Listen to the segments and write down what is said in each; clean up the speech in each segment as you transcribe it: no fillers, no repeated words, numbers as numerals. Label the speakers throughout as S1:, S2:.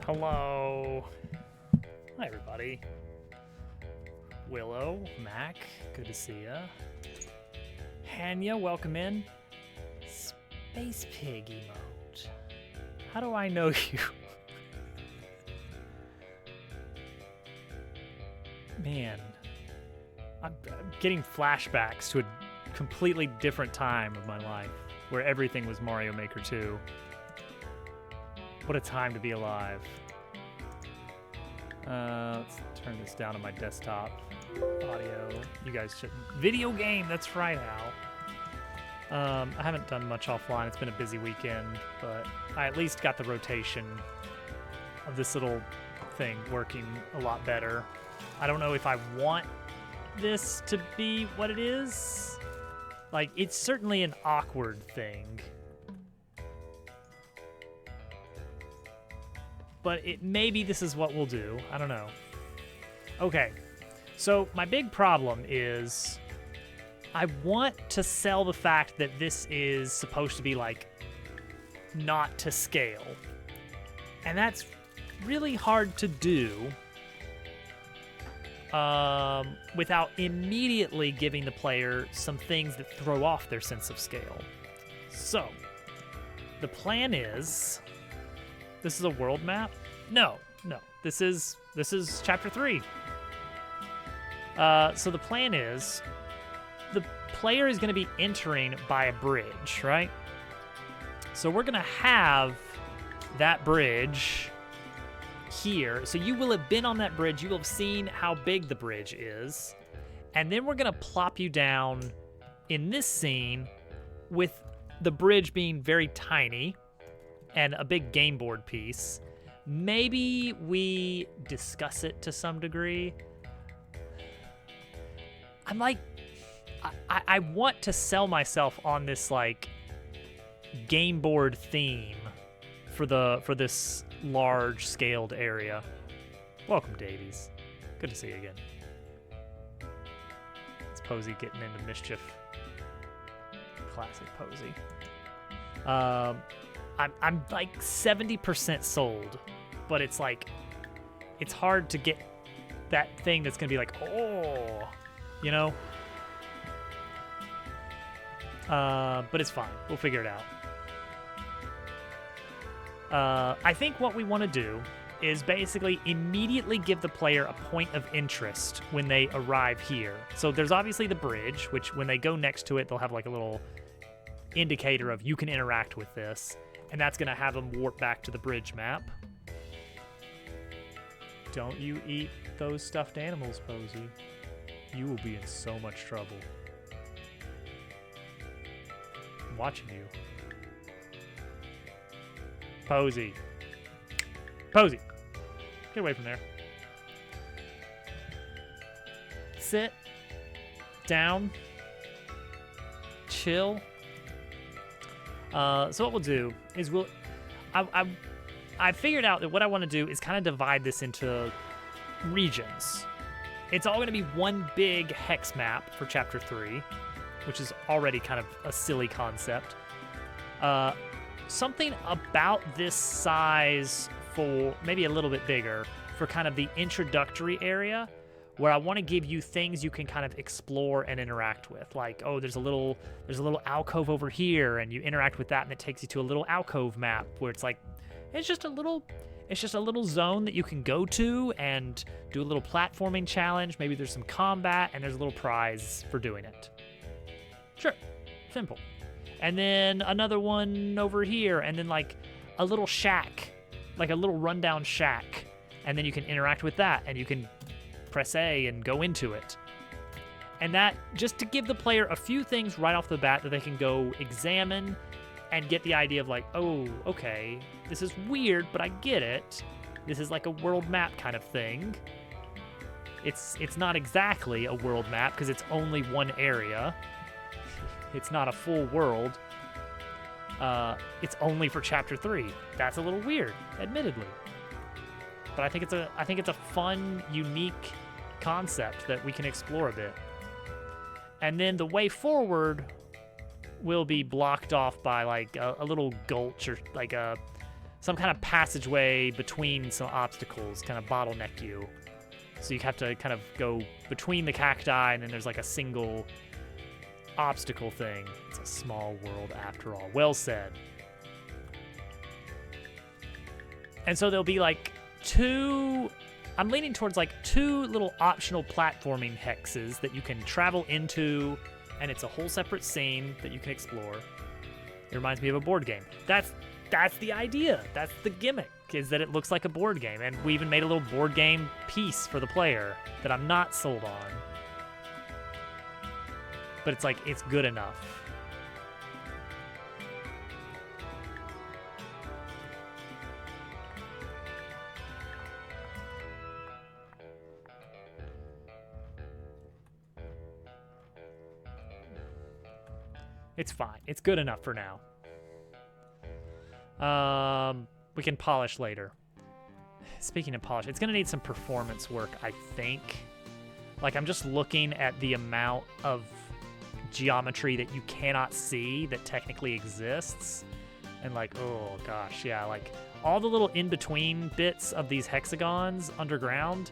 S1: Hello. Hi, everybody. Willow, Mac, good to see ya. Hanya, welcome in. Space Pig emote. How do I know you? Man, I'm getting flashbacks to a completely different time of my life where everything was Mario Maker 2. What a time to be alive. Let's turn this down on my desktop. Audio. You guys should. Video game, that's right, Al. I haven't done much offline. It's been a busy weekend, but I at least got the rotation of this little thing working a lot better. I don't know if I want this to be what it is. Like, it's certainly an awkward thing. But maybe this is what we'll do. I don't know. Okay, so my big problem is I want to sell the fact that this is supposed to be, like, not to scale. And that's really hard to do without immediately giving the player some things that throw off their sense of scale. So, the plan is... This is a world map? No. This is chapter 3. So the plan is the player is going to be entering by a bridge, right? So we're going to have that bridge here. So you will have been on that bridge. You will have seen how big the bridge is. And then we're going to plop you down in this scene with the bridge being very tiny and a big game board piece. Maybe we discuss it to some degree. I'm like, I want to sell myself on this like game board theme for this large scaled area. Welcome, Davies. Good to see you again. It's Posey getting into mischief. Classic Posey. I'm like 70% sold, but it's like, it's hard to get that thing that's gonna be like, oh, you know? But it's fine. We'll figure it out. I think what we want to do is basically immediately give the player a point of interest when they arrive here. So there's obviously the bridge, which when they go next to it, they'll have like a little indicator of you can interact with this. And that's going to have them warp back to the bridge map. Don't you eat those stuffed animals, Posey. You will be in so much trouble. I'm watching you. Posey. Posey. Get away from there. Sit. Down. Chill. So what we'll do is I figured out that what I want to do is kind of divide this into regions. It's all going to be one big hex map for chapter 3, which is already kind of a silly concept. Something about this size for maybe a little bit bigger for kind of the introductory area, where I want to give you things you can kind of explore and interact with. Like, oh, there's a little alcove over here, and you interact with that, and it takes you to a little alcove map where it's like, it's just a little zone that you can go to and do a little platforming challenge. Maybe there's some combat, and there's a little prize for doing it. Sure, simple. And then another one over here, and then like a little shack, like a little rundown shack, and then you can interact with that, and you can press A and go into it. And that, just to give the player a few things right off the bat that they can go examine and get the idea of like, oh, okay, this is weird, but I get it. This is like a world map kind of thing. It's not exactly a world map because it's only one area. It's not a full world. It's only for chapter 3. That's a little weird, admittedly. But I think it's a fun, unique concept that we can explore a bit. And then the way forward will be blocked off by like a little gulch or like a some kind of passageway between some obstacles, kind of bottleneck you. So you have to kind of go between the cacti, and then there's like a single obstacle thing. It's a small world after all. Well said. And so there'll be like I'm leaning towards like 2 little optional platforming hexes that you can travel into, and it's a whole separate scene that you can explore. It reminds me of a board game. That's the idea. That's the gimmick, is that it looks like a board game. And we even made a little board game piece for the player that I'm not sold on. But it's like, it's good enough. It's fine. It's good enough for now. We can polish later. Speaking of polish, it's going to need some performance work, I think. Like, I'm just looking at the amount of geometry that you cannot see that technically exists. And like, oh gosh, yeah, like all the little in-between bits of these hexagons underground,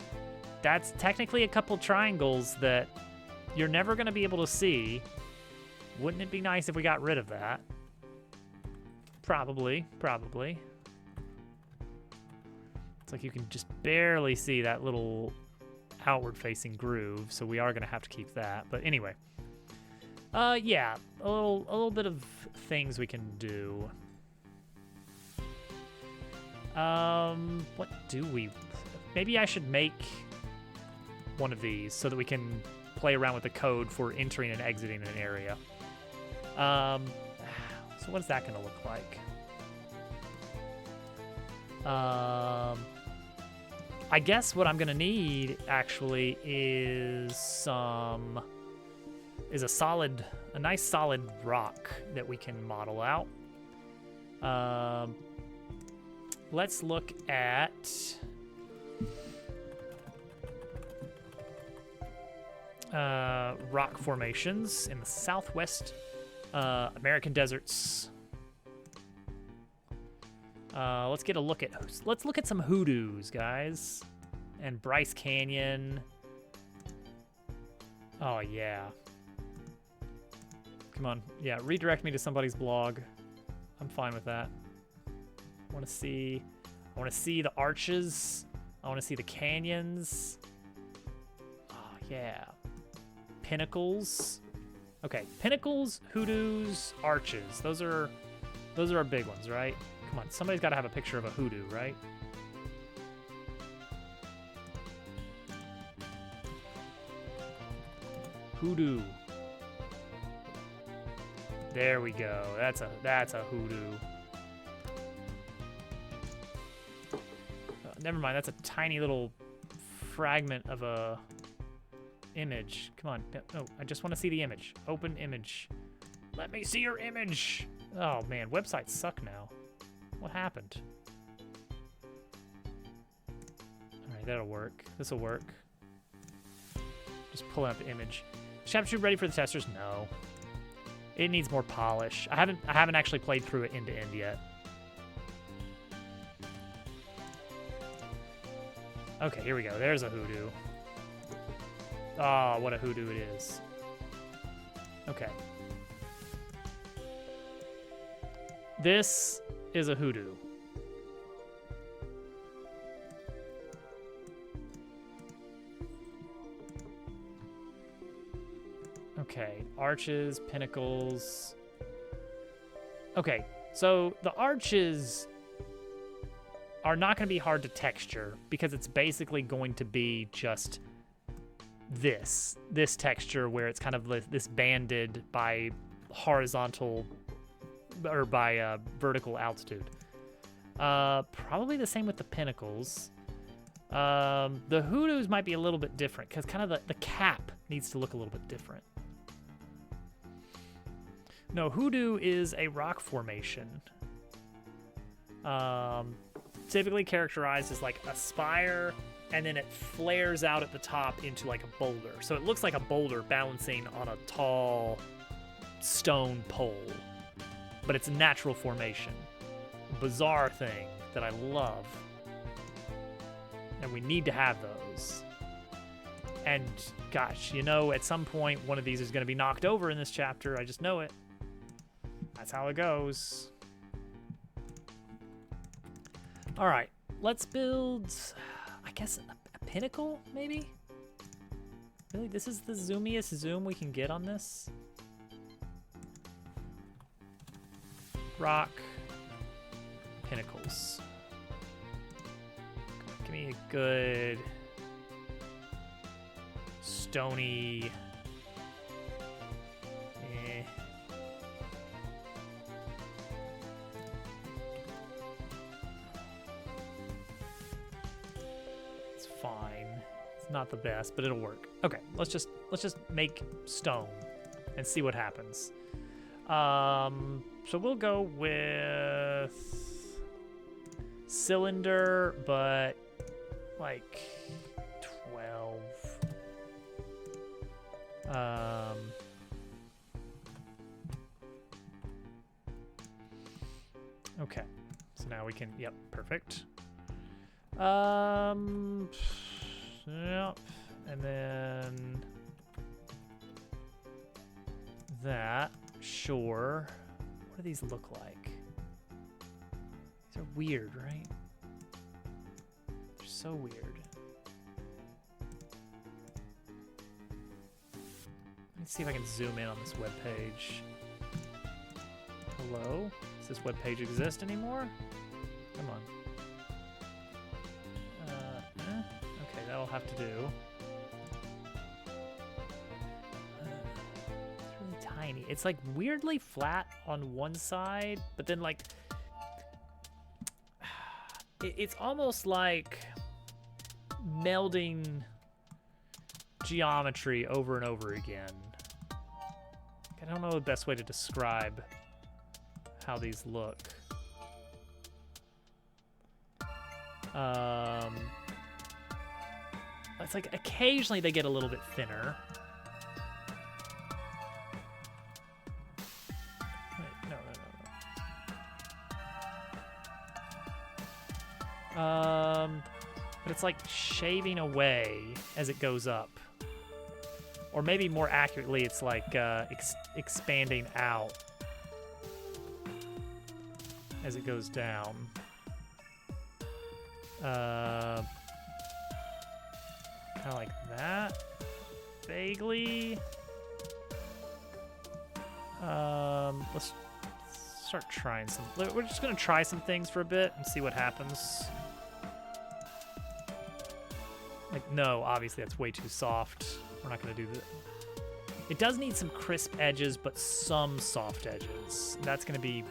S1: that's technically a couple triangles that you're never going to be able to see. Wouldn't it be nice if we got rid of that? Probably. It's like you can just barely see that little outward-facing groove, so we are going to have to keep that. But anyway, yeah, a little bit of things we can do. What do we? Maybe I should make one of these so that we can play around with the code for entering and exiting an area. So what is that going to look like? I guess what I'm going to need actually is a nice solid rock that we can model out. Let's look at rock formations in the southwest American deserts. Let's look at some hoodoos, guys. And Bryce Canyon. Oh yeah. Come on. Yeah, redirect me to somebody's blog. I'm fine with that. I want to see the arches. I want to see the canyons. Oh yeah. Pinnacles. Okay, pinnacles, hoodoos, arches. Those are our big ones, right? Come on, somebody's got to have a picture of a hoodoo, right? Hoodoo. There we go. That's a hoodoo. Never mind. That's a tiny little fragment of a image. Come on. No, I just want to see the image. Open image. Let me see your image. Oh man, websites suck now. What happened? All right, that'll work. This will work. Just pulling up the image. Is Chapter 2 ready for the testers? No. It needs more polish. I haven't actually played through it end to end yet. Okay, here we go. There's a hoodoo. Oh, what a hoodoo it is. Okay. This is a hoodoo. Okay, arches, pinnacles. Okay, so the arches are not going to be hard to texture because it's basically going to be just this texture where it's kind of this banded by horizontal or by vertical altitude. Probably the same with the pinnacles. The hoodoos might be a little bit different because kind of the cap needs to look a little bit different. No, hoodoo is a rock formation. Typically characterized as like a spire, and then it flares out at the top into like a boulder. So it looks like a boulder balancing on a tall stone pole, but it's a natural formation. A bizarre thing. that I love. And we need to have those. And gosh, you know, at some point, one of these is going to be knocked over in this chapter. I just know it. That's how it goes. All right, let's build, I guess, a pinnacle, maybe? Really, this is the zoomiest zoom we can get on this? Rock pinnacles. Give me a good stony. It's fine. It's not the best, but it'll work. Okay, let's just make stone and see what happens. So we'll go with cylinder, but like 12. Okay, so now we can, yep, perfect. Yep, and then that, sure. What do these look like? These are weird, right? They're so weird. Let's see if I can zoom in on this web page. Hello? Does this web page exist anymore? Come on. Okay, that'll have to do. It's really tiny. It's like weirdly flat on one side, but then like it's almost like melding geometry over and over again. I don't know the best way to describe how these look. It's like occasionally they get a little bit thinner. Wait, no. But it's like shaving away as it goes up. Or maybe more accurately, it's like expanding out as it goes down. Kind of like that, vaguely. Let's start trying some. We're just gonna try some things for a bit and see what happens. Like, no, obviously that's way too soft. We're not gonna do that. It does need some crisp edges, but some soft edges. That's gonna be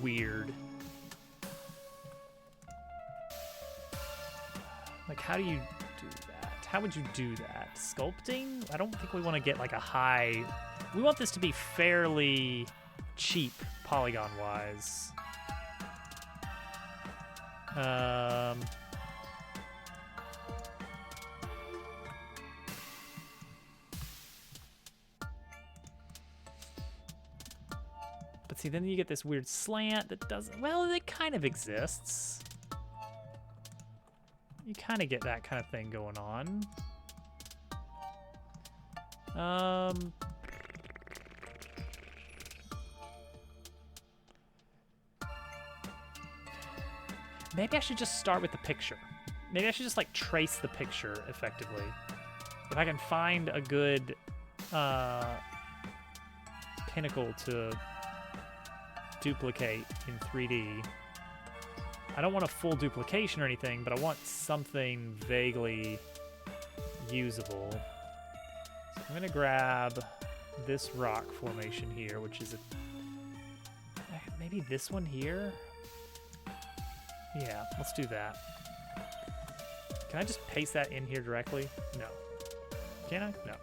S1: weird. Like, how do you do that? How would you do that? Sculpting? I don't think we want to get like a high... We want this to be fairly cheap polygon-wise. But see, then you get this weird slant that doesn't... Well, it kind of exists. You kind of get that kind of thing going on. Maybe I should just start with the picture. Maybe I should just like trace the picture effectively. If I can find a good pinnacle to duplicate in 3D. I don't want a full duplication or anything, but I want something vaguely usable. So I'm gonna grab this rock formation here, which is maybe this one here? Yeah, let's do that. Can I just paste that in here directly? No. Can I? No.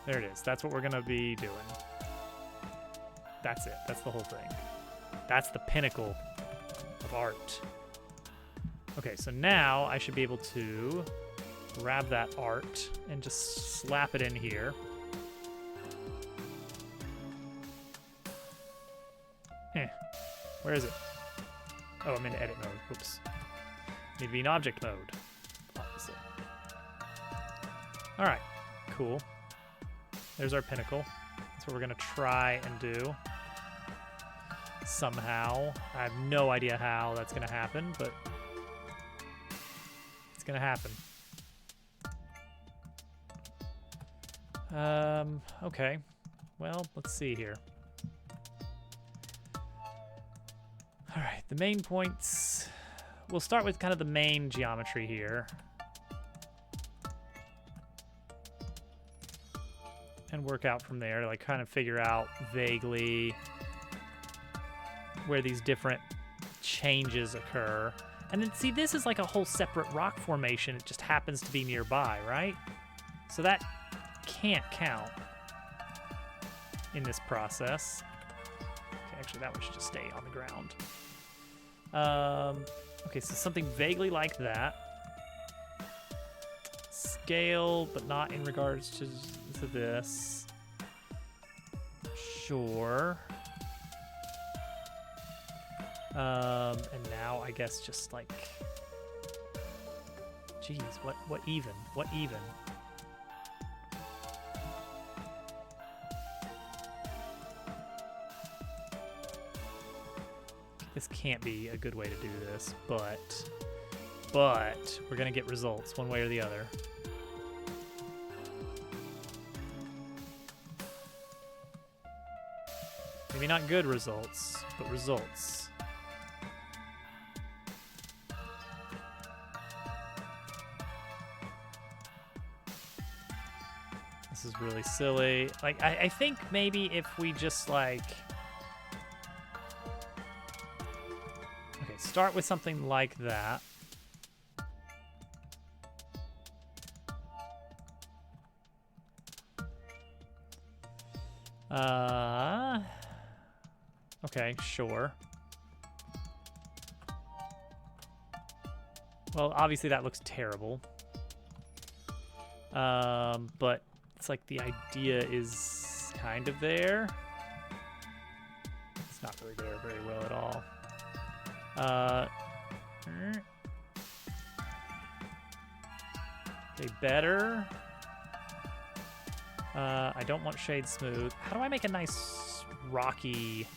S1: There it is. That's what we're gonna be doing. That's it. That's the whole thing. That's the pinnacle of art. Okay, so now I should be able to grab that art and just slap it in here. Where is it? Oh, I'm in edit mode. Oops. Need to be in object mode. Opposite. All right, cool. There's our pinnacle. That's what we're gonna try and do. Somehow. I have no idea how that's gonna happen, but it's gonna happen. Okay. Well, let's see here. All right, the main points. We'll start with kind of the main geometry here. And work out from there, like kind of figure out vaguely where these different changes occur. And then see, this is like a whole separate rock formation. It just happens to be nearby, right? So that can't count in this process. Okay, actually that one should just stay on the ground. Okay, so something vaguely like that. Scale, but not in regards to this. Sure. And now I guess just like, geez, what even? What even? This can't be a good way to do this, but we're gonna get results one way or the other. Maybe not good results, but results. This is really silly. Like, I think maybe if we just like... Okay, start with something like that. Okay, sure. Well, obviously that looks terrible. But it's like the idea is kind of there. It's not really there very well at all. Okay, better. I don't want shade smooth. How do I make a nice rocky...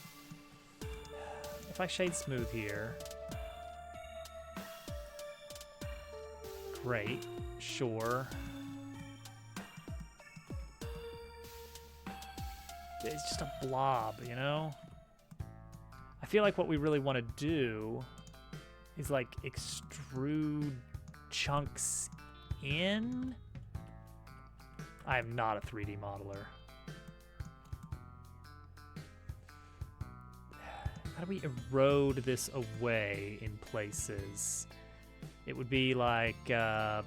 S1: If I shade smooth here... Great, sure. It's just a blob, you know? I feel like what we really want to do is like extrude chunks in. I am not a 3D modeler. How do we erode this away in places? It would be like, do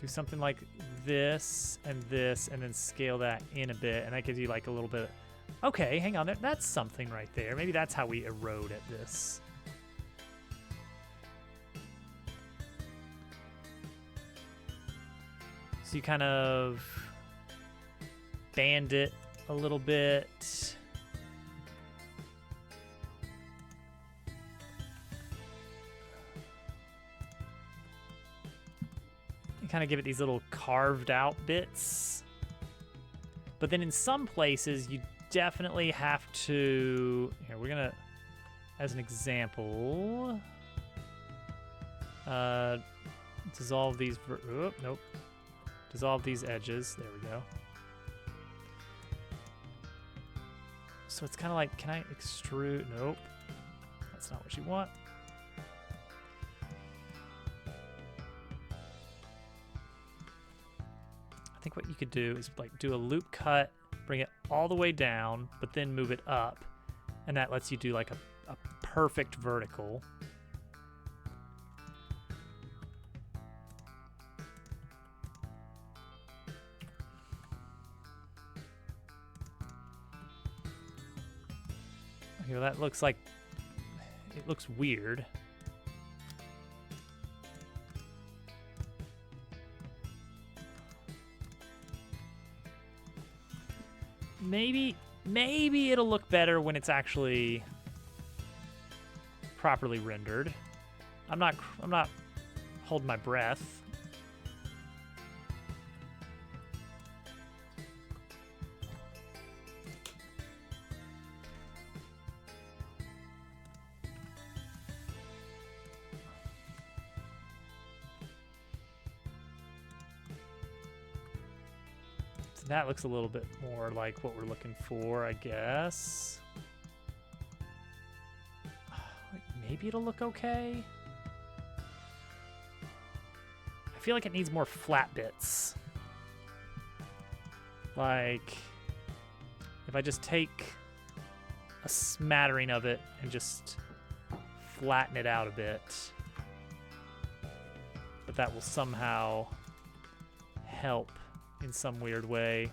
S1: something like this, and then scale that in a bit, and that gives you like a little bit. Okay, hang on, that's something right there. Maybe that's how we erode at this. So you kind of band it a little bit. You kind of give it these little carved out bits. But then in some places, you definitely have to... Here, we're going to, as an example, dissolve these... Oh, nope. Dissolve these edges. There we go. So it's kind of like, can I extrude? Nope. That's not what you want. I think what you could do is like do a loop cut, bring it all the way down, but then move it up. And that lets you do like a perfect vertical. Okay, well that looks like, it looks weird. Maybe it'll look better when it's actually properly rendered. I'm not holding my breath. So that looks a little bit more like what we're looking for, I guess. Like maybe it'll look okay. I feel like it needs more flat bits. Like, if I just take a smattering of it and just flatten it out a bit, but that will somehow help in some weird way.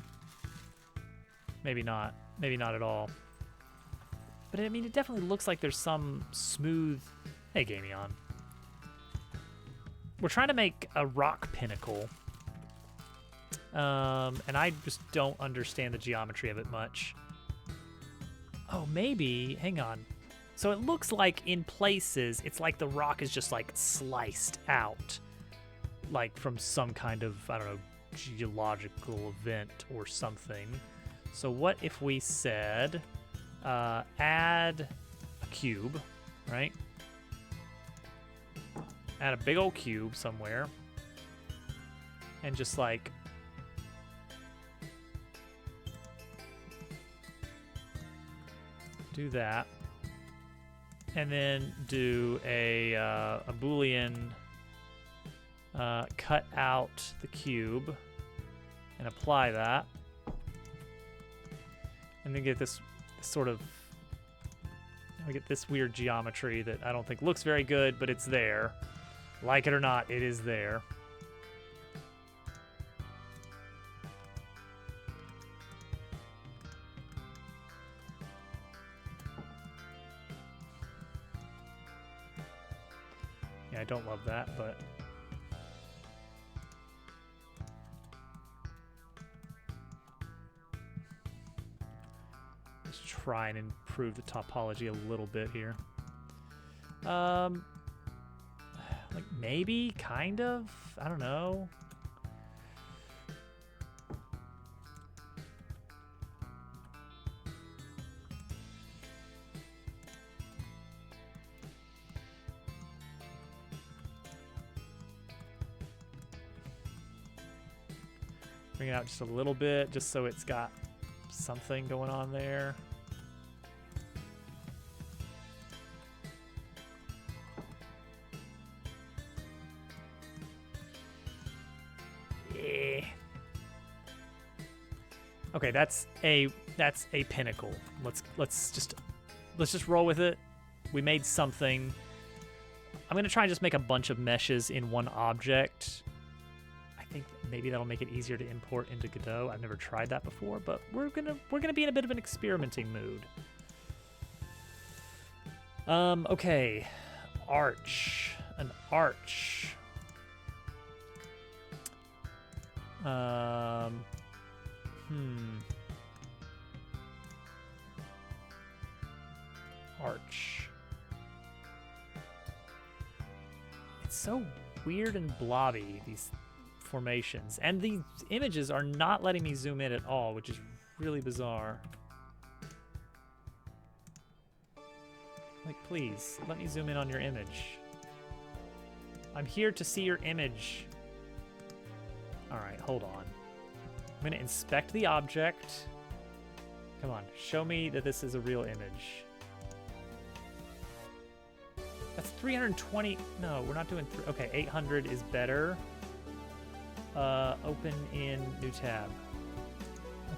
S1: Maybe not. Maybe not at all. But I mean, it definitely looks like there's some smooth... Hey, Gamion. We're trying to make a rock pinnacle. And I just don't understand the geometry of it much. Oh, maybe... Hang on. So it looks like in places, it's like the rock is just like sliced out. Like from some kind of, I don't know, geological event or something. So what if we said add a cube, right? Add a big old cube somewhere. And just like do that. And then do a Boolean cut out the cube and apply that. And then get this sort of, we get this weird geometry that I don't think looks very good, but it's there. Like it or not, it is there. Yeah, I don't love that, but... let's try and improve the topology a little bit here. Like maybe, kind of? I don't know. Bring it out just a little bit, just so it's got something going on there. Yeah. Okay, that's a pinnacle. Let's just roll with it. We made something. I'm gonna try and just make a bunch of meshes in one object. I think maybe that'll make it easier to import into Godot. I've never tried that before, but we're gonna be in a bit of an experimenting mood. Okay, arch, an arch. Arch. It's so weird and blobby, these formations. And these images are not letting me zoom in at all, which is really bizarre. Like, please, let me zoom in on your image. I'm here to see your image. All right, hold on. I'm gonna inspect the object. Come on, show me that this is a real image. That's 320. No, we're not doing. Okay, 800 is better. Open in new tab.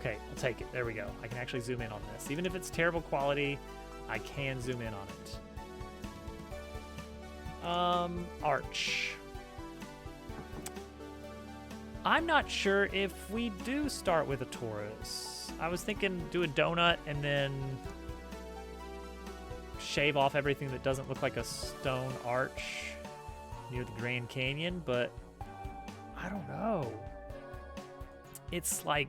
S1: Okay, I'll take it. There we go. I can actually zoom in on this. Even if it's terrible quality, I can zoom in on it. Arch. I'm not sure if we do start with a torus. I was thinking do a donut and then shave off everything that doesn't look like a stone arch near the Grand Canyon, but I don't know. It's like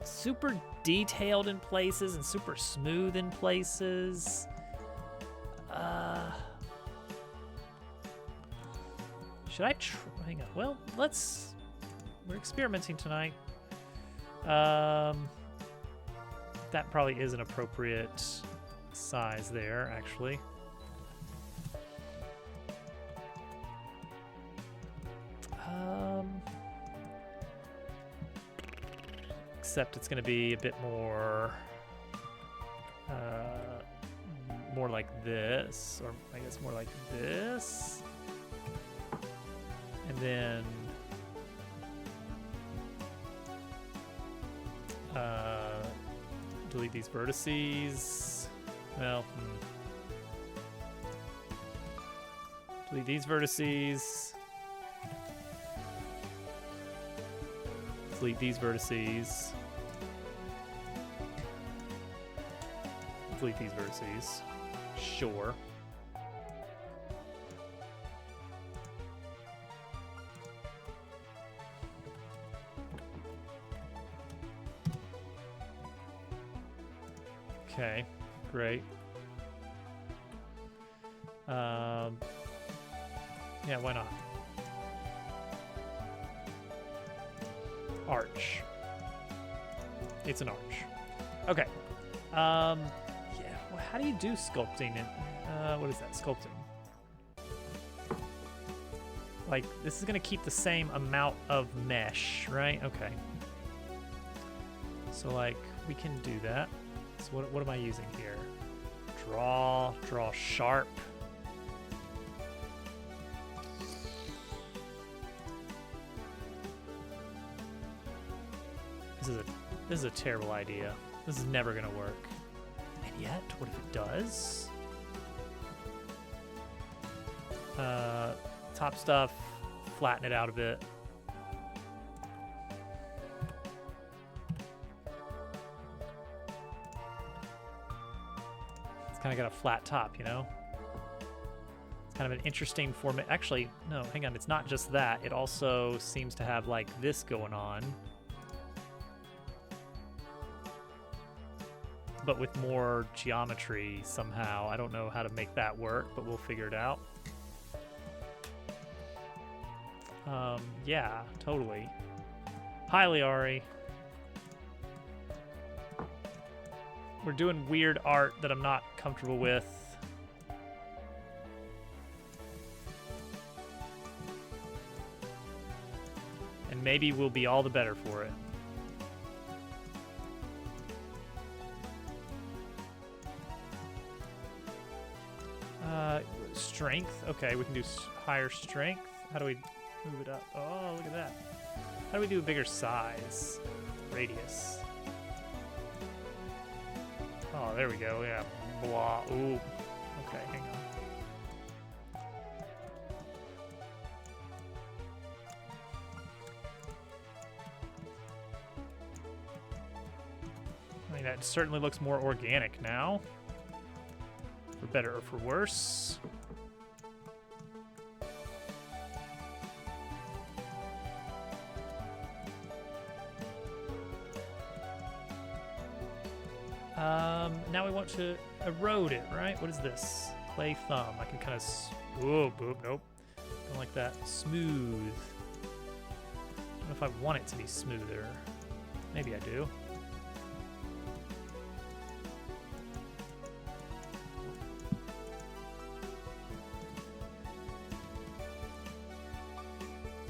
S1: super detailed in places and super smooth in places. Should I hang on? Well, we're experimenting tonight. That probably is an appropriate size there, actually. Except it's going to be a bit more like this, or I guess more like this. And then delete these vertices. Well, delete these vertices. Delete these vertices. Delete these vertices. Sure. Okay, great. Yeah, why not? Arch. It's an arch. Okay. Yeah, well, how do you do sculpting? What is that? Sculpting. Like, this is gonna keep the same amount of mesh, right? Okay. So, like, we can do that. So what am I using here? Draw sharp. This is a terrible idea. This is never gonna work. And yet, what if it does? Top stuff, flatten it out a bit. It's kind of got a flat top, you know? It's kind of an interesting format. Actually, no, hang on. It's not just that. It also seems to have like this going on, but with more geometry somehow. I don't know how to make that work, but we'll figure it out. Yeah, totally. Hi, Liari. We're doing weird art that I'm not comfortable with. And maybe we'll be all the better for it. Strength. Okay, we can do higher strength. How do we move it up? Oh, look at that. How do we do a bigger size? Radius. Oh, there we go. Yeah. Blah. Ooh. Okay, hang on. I mean, that certainly looks more organic now. For better or for worse. Now we want to erode it, right? What is this? Clay thumb. I can kind of... Whoa, boop, nope. Don't like that. Smooth. I don't know if I want it to be smoother. Maybe I do.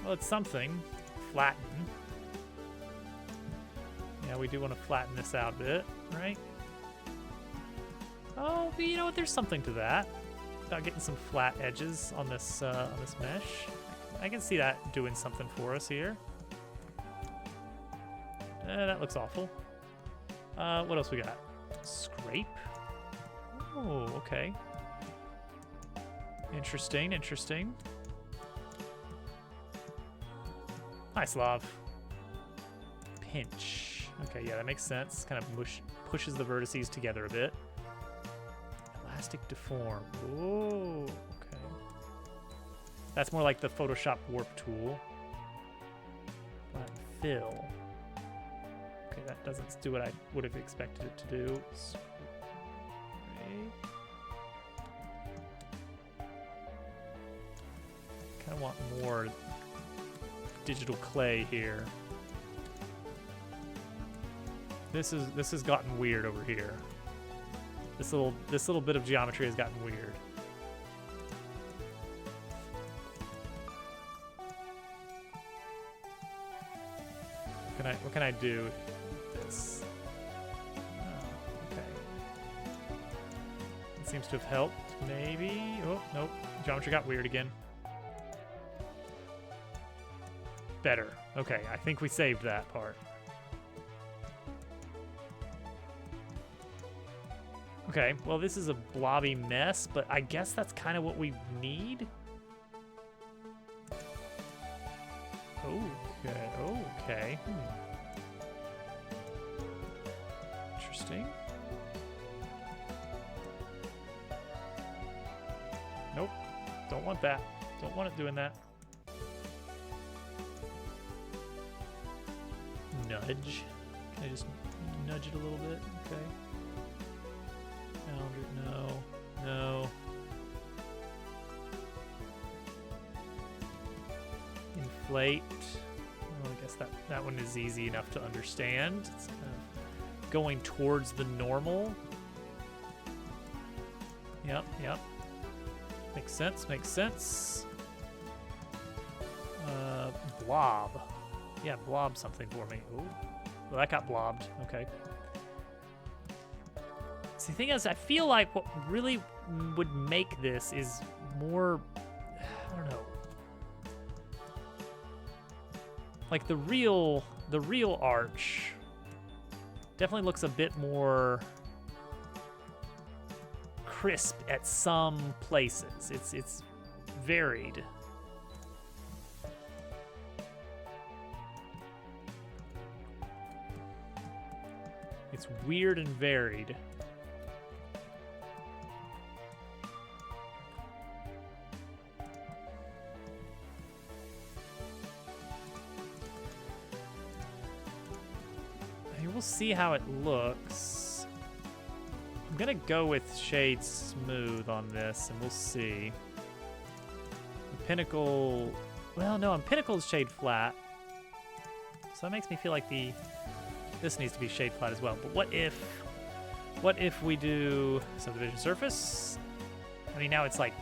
S1: Well, it's something. Flatten. Yeah, we do want to flatten this out a bit, right? Oh, but you know what? There's something to that. About getting some flat edges on this mesh. I can see that doing something for us here. That looks awful. What else we got? Scrape. Oh, okay. Interesting, interesting. Hi, Slav. Pinch. Okay, yeah, that makes sense. Kind of pushes the vertices together a bit. Elastic deform. Oh, okay. That's more like the Photoshop warp tool. Flat fill. Okay, that doesn't do what I would have expected it to do. Kind Kind of want more digital clay here. This has gotten weird over here. This little bit of geometry has gotten weird. What can I do with this? Oh, okay. It seems to have helped, maybe. Oh, nope. Geometry got weird again. Better. Okay, I think we saved that part. Okay, well, this is a blobby mess, but I guess that's kind of what we need. Okay. Interesting. Nope. Don't want that. Don't want it doing that. Nudge. Can I just nudge it a little bit? Okay. No. Inflate. Well, I guess that one is easy enough to understand. It's kind of going towards the normal. Yep. Makes sense. Blob. Yeah, blob something for me. Ooh. Well, that got blobbed. Okay. See, the thing is, I feel like what really would make this is more, I don't know. Like the real arch definitely looks a bit more crisp at some places. It's varied. It's weird and varied. We'll see how it looks. I'm gonna go with shade smooth on this, and we'll see. The pinnacle, well, no, on pinnacle is shade flat, so that makes me feel like this needs to be shade flat as well. But what if we do subdivision surface? I mean, now it's like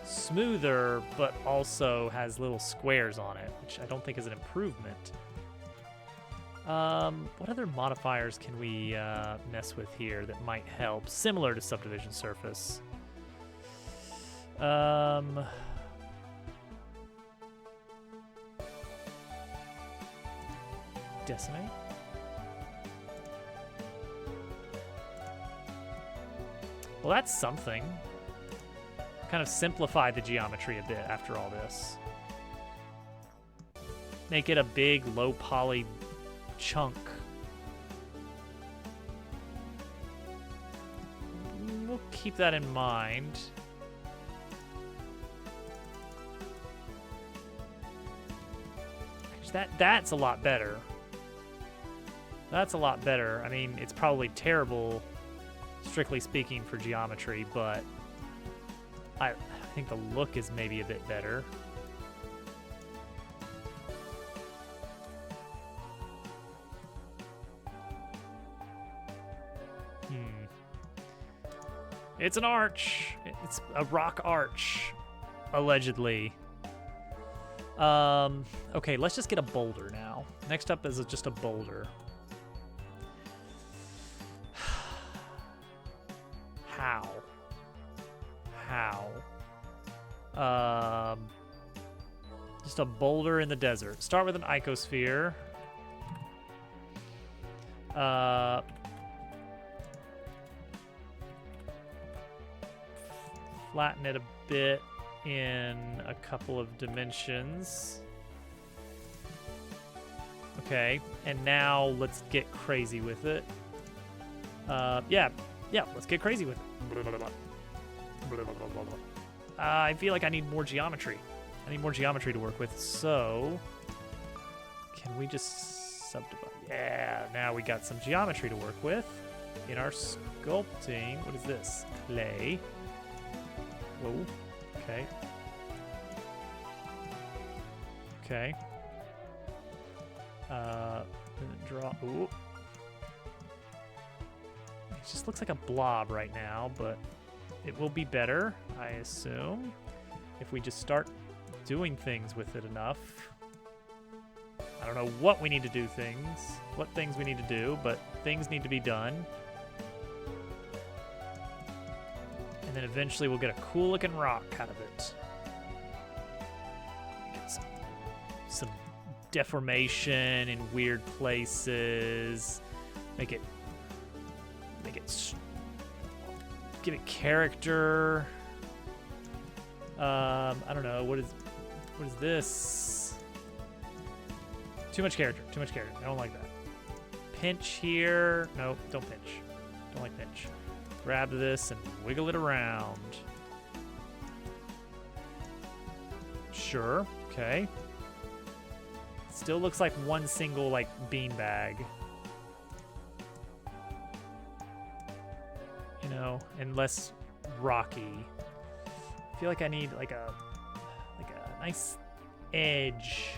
S1: smoother, but also has little squares on it, which I don't think is an improvement. What other modifiers can we mess with here that might help, similar to subdivision surface? Decimate? Well, that's something. Kind of simplify the geometry a bit after all this. Make it a big, low poly chunk. We'll keep that in mind. That's a lot better. That's a lot better. I mean, it's probably terrible, strictly speaking, for geometry, but I think the look is maybe a bit better. It's an arch. It's a rock arch, allegedly. Okay, let's just get a boulder now. Next up is just a boulder. How? Just a boulder in the desert. Start with an icosphere. Flatten it a bit in a couple of dimensions. Okay, and now let's get crazy with it. Yeah, let's get crazy with it. I feel like I need more geometry. I need more geometry to work with, so can we just subdivide? Yeah, now we got some geometry to work with in our sculpting. What is this? Clay. Whoa, okay. Okay. Draw. Ooh. It just looks like a blob right now, but it will be better, I assume, if we just start doing things with it enough. I don't know what we need to do what things we need to do, but things need to be done. And then eventually we'll get a cool looking rock out of it. Get some deformation in weird places. Give it character. I don't know, what is this? Too much character. I don't like that. Pinch here. Nope, don't pinch. Don't like pinch. Grab this and wiggle it around. Sure, okay. Still looks like one single, like, beanbag. You know, and less rocky. I feel like I need, like a nice edge.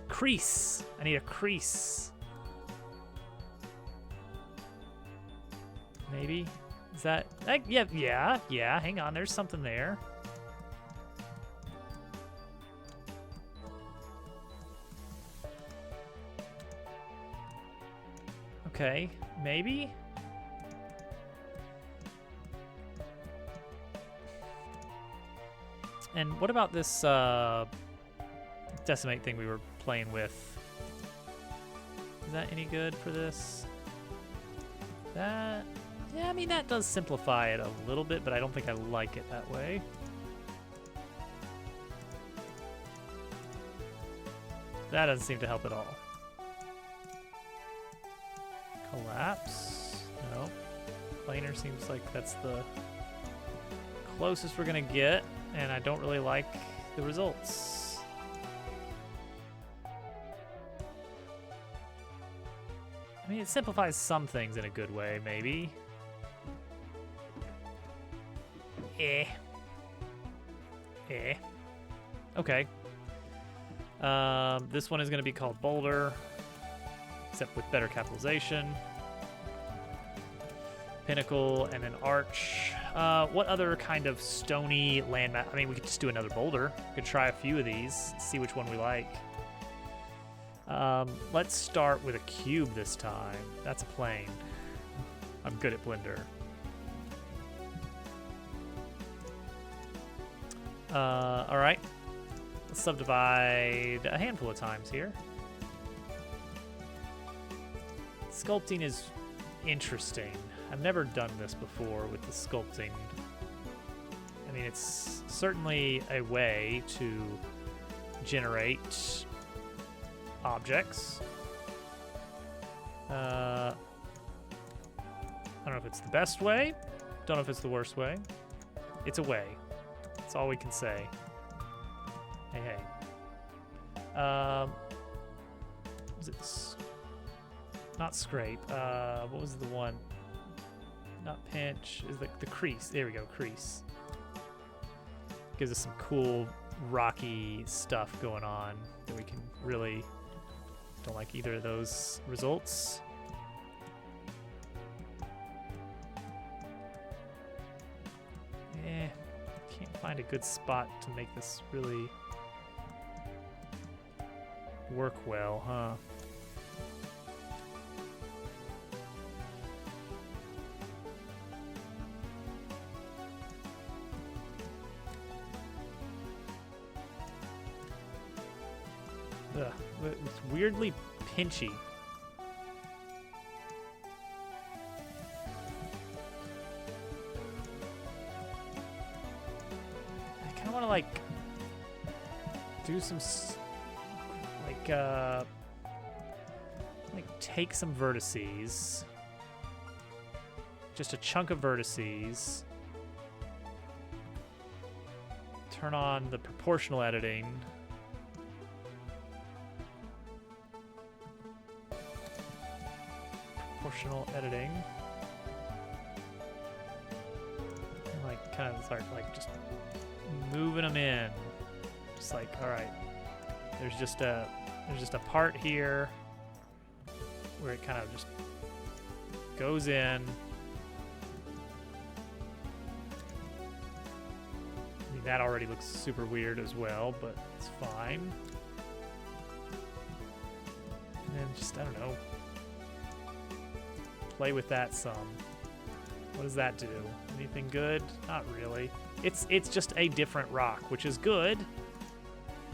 S1: Crease. I need a crease. Maybe? Is that... yeah, hang on. There's something there. Okay, maybe? And what about this decimate thing we were playing with? Is that any good for this? That... yeah, I mean, that does simplify it a little bit, but I don't think I like it that way. That doesn't seem to help at all. Collapse? No. Planar seems like that's the closest we're gonna get, and I don't really like the results. I mean, it simplifies some things in a good way, maybe. Okay. This one is going to be called Boulder, except with better capitalization. Pinnacle and an arch. What other kind of stony landmass? I mean, we could just do another boulder. We could try a few of these, see which one we like. Let's start with a cube this time. That's a plane. I'm good at Blender. All right. Let's subdivide a handful of times here. Sculpting is interesting. I've never done this before with the sculpting. I mean, it's certainly a way to generate objects. I don't know if it's the best way. Don't know if it's the worst way. It's a way. That's all we can say. Hey. Was it not scrape? What was the one? Not pinch. Is the crease? There we go. Crease. Gives us some cool rocky stuff going on that we can really. Don't like either of those results. Can't find a good spot to make this really work well, huh? Ugh, it's weirdly pinchy. I kind of want to like do some like take some vertices, just a chunk of vertices. Turn on the proportional editing. Proportional editing. And like kind of start like just moving them in. Just like, all right, There's just a part here where it kind of just goes in. I mean, that already looks super weird as well, but it's fine. And then just, I don't know, play with that some. What does that do? Anything good? Not really. It's just a different rock, which is good.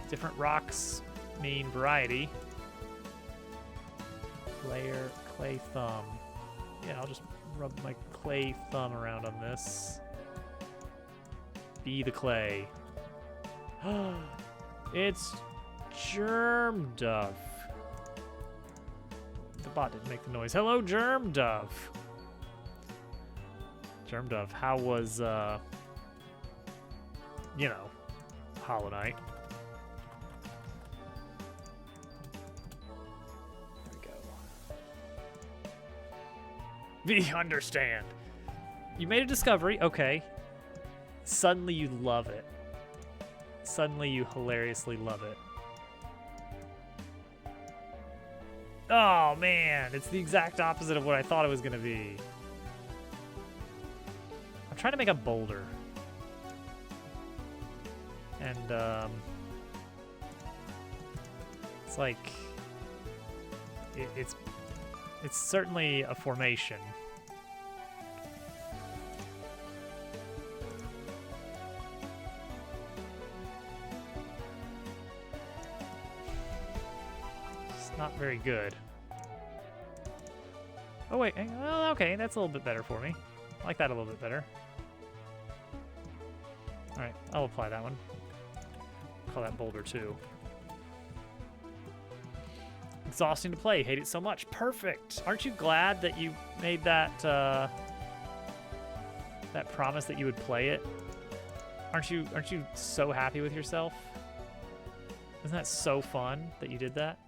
S1: Different rocks mean variety. Layer, clay thumb. Yeah, I'll just rub my clay thumb around on this. Be the clay. It's Germ Dove. The bot didn't make the noise. Hello, Germ Dove. Germ Dove, how was, you know, Hollow Knight? There we go. We understand. You made a discovery, okay. Suddenly you love it. Suddenly you hilariously love it. Oh man, it's the exact opposite of what I thought it was gonna be. I'm trying to make a boulder. And it's like it's certainly a formation. It's not very good. Oh wait, well, okay, that's a little bit better for me. I like that a little bit better. All right, I'll apply that one. Call that boulder 2. Exhausting to play. Hate it so much. Perfect. Aren't you glad that you made that that promise that you would play it? Aren't you so happy with yourself? Isn't that so fun that you did that?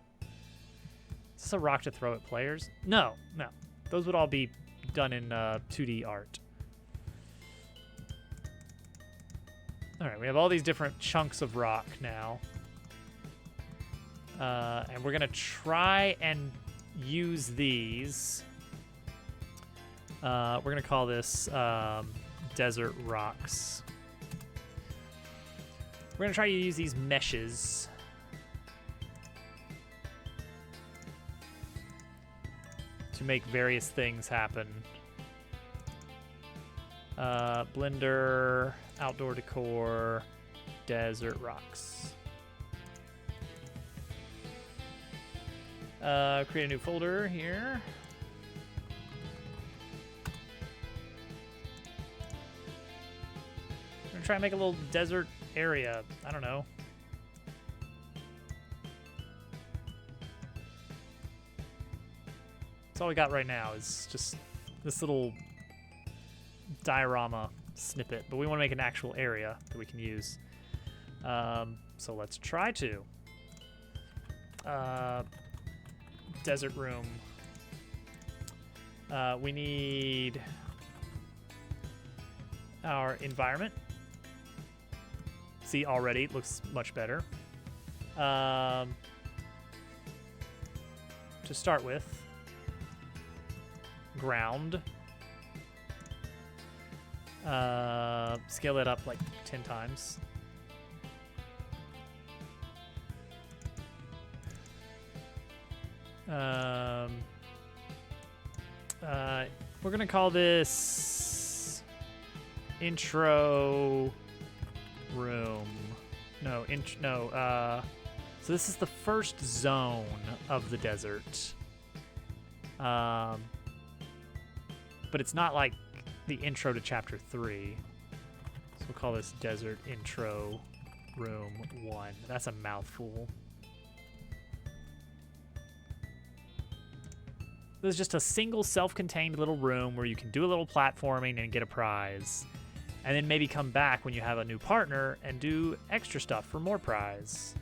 S1: Is this a rock to throw at players? No, no. Those would all be done in 2D art. All right, we have all these different chunks of rock now. And we're gonna try and use these. We're gonna call this desert rocks. We're gonna try to use these meshes. To make various things happen. Blender, outdoor decor, desert rocks. Create a new folder here. I'm gonna try and make a little desert area. I don't know. That's all we got right now is just this little diorama snippet, but we want to make an actual area that we can use. So let's try to. Desert room. We need our environment. See, already it looks much better. To start with, ground. Scale it up like 10 times. We're gonna call this intro room. No, so this is the first zone of the desert. But it's not like the intro to chapter 3. So we'll call this desert intro room 1. That's a mouthful. There's just a single self-contained little room where you can do a little platforming and get a prize. And then maybe come back when you have a new partner and do extra stuff for more prize.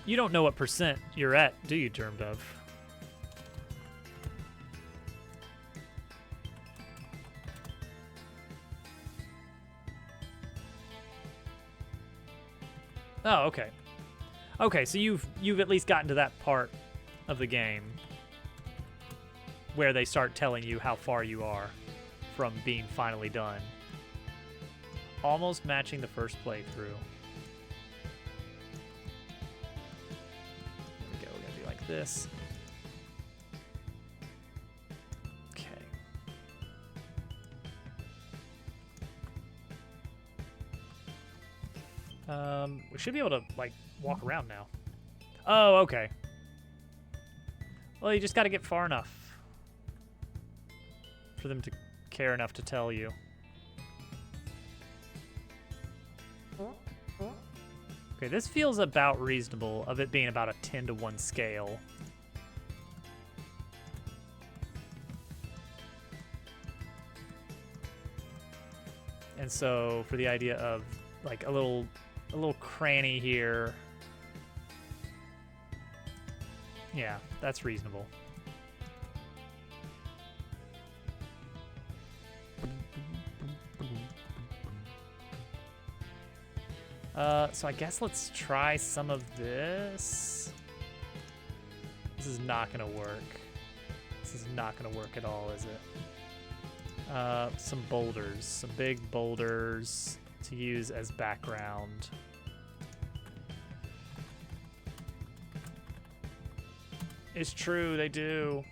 S1: You don't know what percent you're at, do you, Germ Dove? Oh, okay. Okay, so you've at least gotten to that part of the game where they start telling you how far you are from being finally done. Almost matching the first playthrough. There we go, we're gonna do like this. We should be able to, like, walk around now. Oh, okay. Well, you just got to get far enough for them to care enough to tell you. Okay, this feels about reasonable, of it being about a 10-to-1 scale. And so, for the idea of, like, a little cranny here. Yeah, that's reasonable. So I guess let's try some of this. This is not gonna work. This is not gonna work at all, is it? Some boulders, some big boulders to use as background. It's true, they do.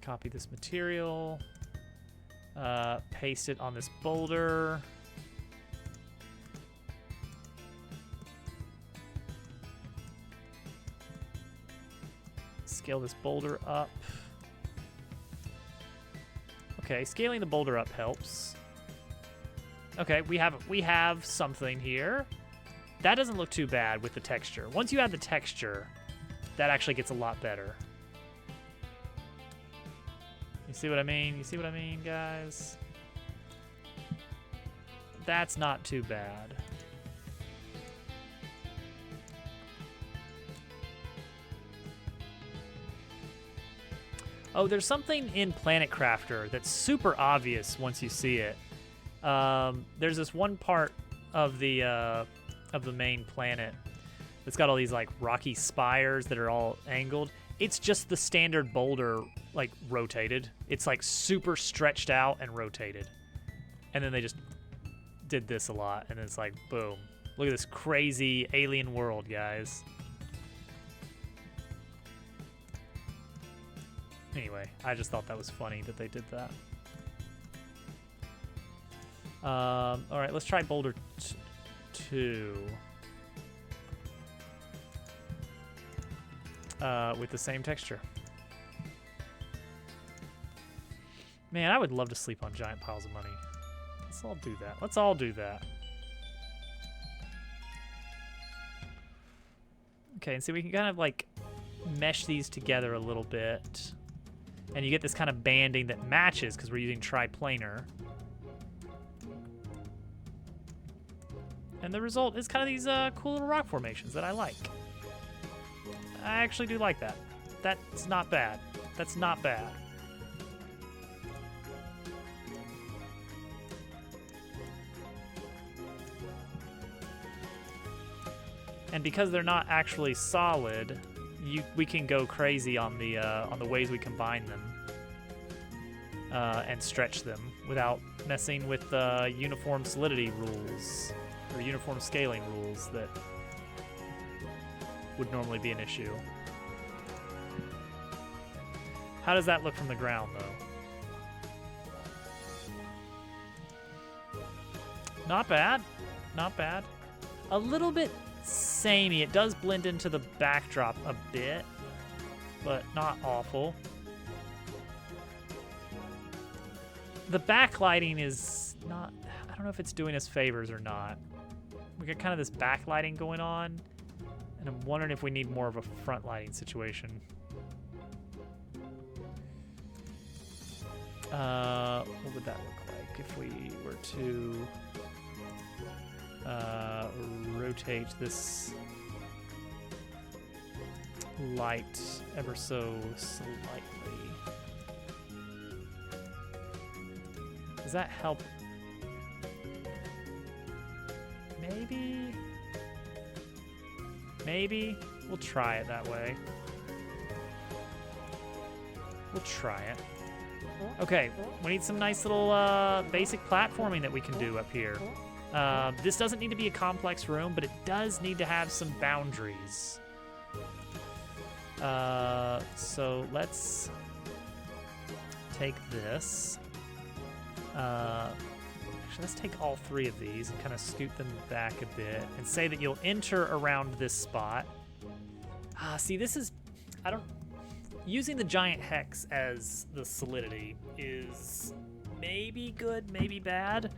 S1: Copy this material. Paste it on this boulder. Scale this boulder up. Okay, scaling the boulder up helps. Okay, we have something here. That doesn't look too bad with the texture. Once you add the texture, that actually gets a lot better. You see what I mean? You see what I mean, guys? That's not too bad. Oh, there's something in Planet Crafter that's super obvious once you see it. There's this one part of the main planet that's got all these like rocky spires that are all angled. It's just the standard boulder like rotated. It's like super stretched out and rotated. And then they just did this a lot, and it's like boom. Look at this crazy alien world, guys. Anyway, I just thought that was funny that they did that. All right, let's try Boulder 2. With the same texture. Man, I would love to sleep on giant piles of money. Let's all do that. Let's all do that. Okay, and see, we can kind of like mesh these together a little bit. And you get this kind of banding that matches because we're using triplanar. And the result is kind of these cool little rock formations that I like. I actually do like that. That's not bad. That's not bad. And because they're not actually solid, we can go crazy on the ways we combine them and stretch them without messing with the uniform solidity rules or uniform scaling rules that would normally be an issue. How does that look from the ground, though? Not bad. Not bad. A little bit samey. It does blend into the backdrop a bit, but not awful. The backlighting is not... I don't know if it's doing us favors or not. We got kind of this backlighting going on, and I'm wondering if we need more of a front lighting situation. What would that look like if we were to rotate this light ever so slightly? Does that help? Maybe? Maybe? We'll try it that way. We'll try it. Okay, we need some nice little basic platforming that we can do up here. This doesn't need to be a complex room, but it does need to have some boundaries. So let's take this. Actually, let's take all three of these and kind of scoot them back a bit and say that you'll enter around this spot. See, this is, using the giant hex as the solidity is maybe good, maybe bad.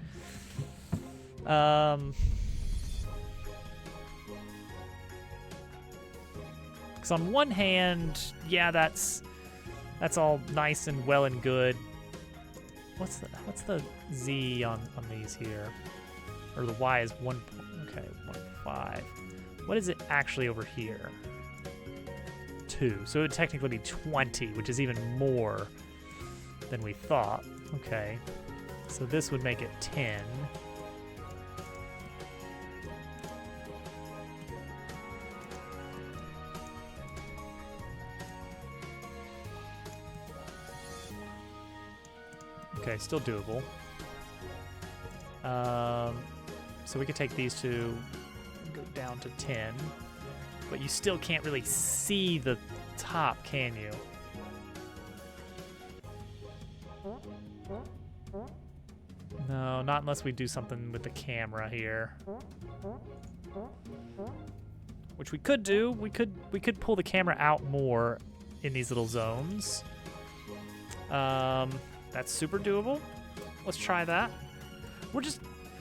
S1: Because on one hand, yeah, that's all nice and well and good. What's the Z on these here? Or the Y is 1.5. What is it actually over here? 2. So it would technically be 20, which is even more than we thought. Okay. So this would make it 10. Okay, still doable. So we could take these two and go down to 10. But you still can't really see the top, can you? No, not unless we do something with the camera here. Which we could do. We could pull the camera out more in these little zones. That's super doable. Let's try that.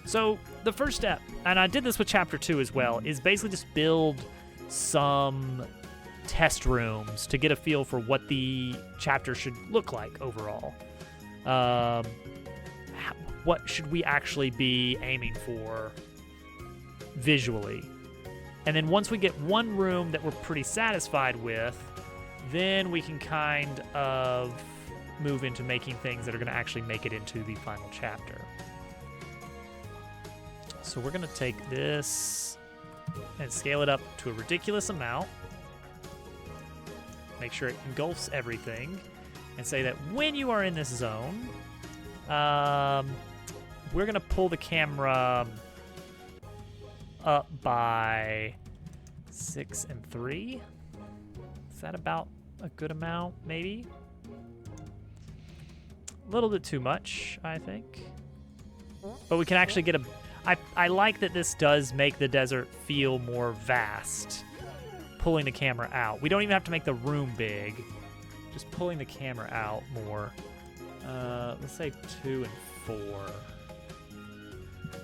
S1: So the first step, and I did this with chapter 2 as well, is basically just build some test rooms to get a feel for what the chapter should look like overall. What should we actually be aiming for visually? And then once we get one room that we're pretty satisfied with, then we can kind of move into making things that are going to actually make it into the final chapter. So we're going to take this and scale it up to a ridiculous amount. Make sure it engulfs everything. And say that when you are in this zone, we're going to pull the camera up by 6 and 3. Is that about a good amount, maybe? A little bit too much, I think. But we can actually get a... I like that this does make the desert feel more vast, pulling the camera out. We don't even have to make the room big. Just pulling the camera out more. Let's say 2 and 4.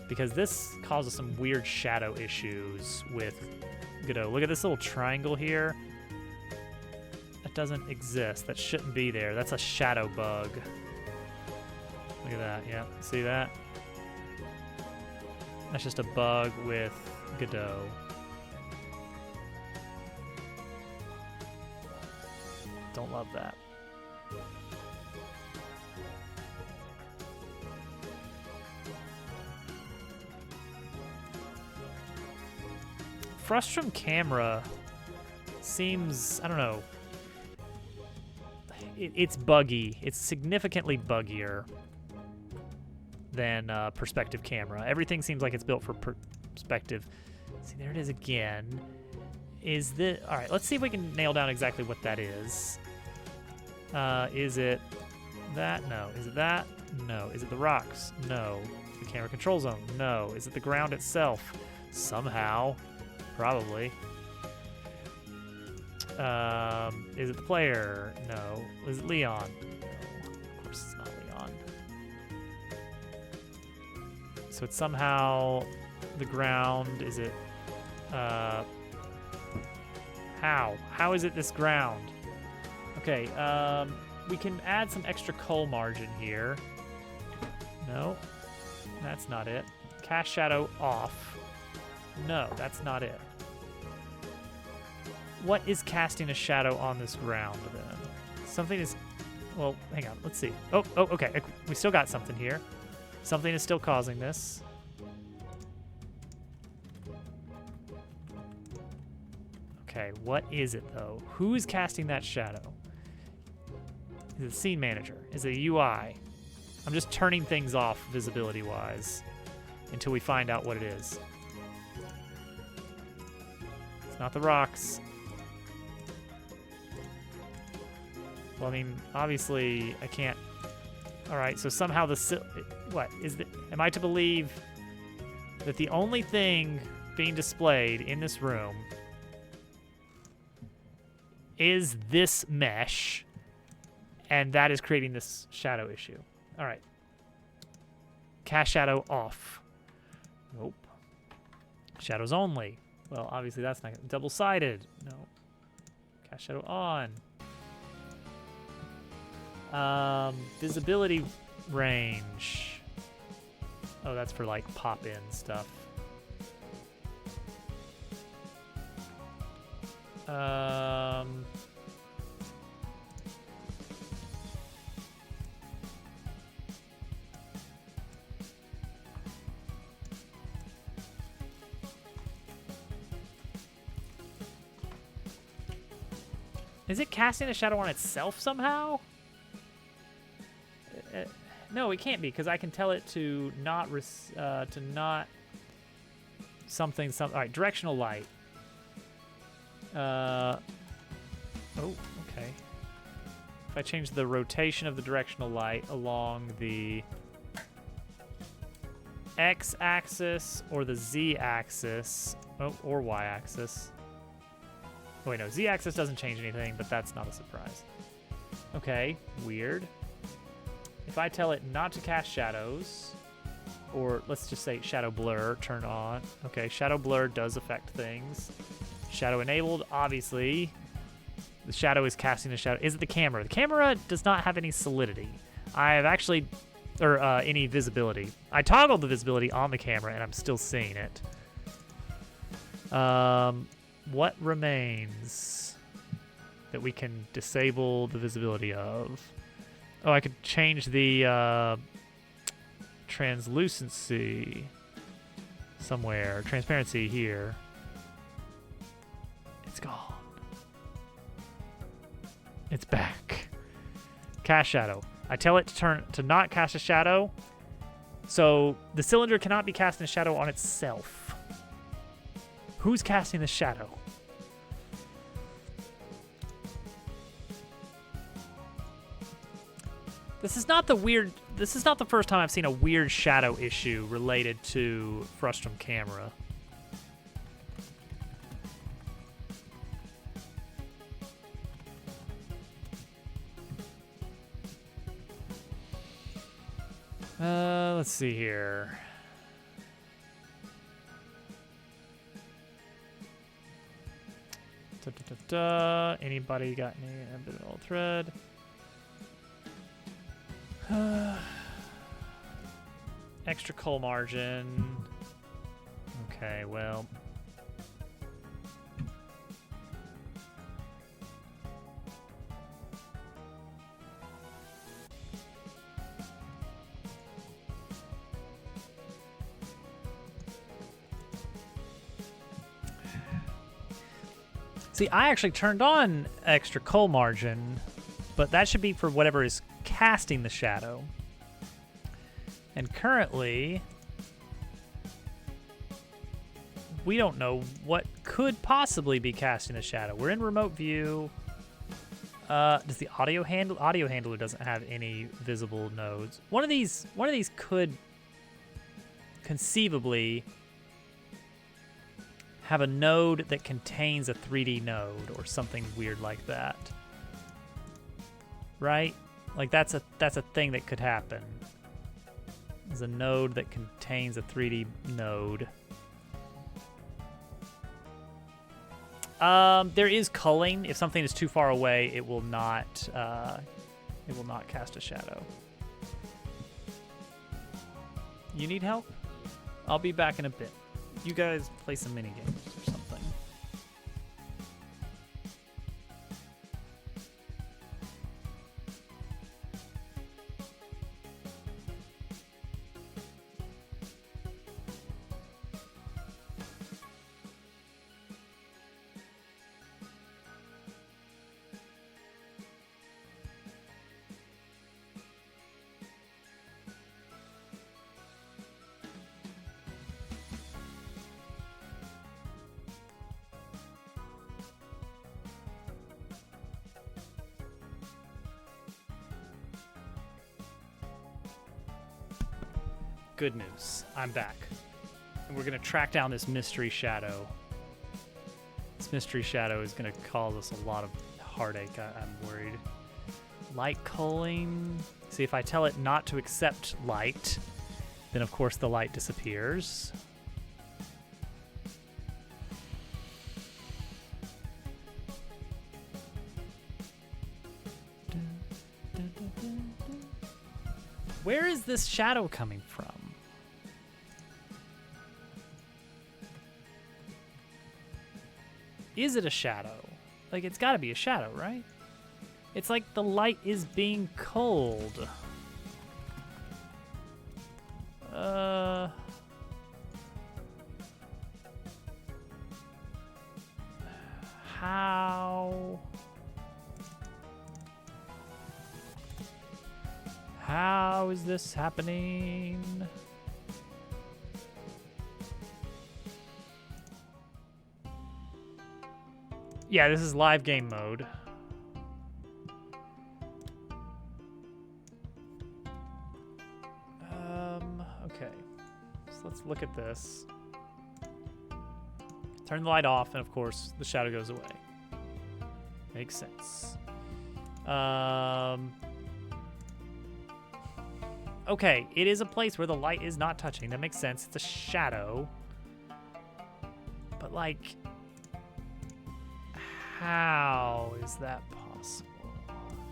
S1: Because this causes some weird shadow issues with Godot. Look at this little triangle here. That doesn't exist. That shouldn't be there. That's a shadow bug. Look at that. Yeah, see that? That's just a bug with Godot. Don't love that. Frustrum camera seems, I don't know, it's buggy. It's significantly buggier than perspective camera. Everything seems like it's built for perspective. See, there it is again. Is this... All right, let's see if we can nail down exactly what that is. Is it that? No. Is it that? No. Is it the rocks? No. The camera control zone? No. Is it the ground itself? Somehow. Probably. Is it the player? No. Is it Leon? No. Of course it's not Leon. So it's somehow the ground. Is it... How? How is it this ground? Okay, we can add some extra cull margin here. No, that's not it. Cast shadow off. No, that's not it. What is casting a shadow on this ground then? Something is... Well, hang on, let's see. Oh, okay, we still got something here. Something is still causing this. Okay, what is it though? Who is casting that shadow? Is it the scene manager? Is it a UI? I'm just turning things off visibility-wise until we find out what it is. It's not the rocks. Well, I mean, obviously, I can't... Alright, so somehow the... What? Am I to believe that the only thing being displayed in this room is this mesh, and that is creating this shadow issue? Alright. Cast shadow off. Nope. Shadows only. Well, obviously that's not... Double-sided. No. Cast shadow on. Visibility range. Oh, that's for like pop-in stuff. Is it casting a shadow on itself somehow? No, it can't be, because I can tell it to not something. All right, directional light. Oh, okay. If I change the rotation of the directional light along the x-axis or the z-axis, or y-axis. Oh, wait, no, z-axis doesn't change anything, but that's not a surprise. Okay, weird. If I tell it not to cast shadows, or let's just say shadow blur, turn on. Okay, shadow blur does affect things. Shadow enabled, obviously. The shadow is casting a shadow. Is it the camera? The camera does not have any solidity. I have actually, or any visibility. I toggled the visibility on the camera and I'm still seeing it. What remains that we can disable the visibility of? Oh, I could change the translucency somewhere. Transparency here. It's gone. It's back. Cast shadow. I tell it to not cast a shadow. So the cylinder cannot be casting a shadow on itself. Who's casting the shadow? This is not the first time I've seen a weird shadow issue related to Frustrum camera. Let's see here. Anybody got any orbital thread? Extra coal margin. Okay, well. See, I actually turned on extra coal margin, but that should be for whatever is casting the shadow. And currently, we don't know what could possibly be casting the shadow. We're in remote view. Does the audio handler doesn't have any visible nodes. One of these could conceivably have a node that contains a 3D node or something weird like that. Right? Like that's a thing that could happen. There's a node that contains a 3D node. There is culling. If something is too far away, it will not cast a shadow. You need help? I'll be back in a bit. You guys play some mini games or something. Good news. I'm back. And we're going to track down this mystery shadow. This mystery shadow is going to cause us a lot of heartache, I'm worried. Light culling. See, if I tell it not to accept light, then of course the light disappears. Where is this shadow coming from? Is it a shadow? Like, it's got to be a shadow, right? It's like the light is being cold. How? How is this happening? Yeah, this is live game mode. Okay. So let's look at this. Turn the light off, and of course, the shadow goes away. Makes sense. Okay, it is a place where the light is not touching. That makes sense. It's a shadow. But, like, how is that possible?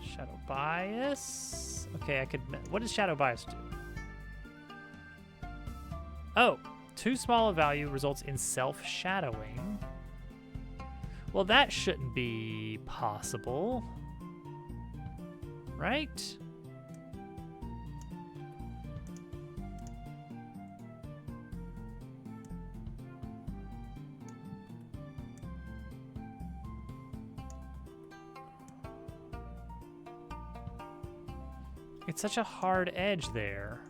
S1: Shadow bias? Okay, I could... What does shadow bias do? Oh, too small a value results in self-shadowing. Well, that shouldn't be possible. Right? It's such a hard edge there.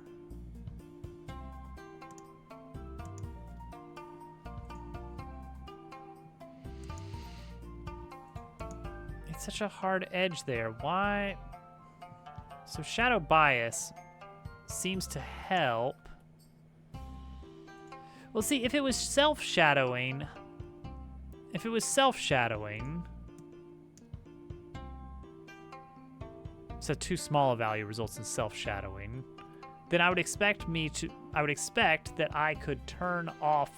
S1: It's such a hard edge there. Why? So shadow bias seems to help. Well, see, if it was self-shadowing, so too small a value results in self-shadowing, then I would expect that I could turn off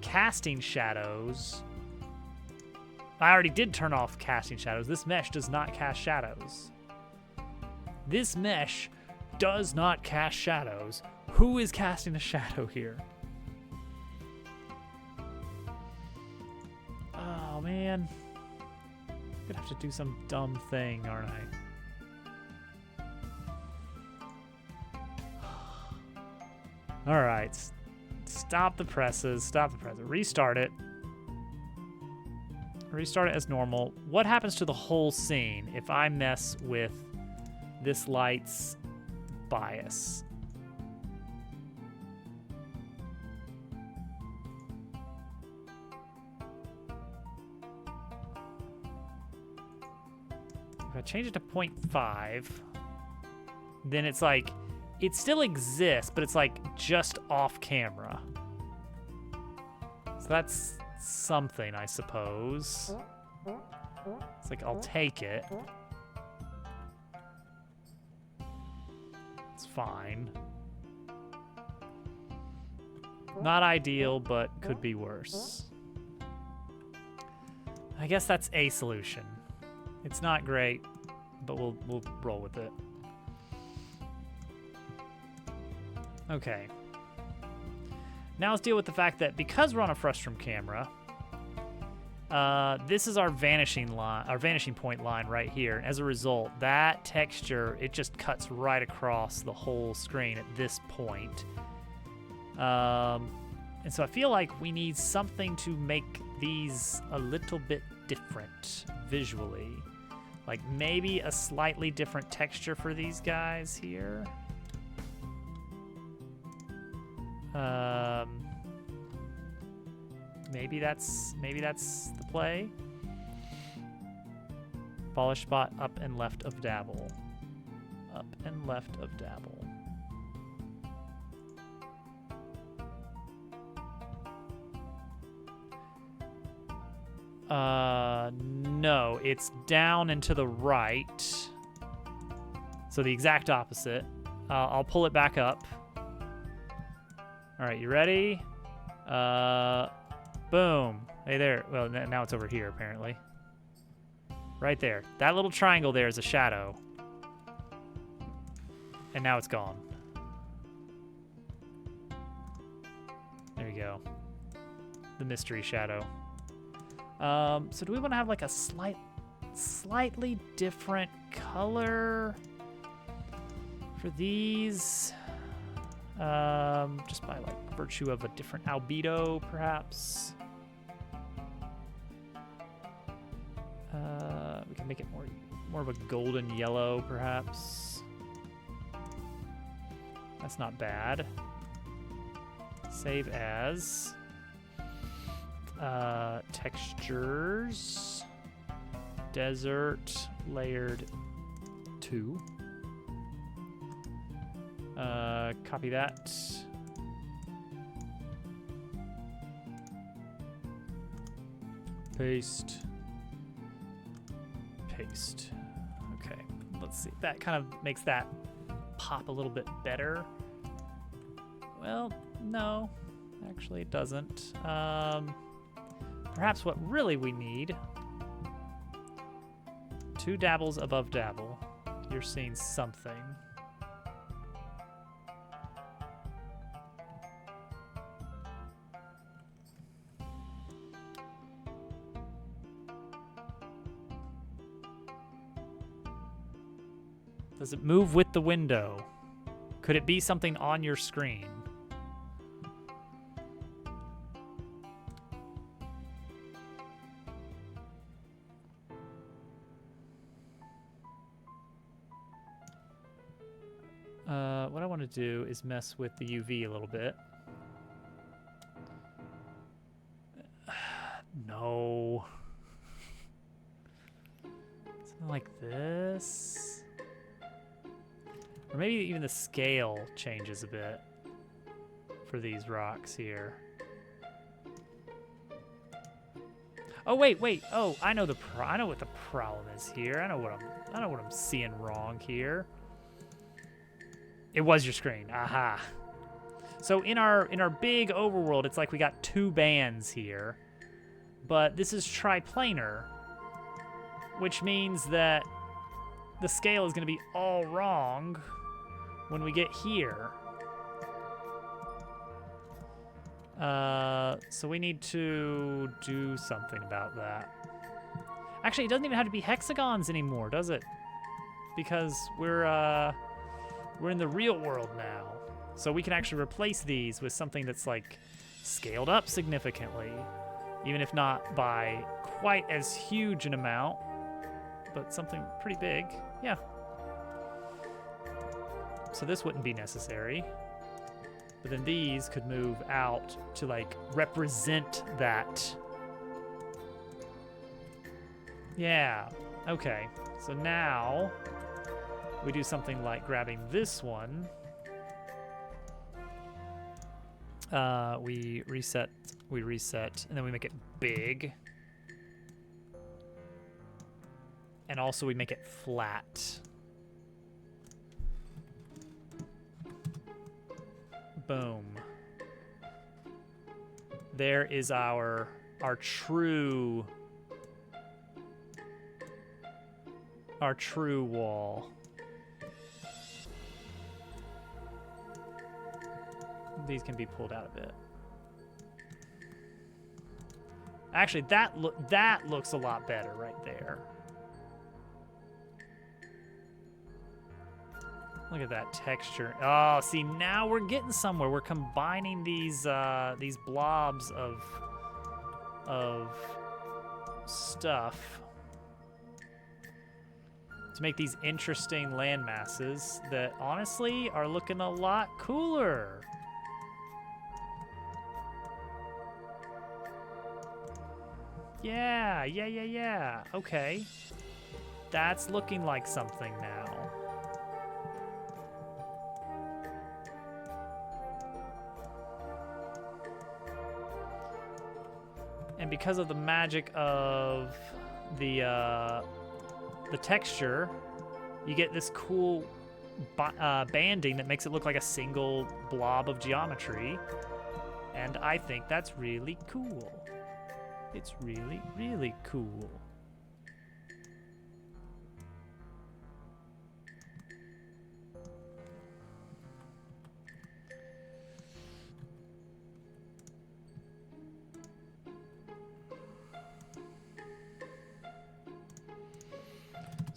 S1: casting shadows. I already did turn off casting shadows. This mesh does not cast shadows. This mesh does not cast shadows. Who is casting a shadow here? Oh, man. I'm gonna have to do some dumb thing, aren't I? All right, stop the presses, restart it. Restart it as normal. What happens to the whole scene if I mess with this light's bias? If I change it to 0.5, then it's like, it still exists, but it's like just off camera. So that's something, I suppose. It's like, I'll take it. It's fine. Not ideal, but could be worse. I guess that's a solution. It's not great, but we'll roll with it. Okay. Now let's deal with the fact that because we're on a frustum camera, this is our vanishing point line right here. As a result, that texture, it just cuts right across the whole screen at this point. And so I feel like we need something to make these a little bit different visually. Like maybe a slightly different texture for these guys here. Maybe that's the play. Polish spot up and left of dabble. Up and left of dabble. No, it's down and to the right. So the exact opposite. I'll pull it back up. All right, you ready? Boom. Hey there. Well, now it's over here, apparently. Right there. That little triangle there is a shadow. And now it's gone. There you go. The mystery shadow. So do we want to have like a slightly different color for these? Just by like virtue of a different albedo, perhaps. We can make it more of a golden yellow, perhaps. That's not bad. Save as. Textures. Desert layered 2. Copy that. Paste. Paste. Okay, let's see. That kind of makes that pop a little bit better. Well, no, actually it doesn't. Perhaps what really we need, 2 dabbles above dabble. You're seeing something. Does it move with the window? Could it be something on your screen? What I want to do is mess with the UV a little bit. No. Something like this. Or maybe even the scale changes a bit for these rocks here. Oh wait. Oh, I know what the problem is here. I know what I'm seeing wrong here. It was your screen. Aha. So in our big overworld, it's like we got 2 bands here. But this is triplanar, which means that the scale is going to be all wrong when we get here. So we need to do something about that. Actually, it doesn't even have to be hexagons anymore, does it? Because we're in the real world now. So we can actually replace these with something that's like scaled up significantly, even if not by quite as huge an amount, but something pretty big. Yeah. So this wouldn't be necessary. But then these could move out to like represent that. Yeah, okay. So now we do something like grabbing this one. We reset, and then we make it big. And also we make it flat. Boom. There is our true wall. These can be pulled out a bit. Actually, that looks a lot better right there. Look at that texture. Oh, see, now we're getting somewhere. We're combining these blobs of stuff to make these interesting land masses that honestly are looking a lot cooler. Yeah. Okay. That's looking like something now. And because of the magic of the texture, you get this cool banding that makes it look like a single blob of geometry. And I think that's really cool. It's really, really cool.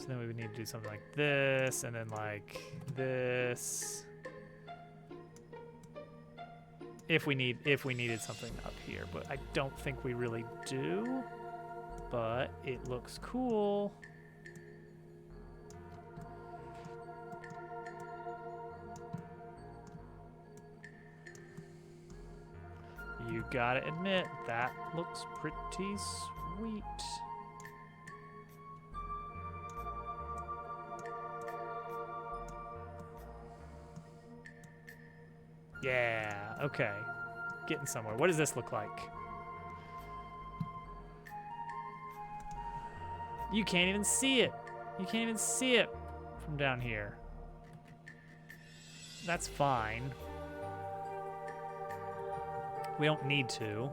S1: Then we would need to do something like this, and then like this. If we needed something up here, but I don't think we really do. But it looks cool. You gotta admit, that looks pretty sweet. Yeah, okay. Getting somewhere. What does this look like? You can't even see it. You can't even see it from down here. That's fine. We don't need to.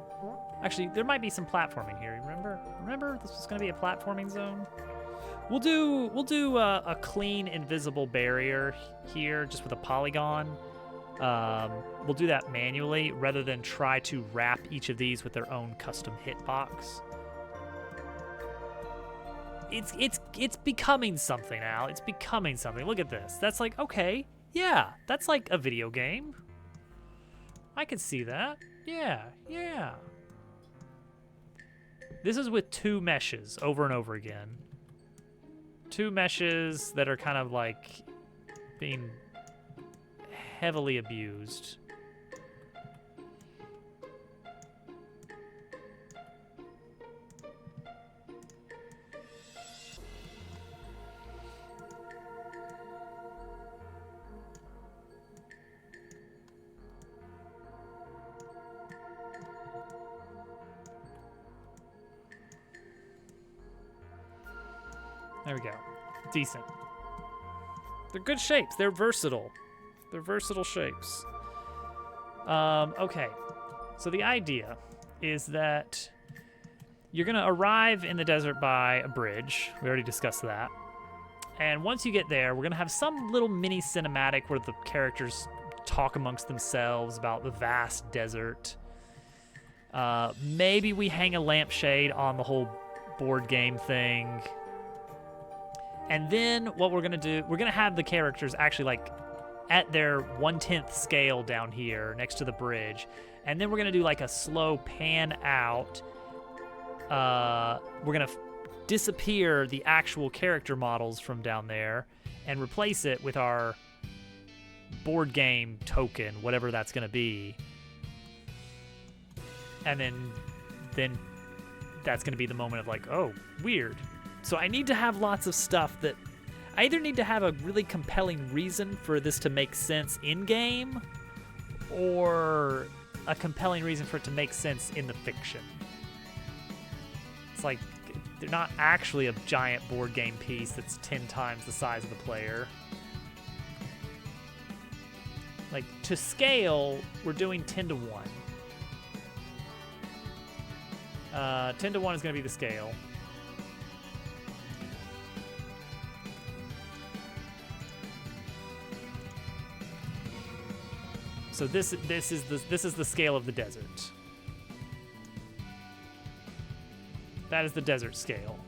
S1: Actually, there might be some platforming here. Remember this was going to be a platforming zone? We'll do a clean invisible barrier here just with a polygon. We'll do that manually rather than try to wrap each of these with their own custom hitbox. It's becoming something, Al. It's becoming something. Look at this. That's like, okay, yeah, that's like a video game. I could see that. Yeah. This is with 2 meshes over and over again. 2 meshes that are kind of like being heavily abused. There we go. Decent. They're good shapes. They're versatile. They're versatile shapes. Okay. So the idea is that you're going to arrive in the desert by a bridge. We already discussed that. And once you get there, we're going to have some little mini cinematic where the characters talk amongst themselves about the vast desert. Maybe we hang a lampshade on the whole board game thing. And then what we're going to do, we're going to have the characters actually like at their 1/10 scale down here next to the bridge. And then we're going to do like a slow pan out. We're going to disappear the actual character models from down there and replace it with our board game token, whatever that's going to be. And then that's going to be the moment of like, oh, weird. So I need to have lots of stuff that I either need to have a really compelling reason for this to make sense in-game or a compelling reason for it to make sense in the fiction. It's like they're not actually a giant board game piece that's 10 times the size of the player. Like, to scale, we're doing 10 to 1. 10 to 1 is going to be the scale. So this is the scale of the desert. That is the desert scale.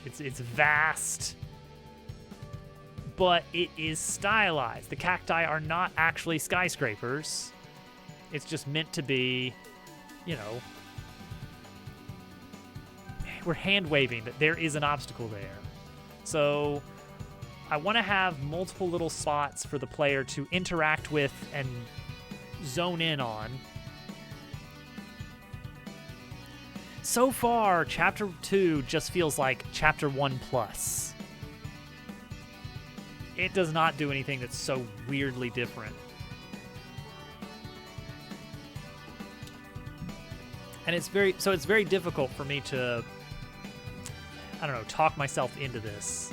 S1: It's vast, but it is stylized. The cacti are not actually skyscrapers. It's just meant to be, you know, we're hand waving that there is an obstacle there. So I want to have multiple little spots for the player to interact with and zone in on. So far, Chapter 2 just feels like Chapter 1 plus. It does not do anything that's so weirdly different. And it's very difficult for me to, I don't know, talk myself into this.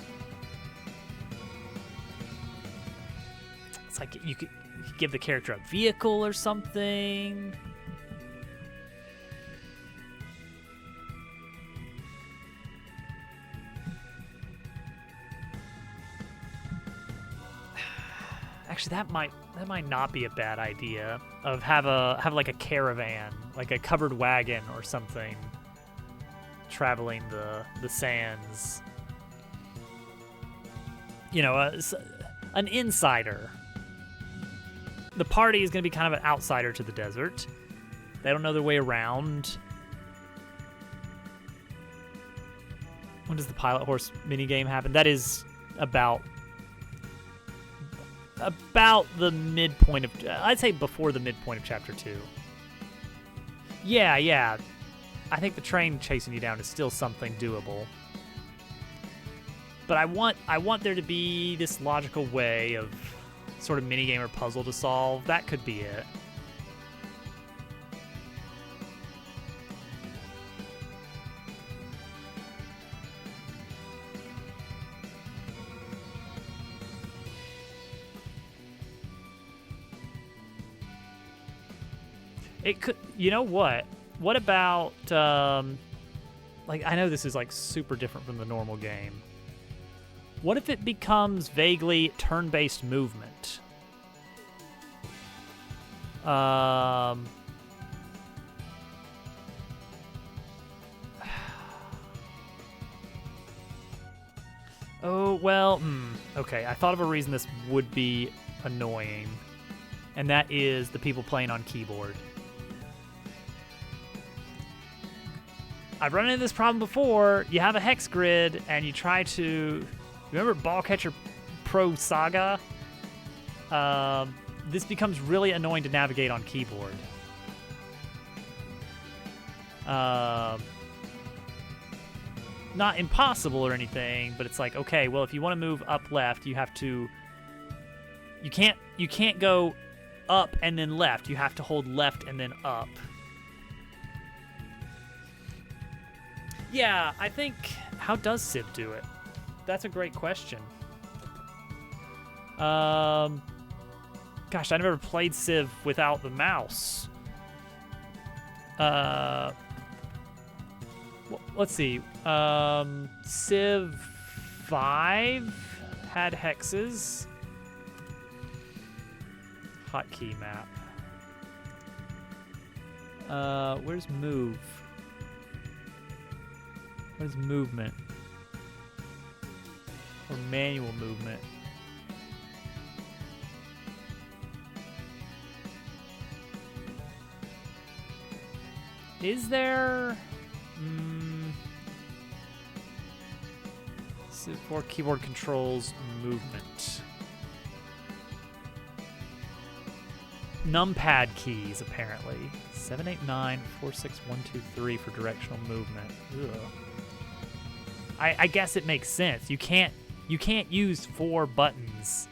S1: It's like you could give the character a vehicle or something. Actually, that might not be a bad idea. Of have like a caravan, like a covered wagon or something, traveling the sands. You know, an insider. The party is going to be kind of an outsider to the desert. They don't know their way around. When does the pilot horse minigame happen? That is about the midpoint of, I'd say before the midpoint of chapter 2. Yeah. I think the train chasing you down is still something doable. But I want there to be this logical way of sort of minigame or puzzle to solve. That could be it. It could, you know what? What about, like, I know this is like super different from the normal game. What if it becomes vaguely turn-based movement? Oh, well, okay. I thought of a reason this would be annoying, and that is the people playing on keyboard. I've run into this problem before. You have a hex grid, and you try to... Remember Ball Catcher Pro Saga? This becomes really annoying to navigate on keyboard. Not impossible or anything, but it's like, okay, well, if you want to move up left, you have to... You can't go up and then left. You have to hold left and then up. Yeah, I think... How does Civ do it? That's a great question. Gosh, I never played Civ without the mouse. Let's see. Civ 5 had hexes. Hotkey map. Where's move? Where's movement? Or manual movement? Is there... Civ 4 keyboard controls movement. Numpad keys, apparently. 7, 8, 9, 4, 6, 1, 2, 3 for directional movement. Ugh. I guess it makes sense. You can't use 4 buttons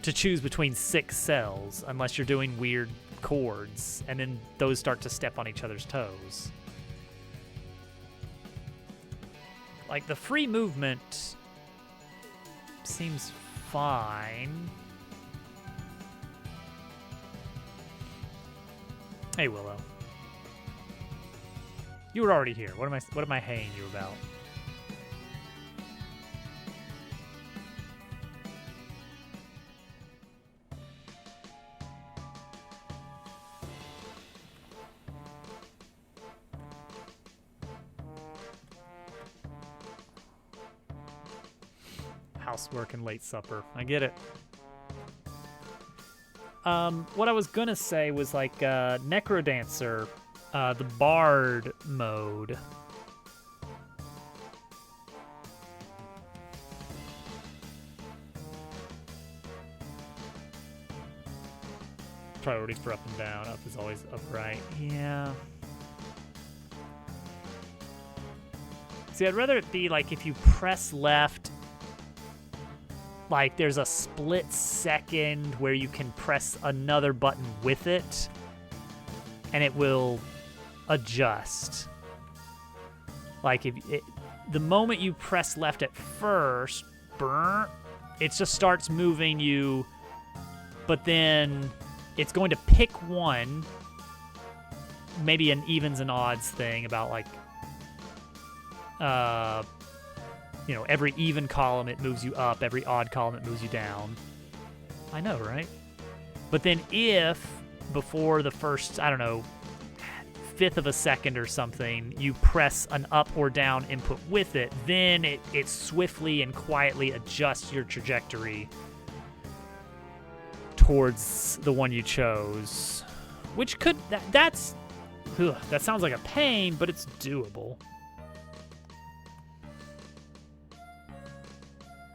S1: to choose between 6 cells unless you're doing weird chords, and then those start to step on each other's toes. Like, the free movement seems fine. Hey, Willow. You were already here. What am I haying you about? Housework and late supper. I get it. What I was gonna say was like Necrodancer, the Bard mode. Priorities for up and down. Up is always upright. Yeah. See, I'd rather it be like if you press left, like there's a split second where you can press another button with it, and it will adjust. Like the moment you press left at first, it just starts moving you, but then it's going to pick one, maybe an evens and odds thing about like, every even column it moves you up, every odd column it moves you down. I know, right? But then if before the first, I don't know, fifth of a second or something, you press an up or down input with it, then it swiftly and quietly adjusts your trajectory towards the one you chose. Which could, that sounds like a pain, but it's doable.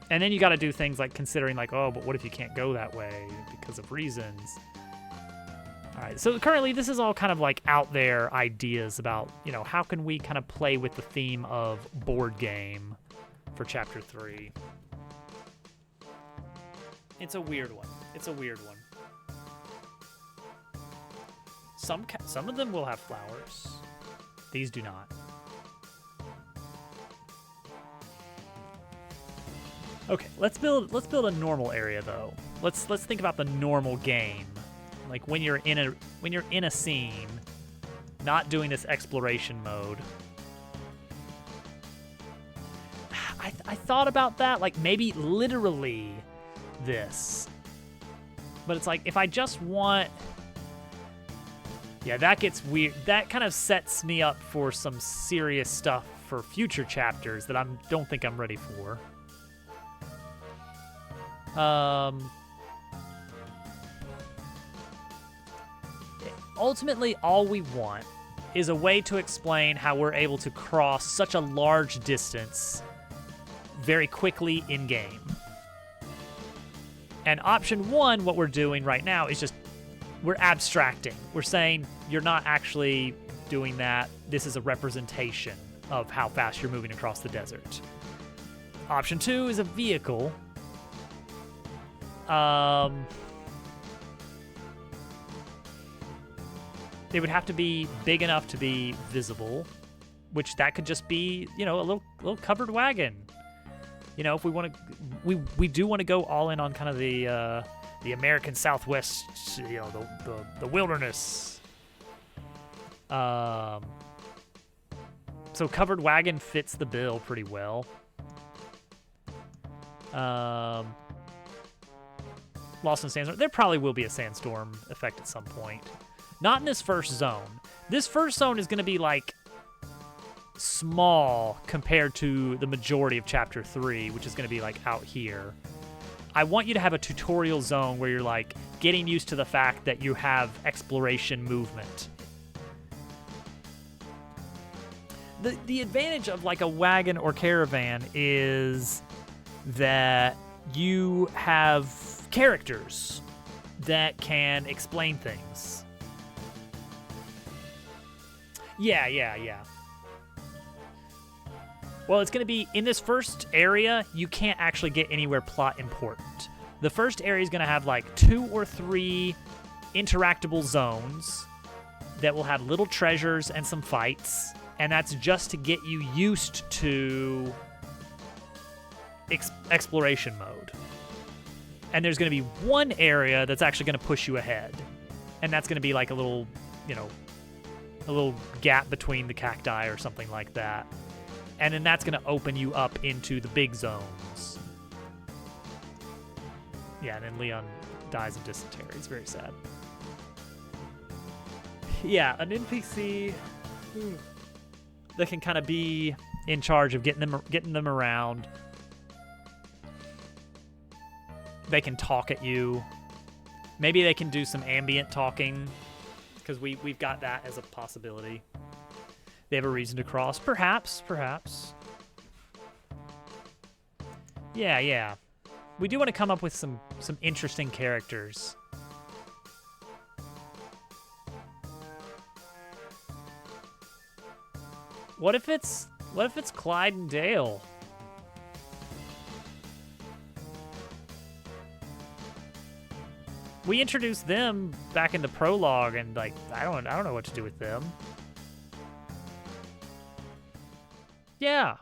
S1: And then you got to do things like considering like, oh, but what if you can't go that way because of reasons? All right, so currently this is all kind of like out there ideas about, how can we kind of play with the theme of board game for Chapter 3. It's a weird one. Some of them will have flowers. These do not. Okay, let's build a normal area though. Let's think about the normal game. Like when you're in a scene, not doing this exploration mode. I thought about that, like maybe literally this. But it's like if I just want, yeah, that gets weird. That kind of sets me up for some serious stuff for future chapters that I don't think I'm ready for. Ultimately, all we want is a way to explain how we're able to cross such a large distance very quickly in-game. And option one, what we're doing right now is just, we're abstracting. We're saying you're not actually doing that. This is a representation of how fast you're moving across the desert. Option two is a vehicle. They would have to be big enough to be visible, which that could just be, a little covered wagon. If we want to, we do want to go all in on kind of the American Southwest, the wilderness. So covered wagon fits the bill pretty well. Lost in Sandstorm. There probably will be a sandstorm effect at some point. Not in this first zone. This first zone is going to be like small compared to the majority of Chapter 3, which is going to be like out here. I want you to have a tutorial zone where you're like getting used to the fact that you have exploration movement. The advantage of like a wagon or caravan is that you have characters that can explain things. Yeah. Well, it's going to be in this first area, you can't actually get anywhere plot important. The first area is going to have like 2 or 3 interactable zones that will have little treasures and some fights, and that's just to get you used to exploration mode. And there's going to be one area that's actually going to push you ahead, and that's going to be like a little, a little gap between the cacti or something like that. And then that's going to open you up into the big zones. Yeah, and then Leon dies of dysentery. It's very sad. Yeah, an NPC that can kind of be in charge of getting them around. They can talk at you. Maybe they can do some ambient talking, because we've got that as a possibility. They have a reason to cross. Perhaps. Yeah. We do want to come up with some interesting characters. What if it's Clyde and Dale? We introduced them back in the prologue, and like I don't know what to do with them. Yeah.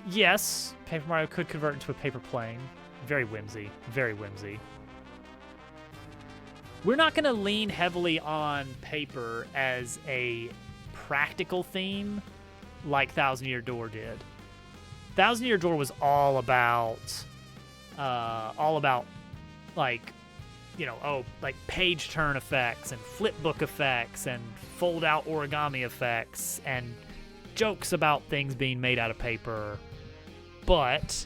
S1: Yes, Paper Mario could convert into a paper plane. Very whimsy. Very whimsy. We're not going to lean heavily on paper as a practical theme like Thousand Year Door did. Thousand Year Door was all about like, you know, like page turn effects and flip book effects and fold out origami effects and jokes about things being made out of paper. But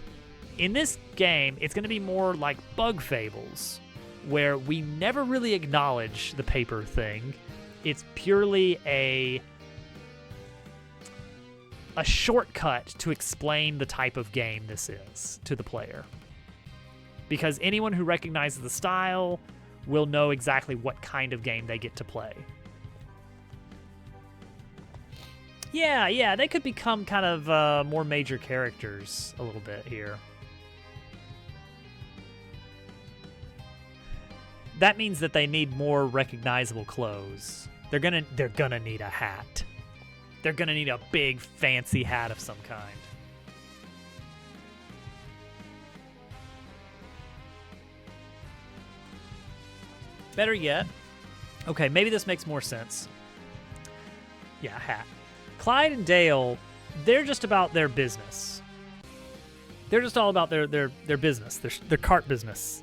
S1: in this game, it's going to be more like Bug Fables, where we never really acknowledge the paper thing. It's purely a shortcut to explain the type of game this is to the player. Because anyone who recognizes the style will know exactly what kind of game they get to play. Yeah, they could become kind of more major characters a little bit here. That means that they need more recognizable clothes. They're gonna need a hat. They're gonna need a big fancy hat of some kind. Better yet, okay, maybe this makes more sense. Yeah, hat. Clyde and Dale, they're just about their business. They're just all about their business, their cart business,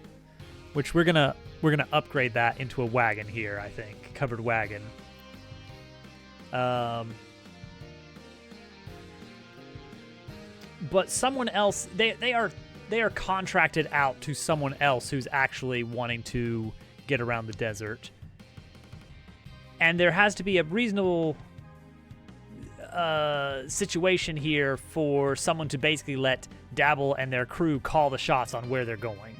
S1: which we're gonna upgrade that into a wagon here. I think covered wagon. But someone else, they are contracted out to someone else who's actually wanting to get around the desert, and there has to be a reasonable situation here for someone to basically let Dabble and their crew call the shots on where they're going.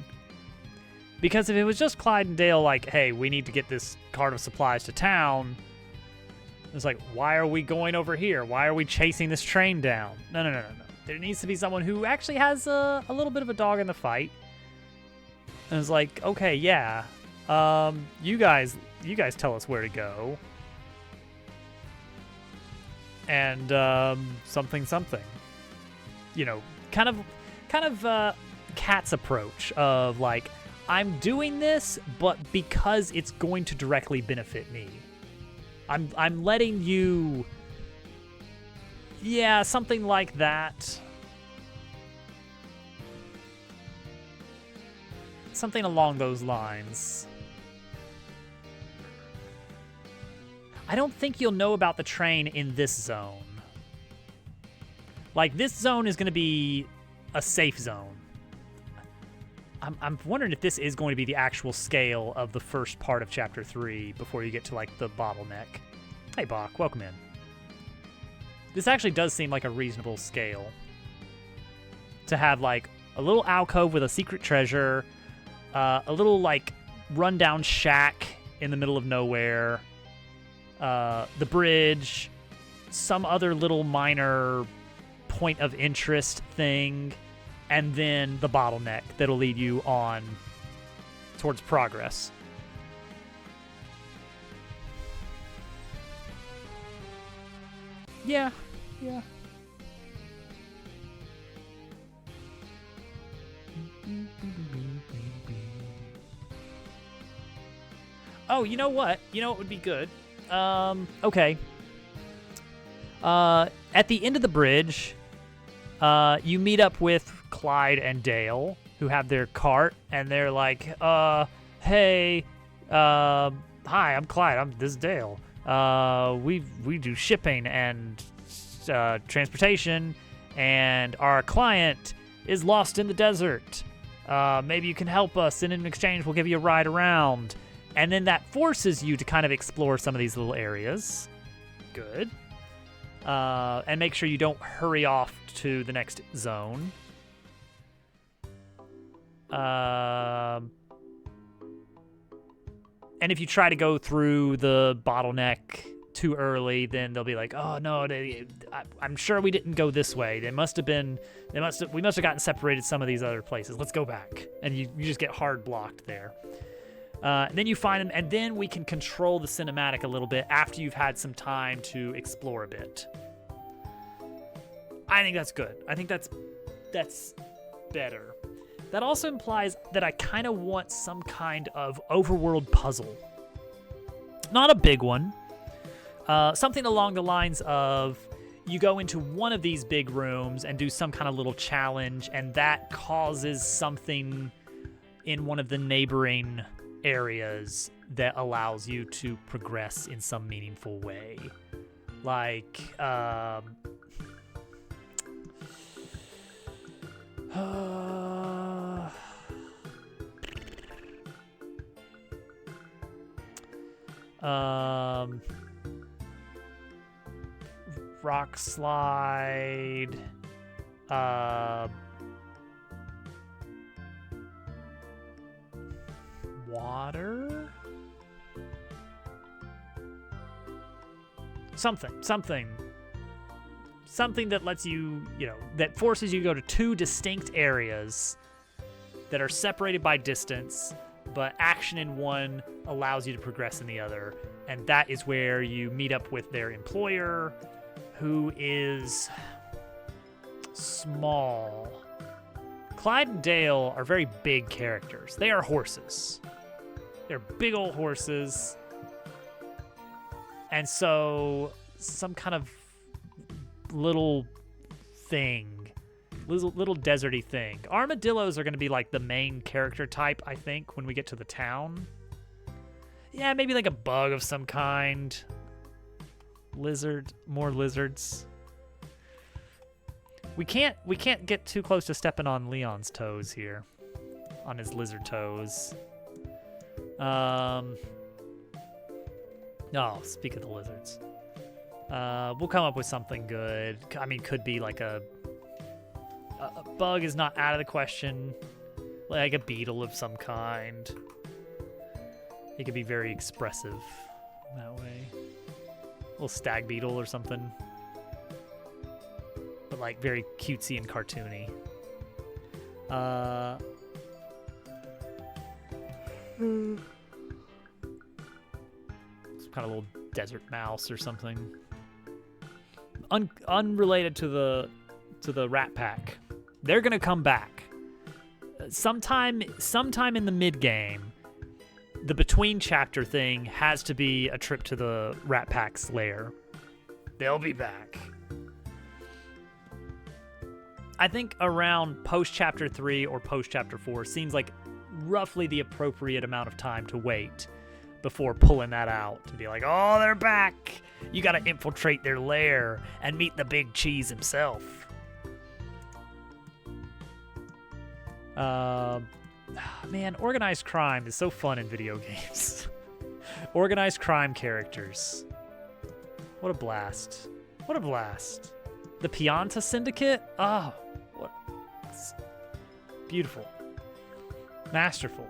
S1: Because if it was just Clyde and Dale, like, hey, we need to get this cart of supplies to town, it's like, why are we going over here? Why are we chasing this train down? No. There needs to be someone who actually has a little bit of a dog in the fight. And it's like, okay, yeah, you guys tell us where to go. And something. You know, kind of Cat's approach of like, I'm doing this, but because it's going to directly benefit me. I'm letting you. Yeah, something like that. Something along those lines. I don't think you'll know about the train in this zone. Like, this zone is going to be a safe zone. I'm wondering if this is going to be the actual scale of the first part of Chapter 3 before you get to, like, the bottleneck. Hey, Bach, welcome in. This actually does seem like a reasonable scale. To have, like, a little alcove with a secret treasure, a little, like, rundown shack in the middle of nowhere, the bridge, some other little minor point of interest thing, and then the bottleneck that'll lead you on towards progress. Yeah. Oh, you know what? You know what would be good? Okay. At the end of the bridge, you meet up with Clyde and Dale, who have their cart, and they're like, hey, hi, I'm Clyde, this is Dale. We do shipping and transportation, and our client is lost in the desert. Maybe you can help us, and in exchange we'll give you a ride around. And then that forces you to kind of explore some of these little areas. Good. And make sure you don't hurry off to the next zone. And if you try to go through the bottleneck too early, then they'll be like, oh no, I'm sure we didn't go this way. We must have gotten separated some of these other places. Let's go back. And you just get hard blocked there. Then you find them, and then we can control the cinematic a little bit after you've had some time to explore a bit. I think that's good. I think that's better. That also implies that I kind of want some kind of overworld puzzle. Not a big one. Something along the lines of you go into one of these big rooms and do some kind of little challenge, and that causes something in one of the neighboring areas that allows you to progress in some meaningful way. Like, rock slide, water, something that lets you, that forces you to go to two distinct areas that are separated by distance, but action in one allows you to progress in the other. And that is where you meet up with their employer, who is small. Clyde and Dale are very big characters. They are horses. They're big old horses. And so some kind of little thing, little deserty thing. Armadillos are going to be like the main character type, I think, when we get to the town. Yeah, maybe like a bug of some kind. More lizards. We can't get too close to stepping on Leon's toes here, on his lizard toes. Oh, speak of the lizards. We'll come up with something good. I mean, could be like a bug is not out of the question. Like a beetle of some kind. It could be very expressive that way. A little stag beetle or something. But like very cutesy and cartoony. Some kind of little desert mouse or something. Unrelated to the Rat Pack. They're gonna come back. Sometime in the mid game, the between chapter thing has to be a trip to the Rat Pack's lair. They'll be back. I think around post chapter 3 or post chapter 4 seems like roughly the appropriate amount of time to wait before pulling that out to be like, oh, they're back. You got to infiltrate their lair and meet the big cheese himself. Man, organized crime is so fun in video games. Organized crime characters. What a blast. What a blast. The Pianta Syndicate? Oh, what? It's beautiful. Masterful.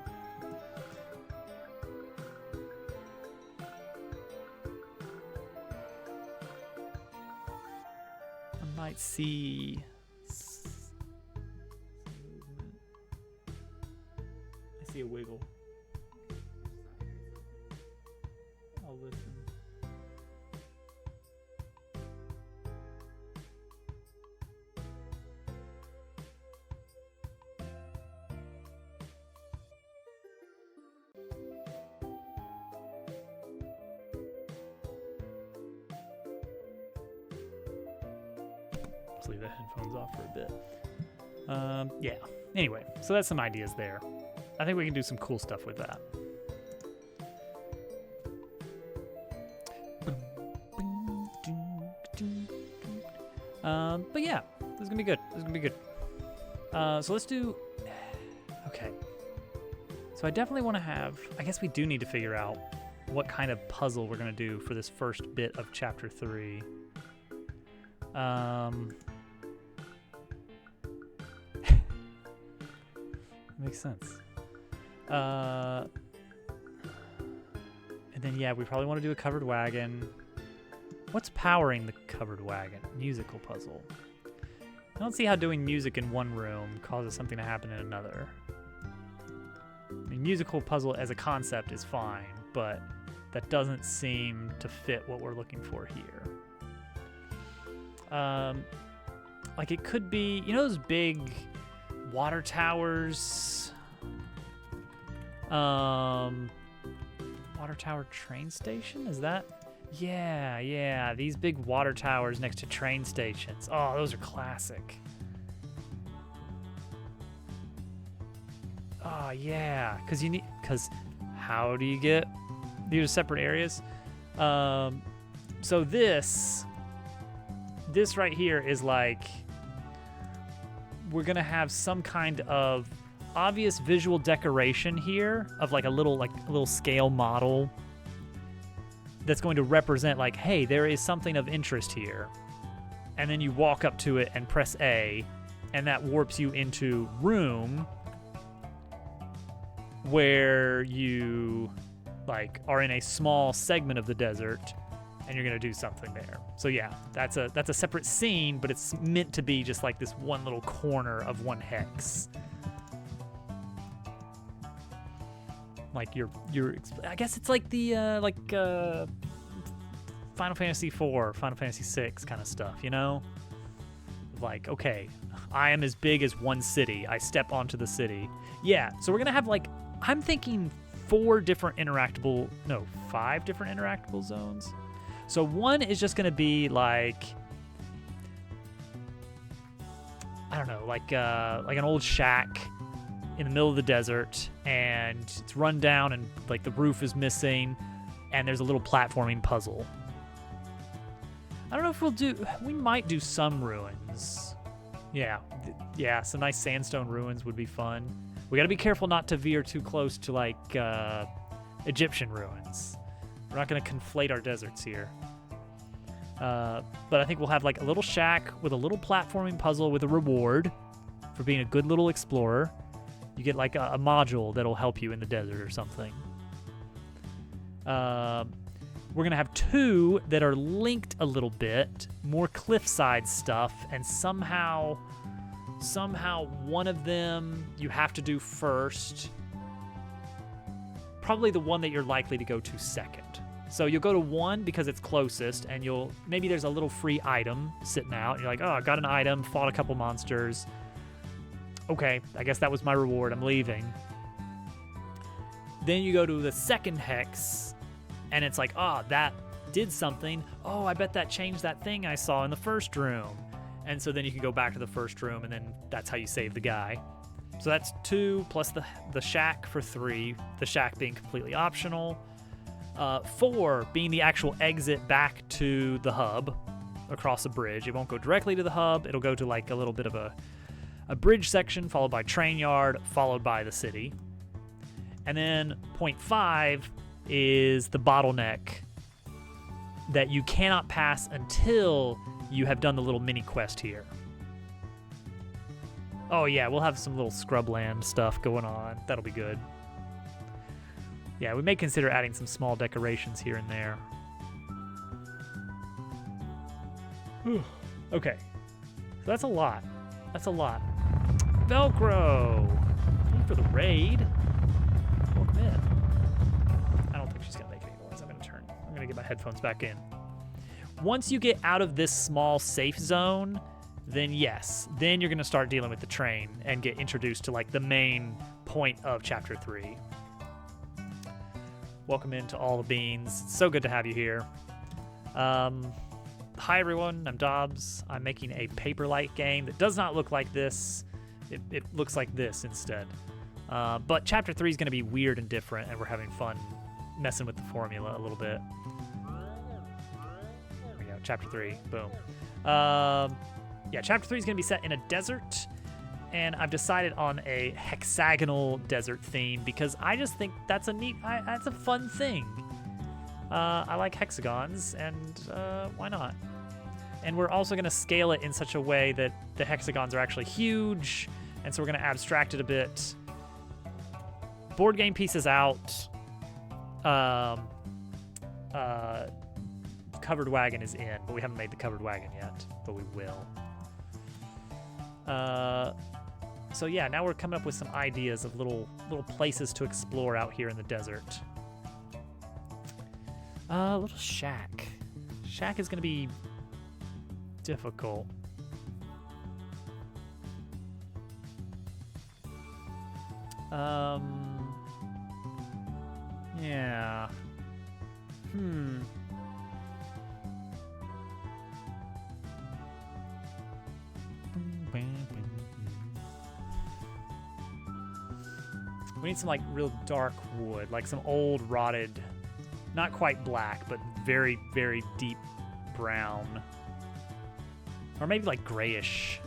S1: I might see... I see a wiggle. I'll listen. Let's leave the headphones off for a bit. Yeah. Anyway, so that's some ideas there. I think we can do some cool stuff with that. But yeah, this is gonna be good. This is gonna be good. So let's do. Okay. So I definitely want to have. I guess we do need to figure out what kind of puzzle we're gonna do for this first bit of chapter 3. Makes sense. And then, yeah, we probably want to do a covered wagon. What's powering the covered wagon? Musical puzzle. I don't see how doing music in one room causes something to happen in another. mean, musical puzzle as a concept is fine, but that doesn't seem to fit what we're looking for here. Like it could be, you know, those big water towers. Water tower train station? Is that? Yeah. These big water towers next to train stations. Oh, those are classic. Oh, yeah. Because how do you get these are separate areas? So this right here is like, we're gonna have some kind of obvious visual decoration here of like a little scale model that's going to represent like, hey, there is something of interest here. And then you walk up to it and press A, and that warps you into room where you like are in a small segment of the desert and you're gonna do something there. So yeah, that's a separate scene, but it's meant to be just like this one little corner of one hex. Like I guess it's like the Final Fantasy IV, Final Fantasy VI kind of stuff, you know? Like, okay, I am as big as one city. I step onto the city. Yeah, so we're gonna have like, I'm thinking 5 different interactable zones. So one is just gonna be like, I don't know, like an old shack in the middle of the desert, and it's run down and like the roof is missing, and there's a little platforming puzzle. I don't know if we might do some ruins. Yeah, some nice sandstone ruins would be fun. We gotta be careful not to veer too close to like Egyptian ruins. We're not gonna conflate our deserts here. But I think we'll have like a little shack with a little platforming puzzle with a reward for being a good little explorer. You get like a module that'll help you in the desert or something. We're gonna have 2 that are linked a little bit, more cliffside stuff, and somehow one of them you have to do first. Probably the one that you're likely to go to second. So you'll go to 1 because it's closest, and maybe there's a little free item sitting out, and you're like, oh, I got an item, fought a couple monsters. Okay, I guess that was my reward, I'm leaving. Then you go to the second hex, and it's like, oh, that did something. Oh, I bet that changed that thing I saw in the first room. And so then you can go back to the first room, and then that's how you save the guy. So that's 2 plus the shack for 3, the shack being completely optional. 4 being the actual exit back to the hub across a bridge. It won't go directly to the hub. It'll go to like a little bit of a bridge section, followed by train yard, followed by the city. And then point 5 is the bottleneck that you cannot pass until you have done the little mini quest here. Oh yeah, we'll have some little scrubland stuff going on. That'll be good. Yeah, we may consider adding some small decorations here and there. Okay, so that's a lot. Velcro! Thank you for the raid. Welcome in. I don't think she's gonna make any noise. I'm gonna get my headphones back in. Once you get out of this small safe zone, then yes, then you're gonna start dealing with the train and get introduced to like the main point of chapter 3. Welcome into all the beans. It's so good to have you here. Hi everyone, I'm Dobbs. I'm making a Paperlight game that does not look like this. It looks like this instead. But chapter 3 is going to be weird and different, and we're having fun messing with the formula a little bit. There we go, chapter 3, boom. Yeah, chapter 3 is going to be set in a desert, and I've decided on a hexagonal desert theme because I just think that's that's a fun thing. I like hexagons, and why not? And we're also going to scale it in such a way that the hexagons are actually huge, and so we're going to abstract it a bit. Board game pieces out. Covered wagon is in, but we haven't made the covered wagon yet, but we will. So yeah, now we're coming up with some ideas of little places to explore out here in the desert. Little shack. Shack is gonna be difficult. Yeah. We need some like real dark wood, like some old rotted, not quite black, but very, very deep brown. Or maybe like grayish.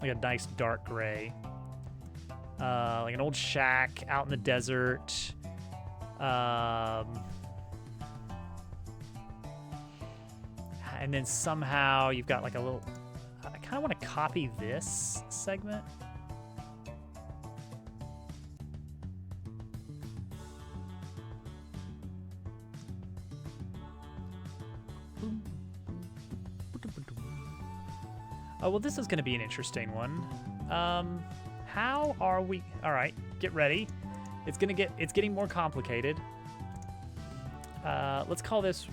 S1: Like a nice dark gray. Like an old shack out in the desert. And then somehow you've got like a little... I kind of want to copy this segment. Oh, well, this is going to be an interesting one. How are we... All right, get ready. It's getting more complicated. Let's call this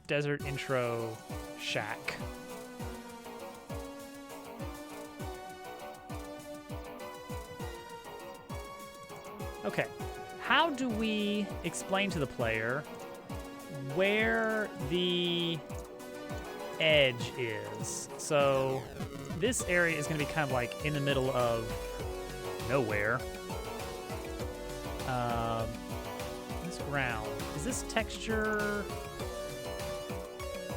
S1: Desert Intro Shack. Okay, how do we explain to the player where the edge is? So this area is going to be kind of like in the middle of nowhere. This ground, is this texture?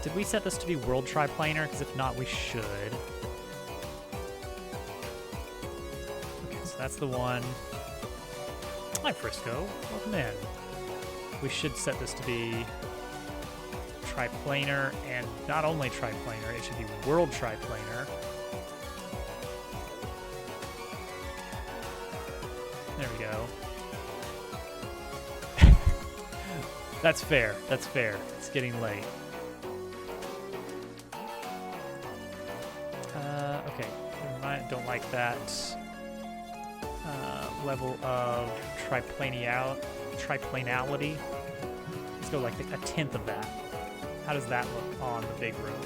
S1: Did we set this to be world triplanar? Because if not, we should. Okay, so that's the one. Hi, Frisco. Welcome in. We should set this to be triplanar, and not only triplanar, it should be world triplanar. There we go. That's fair. That's fair. It's getting late. Okay. I don't like that level of triplanality. Let's go like a tenth of that. How does that look on the big room?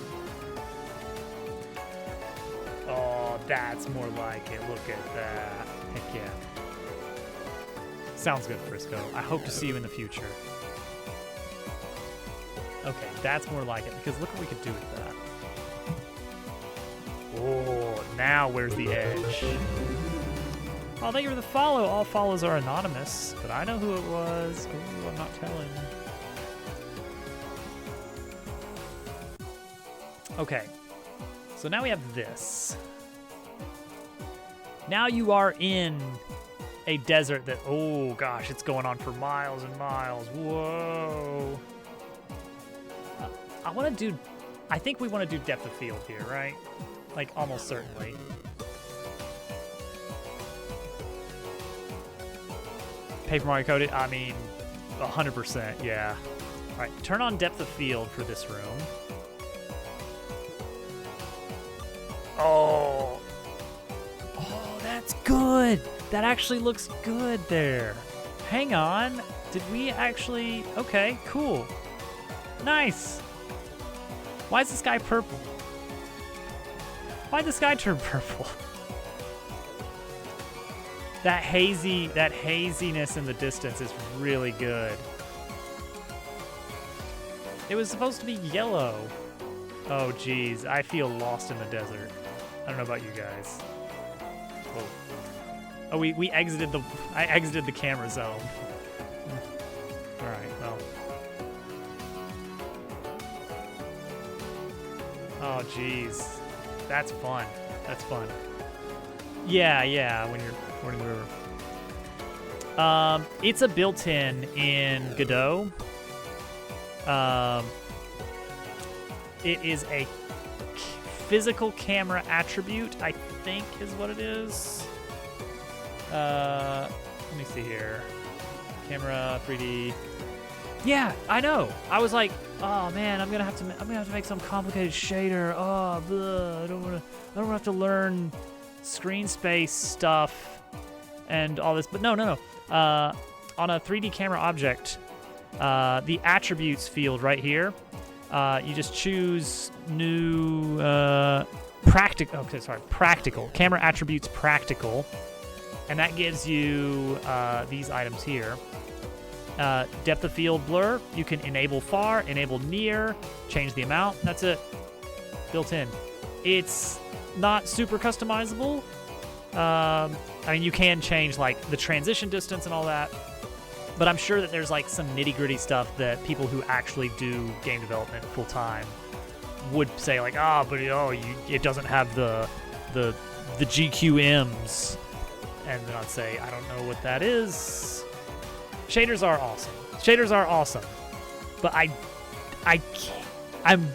S1: Oh, that's more like it. Look at that. Heck yeah. Sounds good, Frisco. I hope to see you in the future. Okay, that's more like it, because look what we could do with that. Oh, now where's the edge? Oh, thank you for the follow. All follows are anonymous, but I know who it was. Oh, I'm not telling. Okay, so now we have this. Now you are in a desert that, oh gosh, it's going on for miles and miles. Whoa. I think we want to do depth of field here, right? Like, almost certainly. Paper Mario coded? I mean, 100%, yeah. All right, turn on depth of field for this room. Oh, that's good. That actually looks good there. Hang on. Did we actually... Okay, cool. Nice. Why is the sky purple? Why'd the sky turn purple? That haziness in the distance is really good. It was supposed to be yellow. Oh, geez. I feel lost in the desert. I don't know about you guys. Whoa. Oh, we exited the... I exited the camera zone. All right, well. Oh, geez. That's fun. That's fun. Yeah, when you're fording the river. It's a built-in in Godot. It is a physical camera attribute, I think is what it is. Let me see here. Camera 3D. Yeah, I know. I was like, oh man, I'm gonna have to make some complicated shader. Oh, bleh, I don't have to learn screen space stuff and all this. But no. On a 3D camera object, the attributes field right here, you just choose new practical camera attributes practical, and that gives you these items here. Depth of field blur, you can enable far, enable near, change the amount. That's it, built in. It's not super customizable. I mean, you can change like the transition distance and all that, but I'm sure that there's like some nitty-gritty stuff that people who actually do game development full time would say like, it doesn't have the GQMs, and then I'd say, I don't know what that is. Shaders are awesome, but I'm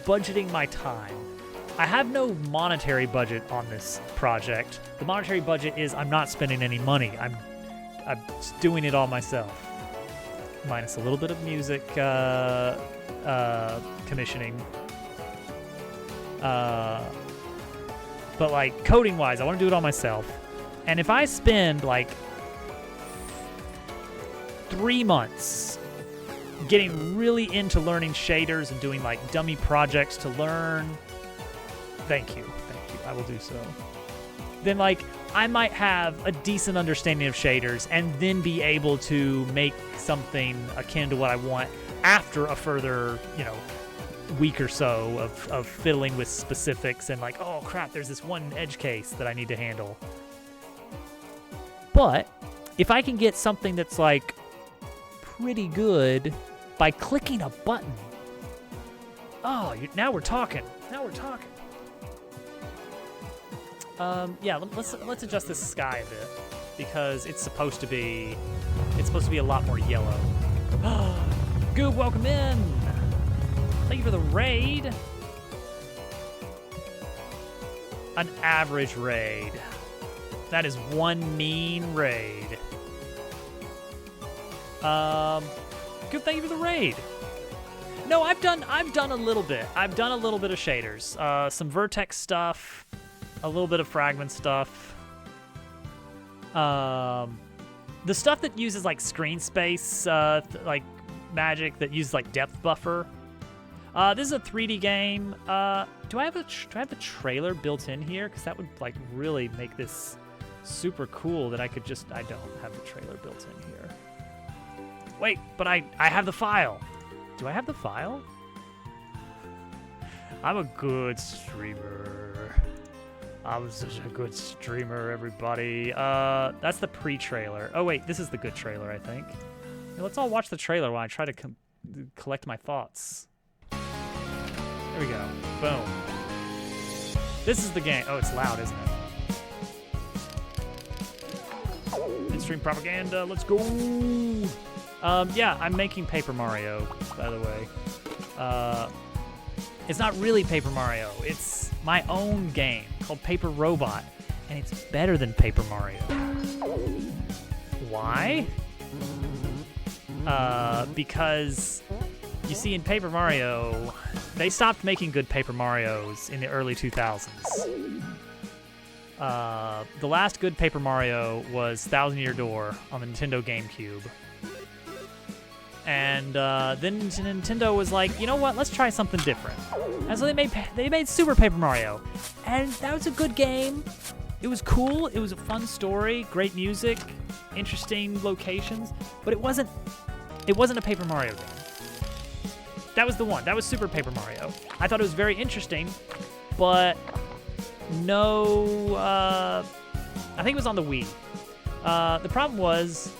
S1: budgeting my time. I have no monetary budget on this project. The monetary budget is I'm not spending any money. I'm doing it all myself, minus a little bit of music commissioning. But like coding wise, I want to do it all myself. And if I spend like 3 months getting really into learning shaders and doing like dummy projects to learn, thank you, I will do so. Then like I might have a decent understanding of shaders and then be able to make something akin to what I want after a further, week or so of fiddling with specifics and like, oh crap, there's this one edge case that I need to handle. But if I can get something that's like pretty good by clicking a button, now we're talking. Yeah, let's adjust this sky a bit because it's supposed to be a lot more yellow. Goob, welcome in. Thank you for the raid. An average raid. That is one mean raid. Good, thank you for the raid. No, I've done a little bit. I've done a little bit of shaders. Some vertex stuff, a little bit of fragment stuff. The stuff that uses like screen space, like magic that uses like depth buffer. This is a 3D game. Do I have a trailer built in here? Because that would like really make this super cool. That I don't have the trailer built in here. Wait, but I have the file. Do I have the file? I'm a good streamer. I'm such a good streamer, everybody. That's the pre-trailer. Oh wait, this is the good trailer, I think. Now, let's all watch the trailer while I try to collect my thoughts. There we go. Boom. This is the game. Oh, it's loud, isn't it? Midstream propaganda. Let's go. Yeah, I'm making Paper Mario, by the way. It's not really Paper Mario. It's my own game called Paper Robot, and it's better than Paper Mario. Why? Because you see, in Paper Mario, they stopped making good Paper Marios in the early 2000s. The last good Paper Mario was Thousand Year Door on the Nintendo GameCube. And then Nintendo was like, you know what? Let's try something different. And so they made Super Paper Mario, and that was a good game. It was cool. It was a fun story, great music, interesting locations, but it wasn't a Paper Mario game. That was the one. That was Super Paper Mario. I thought it was very interesting, but no. I think it was on the Wii. The problem was.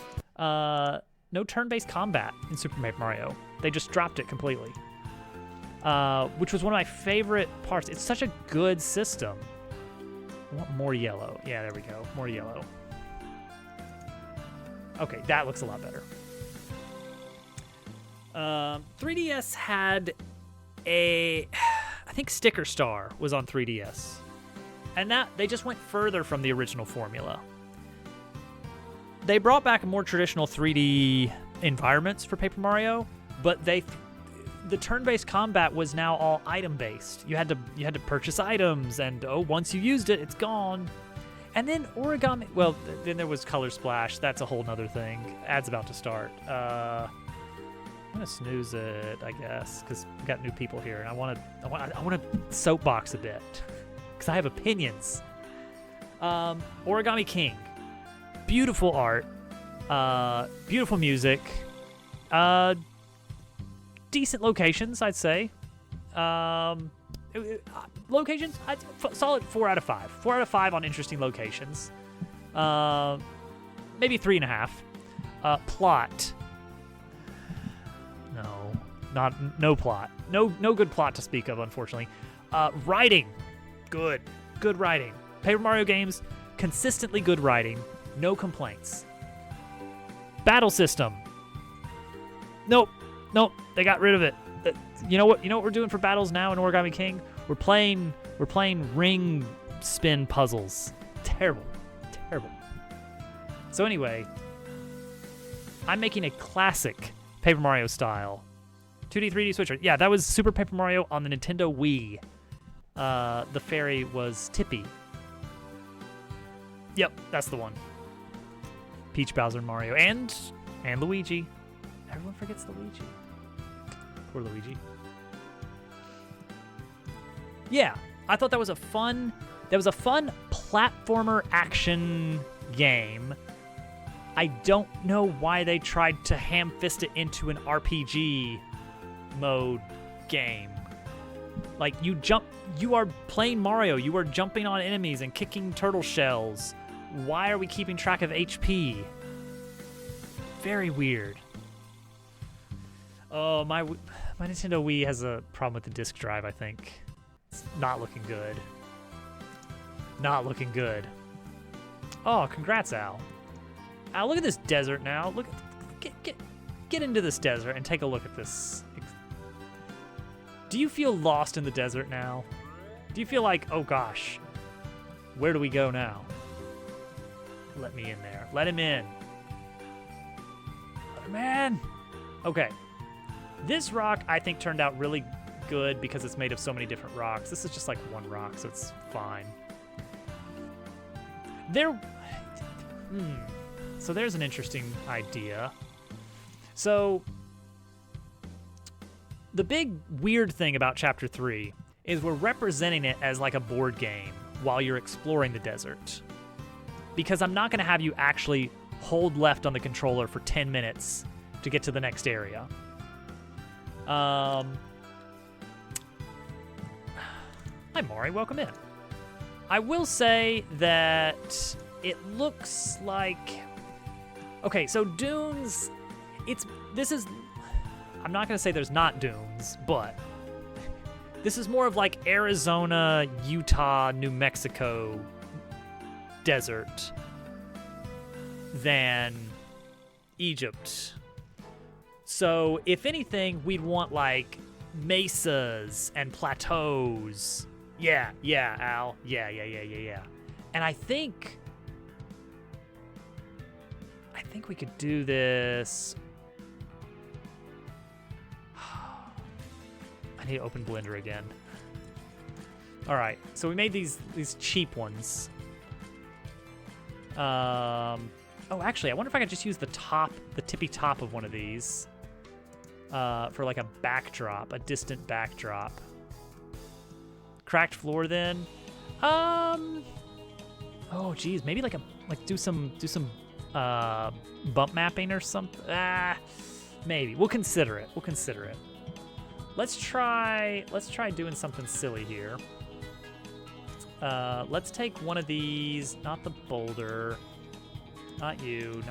S1: No turn-based combat in Super Paper Mario. They just dropped it completely, which was one of my favorite parts. It's such a good system. I want more yellow. Yeah, there we go. More yellow. Okay, that looks a lot better. 3DS had I think Sticker Star was on 3DS. And that they just went further from the original formula. They brought back more traditional 3D environments for Paper Mario, but the turn-based combat was now all item-based. You had to purchase items, and once you used it, it's gone. And then origami. Well, then there was Color Splash. That's a whole nother thing. Ad's about to start. I'm gonna snooze it, I guess, because we got new people here, and I want to soapbox a bit, because I have opinions. Origami King, beautiful art, beautiful music, decent locations, I'd say. Locations, solid 4 out of 5. 4 out of 5 on interesting locations. Maybe 3.5. Plot. No plot. No good plot to speak of, unfortunately. Writing, good writing. Paper Mario games, consistently good writing, no complaints. Battle system. Nope, they got rid of it. You know what we're doing for battles now in Origami King? We're playing ring spin puzzles. Terrible. So anyway, I'm making a classic Paper Mario style 2D 3D switcher. Yeah, that was Super Paper Mario on the Nintendo Wii. The fairy was Tippy. Yep, that's the one. Peach, Bowser, and Mario, and Luigi. Everyone forgets Luigi. Poor Luigi. Yeah, I thought that was a fun platformer action game. I don't know why they tried to ham-fist it into an RPG mode game. Like, you are playing Mario, you are jumping on enemies and kicking turtle shells. Why are we keeping track of HP? Very weird. Oh, my Nintendo Wii has a problem with the disc drive, I think. It's not looking good. Not looking good. Oh, congrats, Al. Al, look at this desert now. Get into this desert and take a look at this. Do you feel lost in the desert now? Do you feel like, oh gosh, where do we go now? Let me in there. Let him in. Let him in. Okay. This rock, I think, turned out really good because it's made of so many different rocks. This is just like one rock, so it's fine. So there's an interesting idea. So the big weird thing about Chapter 3 is we're representing it as like a board game while you're exploring the desert. Because I'm not going to have you actually hold left on the controller for 10 minutes to get to the next area. Hi, Maury, welcome in. I will say that it looks like... Okay, so dunes, I'm not going to say there's not dunes, but this is more of like Arizona, Utah, New Mexico desert than Egypt. So if anything, we'd want like mesas and plateaus. Yeah, Al. Yeah. And I think we could do this. I need to open Blender again. All right, so we made these cheap ones. Oh, actually, I wonder if I could just use the tippy top of one of these for like a backdrop, a distant backdrop. Cracked floor, then. Oh, geez, maybe do some bump mapping or something. Maybe we'll consider it. Let's try doing something silly here. Let's take one of these, not the boulder, not you,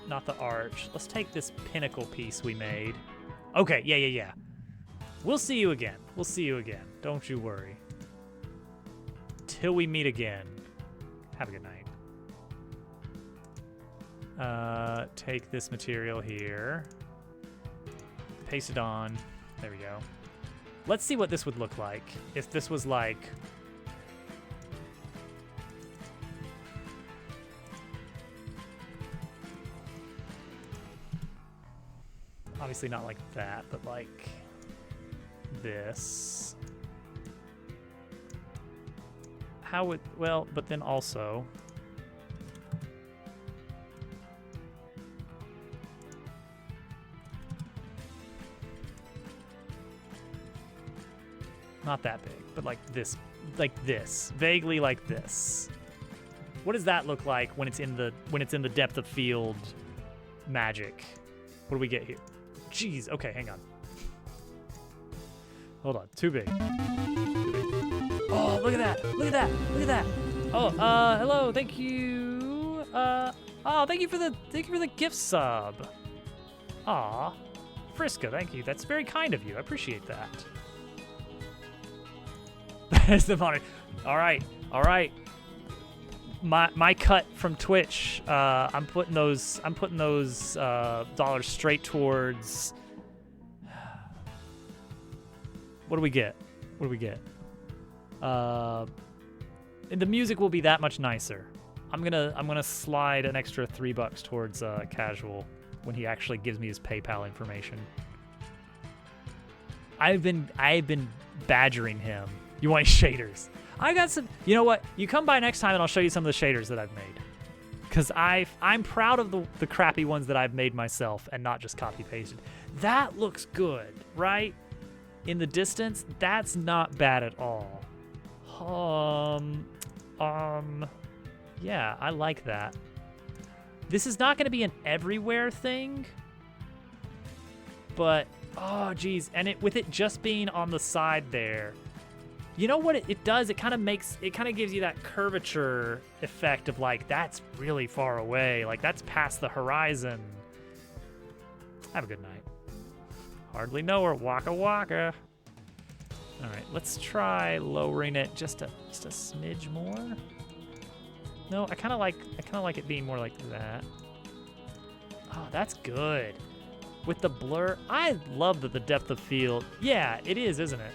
S1: not the arch. Let's take this pinnacle piece we made. Okay, yeah. We'll see you again. Don't you worry. Till we meet again. Have a good night. Take this material here. Paste it on. There we go. Let's see what this would look like if this was like... Obviously not like that, but like this. How would, well, but then also, not that big, but like this, vaguely like this. What does that look like when it's in the depth of field magic? What do we get here? Jeez, okay, hang on. Hold on, too big. Oh, look at that! Look at that! Look at that! Oh, hello, thank you. Thank you for the gift sub. Aw, Friska, thank you. That's very kind of you. I appreciate that. There's the money. All right. My cut from Twitch. I'm putting those dollars straight towards. What do we get? And the music will be that much nicer. I'm gonna slide an extra $3 towards casual when he actually gives me his PayPal information. I've been badgering him. You want shaders? I got some. You know what? You come by next time and I'll show you some of the shaders that I've made. Cause I'm proud of the crappy ones that I've made myself and not just copy pasted. That looks good, right? In the distance, that's not bad at all. Yeah, I like that. This is not going to be an everywhere thing, but oh geez, and with it just being on the side there, you know what it does? It kind of gives you that curvature effect of like that's really far away, like that's past the horizon. Have a good night. Hardly know her. Waka waka. All right, let's try lowering it just a smidge more. No, I kind of like it being more like that. Oh, that's good. With the blur, I love that the depth of field. Yeah, it is, isn't it?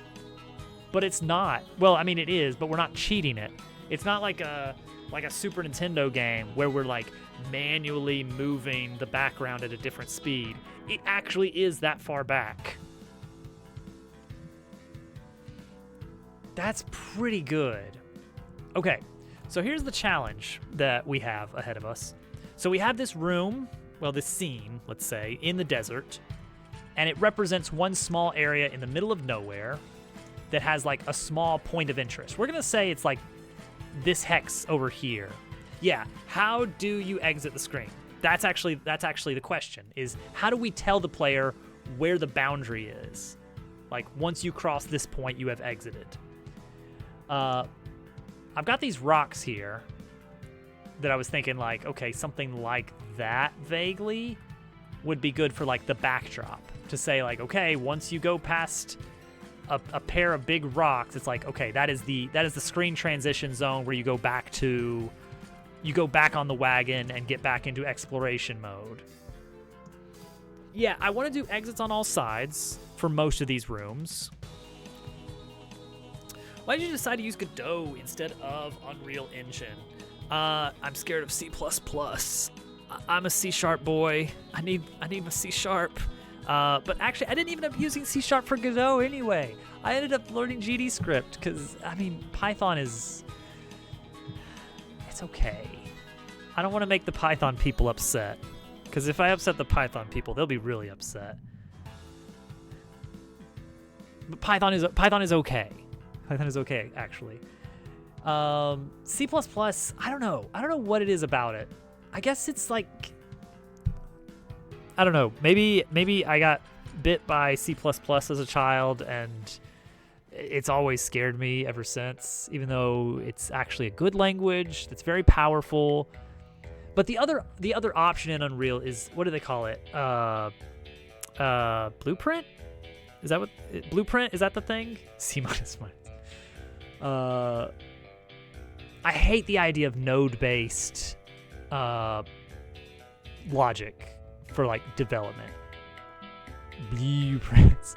S1: But it's not. Well, I mean it is, but we're not cheating it. It's not like a Super Nintendo game where we're like manually moving the background at a different speed. It actually is that far back. That's pretty good. Okay, so here's the challenge that we have ahead of us. So we have this room, well, this scene, let's say, in the desert, and it represents one small area in the middle of nowhere that has like a small point of interest. We're gonna say it's like this hex over here. Yeah, how do you exit the screen? That's actually the question, is how do we tell the player where the boundary is? Like once you cross this point, you have exited. I've got these rocks here that I was thinking like, okay, something like that vaguely would be good for like the backdrop to say like, okay, once you go past a pair of big rocks, it's like, okay, that is the screen transition zone where you go back on the wagon and get back into exploration mode. Yeah, I want to do exits on all sides for most of these rooms. Why did you decide to use Godot instead of Unreal Engine? I'm scared of C++. I'm a C# boy. I need my C#. But actually, I didn't even end up using C# for Godot anyway. I ended up learning GDScript because, I mean, Python it's okay. I don't want to make the Python people upset, because if I upset the Python people, they'll be really upset. But Python is okay. Python is okay, actually. C++, I don't know. I don't know what it is about it. I guess it's like, I don't know. Maybe I got bit by C++ as a child, and it's always scared me ever since, even though it's actually a good language that's very powerful. But the other option in Unreal is, what do they call it? Blueprint? Is that what Blueprint? Is that the thing? C-. I hate the idea of node-based logic for like development. Blueprints.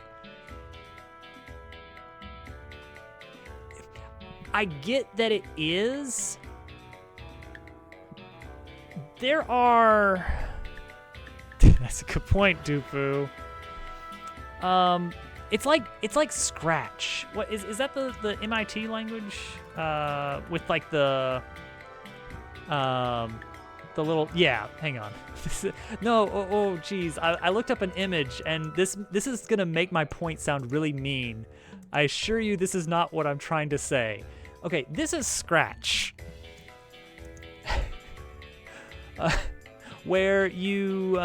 S1: I get that it is. There are. That's a good point, Dupu. It's like Scratch. What is that the MIT language? With like the little, yeah, hang on. No, geez. I looked up an image, and this is gonna make my point sound really mean. I assure you this is not what I'm trying to say. Okay, this is Scratch. Where you,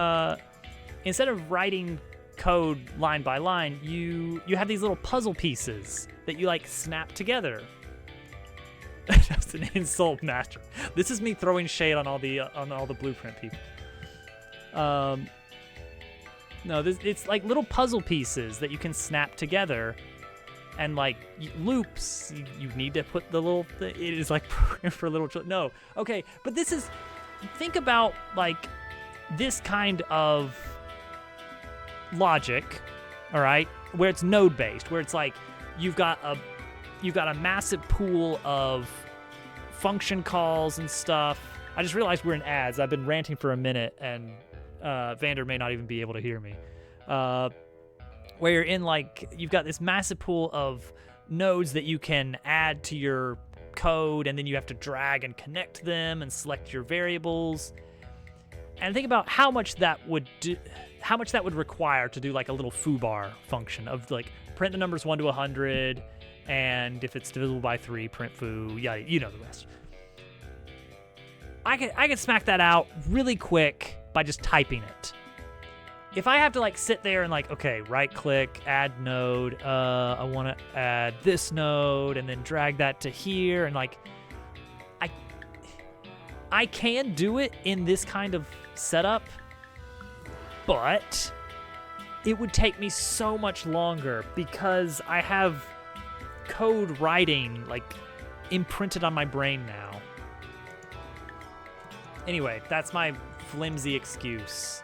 S1: instead of writing code line by line, you have these little puzzle pieces that you like snap together. That's an insult, master. This is me throwing shade on all the Blueprint people. No, it's like little puzzle pieces that you can snap together, and like loops. You need to put the little. It is like for little children. No, okay, but this is. Think about like this kind of logic, all right, where it's node based, where it's like you've got a massive pool of function calls and stuff. I just realized we're in ads. I've been ranting for a minute, and Vander may not even be able to hear me. Where you're in like, you've got this massive pool of nodes that you can add to your code, and then you have to drag and connect them and select your variables. And think about how much that would require to do like a little foobar function of like print the numbers 1 to 100, and if it's divisible by 3, print foo. Yeah, you know the rest. I could smack that out really quick by just typing it. If I have to like sit there and like, okay, right click, add node, I want to add this node, and then drag that to here, and like, I can do it in this kind of setup, but it would take me so much longer because I have code writing like imprinted on my brain now. Anyway, that's my flimsy excuse.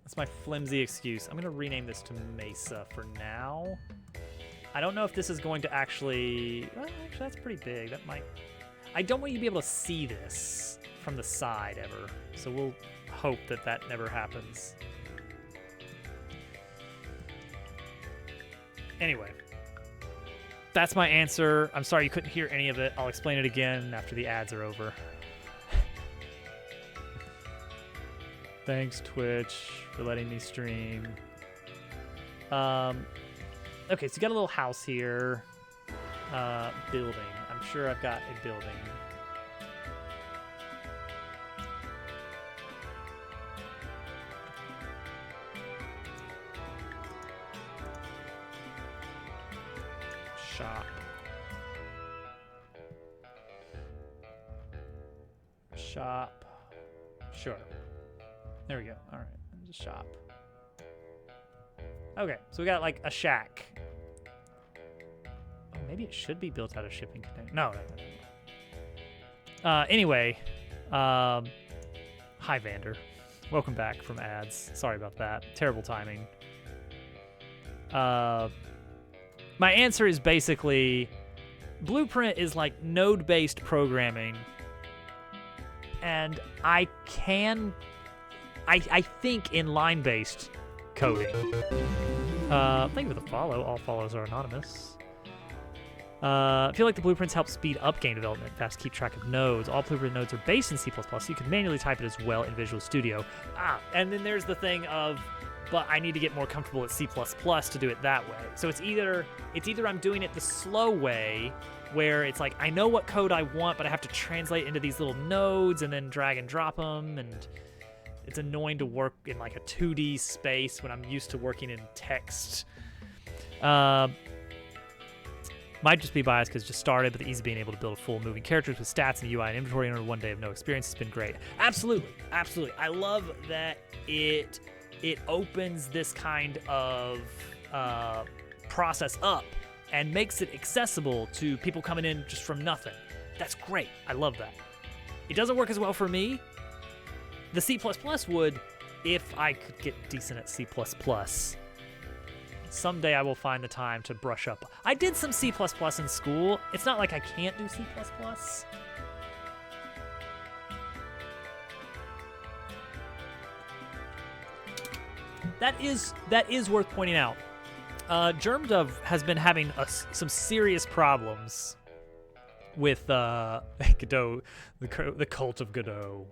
S1: That's my flimsy excuse. I'm gonna rename this to Mesa for now. I don't know if this is going to actually, well, actually that's pretty big. That might, I don't want you to be able to see this from the side ever. So we'll hope that that never happens. Anyway, that's my answer. I'm sorry you couldn't hear any of it. I'll explain it again after the ads are over. Thanks, Twitch, for letting me stream. Okay, so you got a little house here. Building. I'm sure I've got a building. Shop. Shop. Sure. There we go. All right. Just shop. Okay, so we got like a shack. Oh, maybe it should be built out of shipping container. No. Anyway, hi Vander. Welcome back from ads. Sorry about that. Terrible timing. My answer is basically Blueprint is like node-based programming, and I think in line-based coding. Thank you for the follow. All follows are anonymous. I feel like the blueprints help speed up game development. Fast keep track of nodes. All Blueprint nodes are based in C++, so you can manually type it as well in Visual Studio. And then there's the thing of, but I need to get more comfortable at C++ to do it that way. So it's either I'm doing it the slow way, where it's like I know what code I want, but I have to translate into these little nodes and then drag and drop them, and it's annoying to work in like a 2D space when I'm used to working in text. Might just be biased because just started, but the ease of being able to build full moving characters with stats and UI and inventory in under one day of no experience has been great. Absolutely. I love that it opens this kind of process up and makes it accessible to people coming in just from nothing. That's great. I love that. It doesn't work as well for me. The C++ would, if I could get decent at C++. Someday I will find the time to brush up. I did some C++ in school. It's not like I can't do C++. that is worth pointing out. GermDov has been having some serious problems with Godot, the cult of Godot.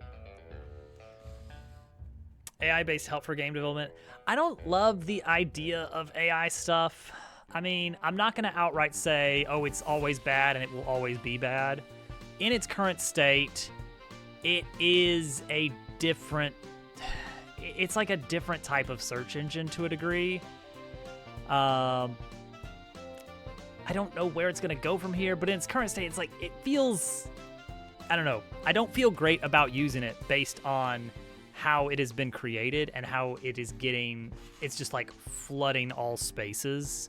S1: AI-based help for game development. I don't love the idea of AI stuff. I mean, I'm not going to outright say, oh, it's always bad and it will always be bad. In its current state, it is a different... It's like a different type of search engine to a degree. I don't know where it's going to go from here, but in its current state, it's like, it feels... I don't know. I don't feel great about using it based on how it has been created and how it is getting... It's just like flooding all spaces.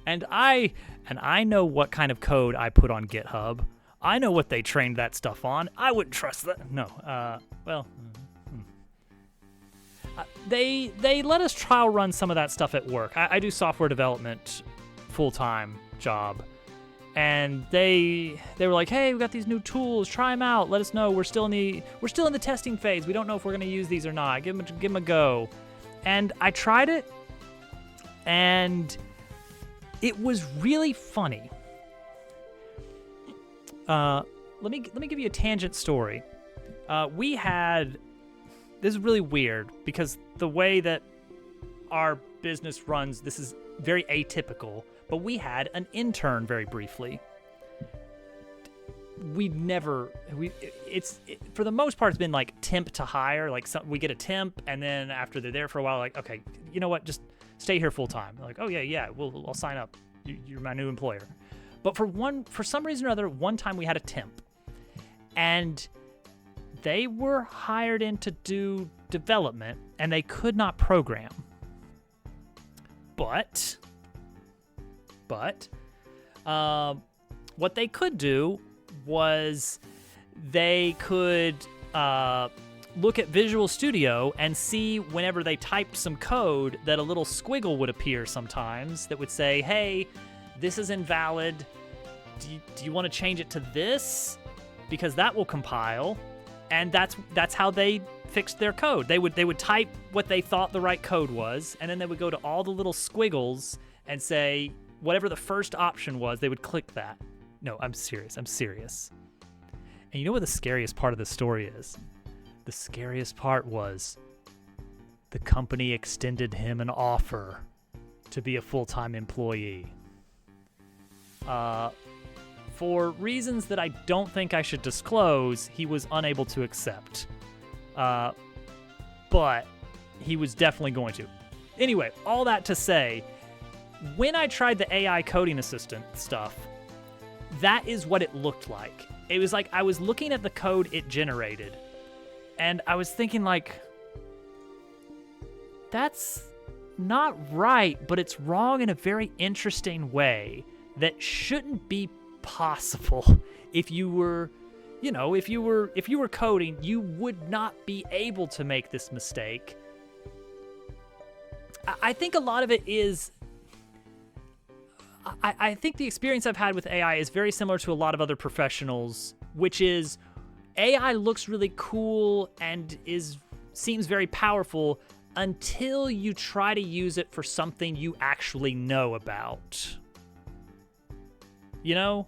S1: And I know what kind of code I put on GitHub. I know what they trained that stuff on. I wouldn't trust that. No. They let us trial run some of that stuff at work. I do software development full-time job. And they were like, "Hey, we got these new tools. Try them out. Let us know. We're still in the testing phase. We don't know if we're going to use these or not. Give them a go." And I tried it, and it was really funny. Let me give you a tangent story. This is really weird because the way that our business runs, this is very atypical, but we had an intern very briefly. For the most part, it's been like temp to hire. Like we get a temp, and then after they're there for a while, like, okay, you know what, just stay here full time. They're like, oh yeah, I'll sign up. You're my new employer. But for some reason or other, one time we had a temp, and they were hired in to do development, and they could not program. But what they could do was they could look at Visual Studio and see whenever they typed some code that a little squiggle would appear sometimes that would say, hey, this is invalid. Do you want to change it to this? Because that will compile. And that's how they fixed their code. They would type what they thought the right code was, and then they would go to all the little squiggles and say whatever the first option was, they would click that. No, I'm serious. And you know what the scariest part of the story is? The scariest part was the company extended him an offer to be a full-time employee. For reasons that I don't think I should disclose, he was unable to accept. But he was definitely going to. Anyway, all that to say, when I tried the AI coding assistant stuff, that is what it looked like. It was like I was looking at the code it generated, and I was thinking like, that's not right, but it's wrong in a very interesting way that shouldn't be possible. If you were coding, you would not be able to make this mistake. I think a lot of it is, I think the experience I've had with AI is very similar to a lot of other professionals, which is AI looks really cool and seems very powerful until you try to use it for something you actually know about. You know?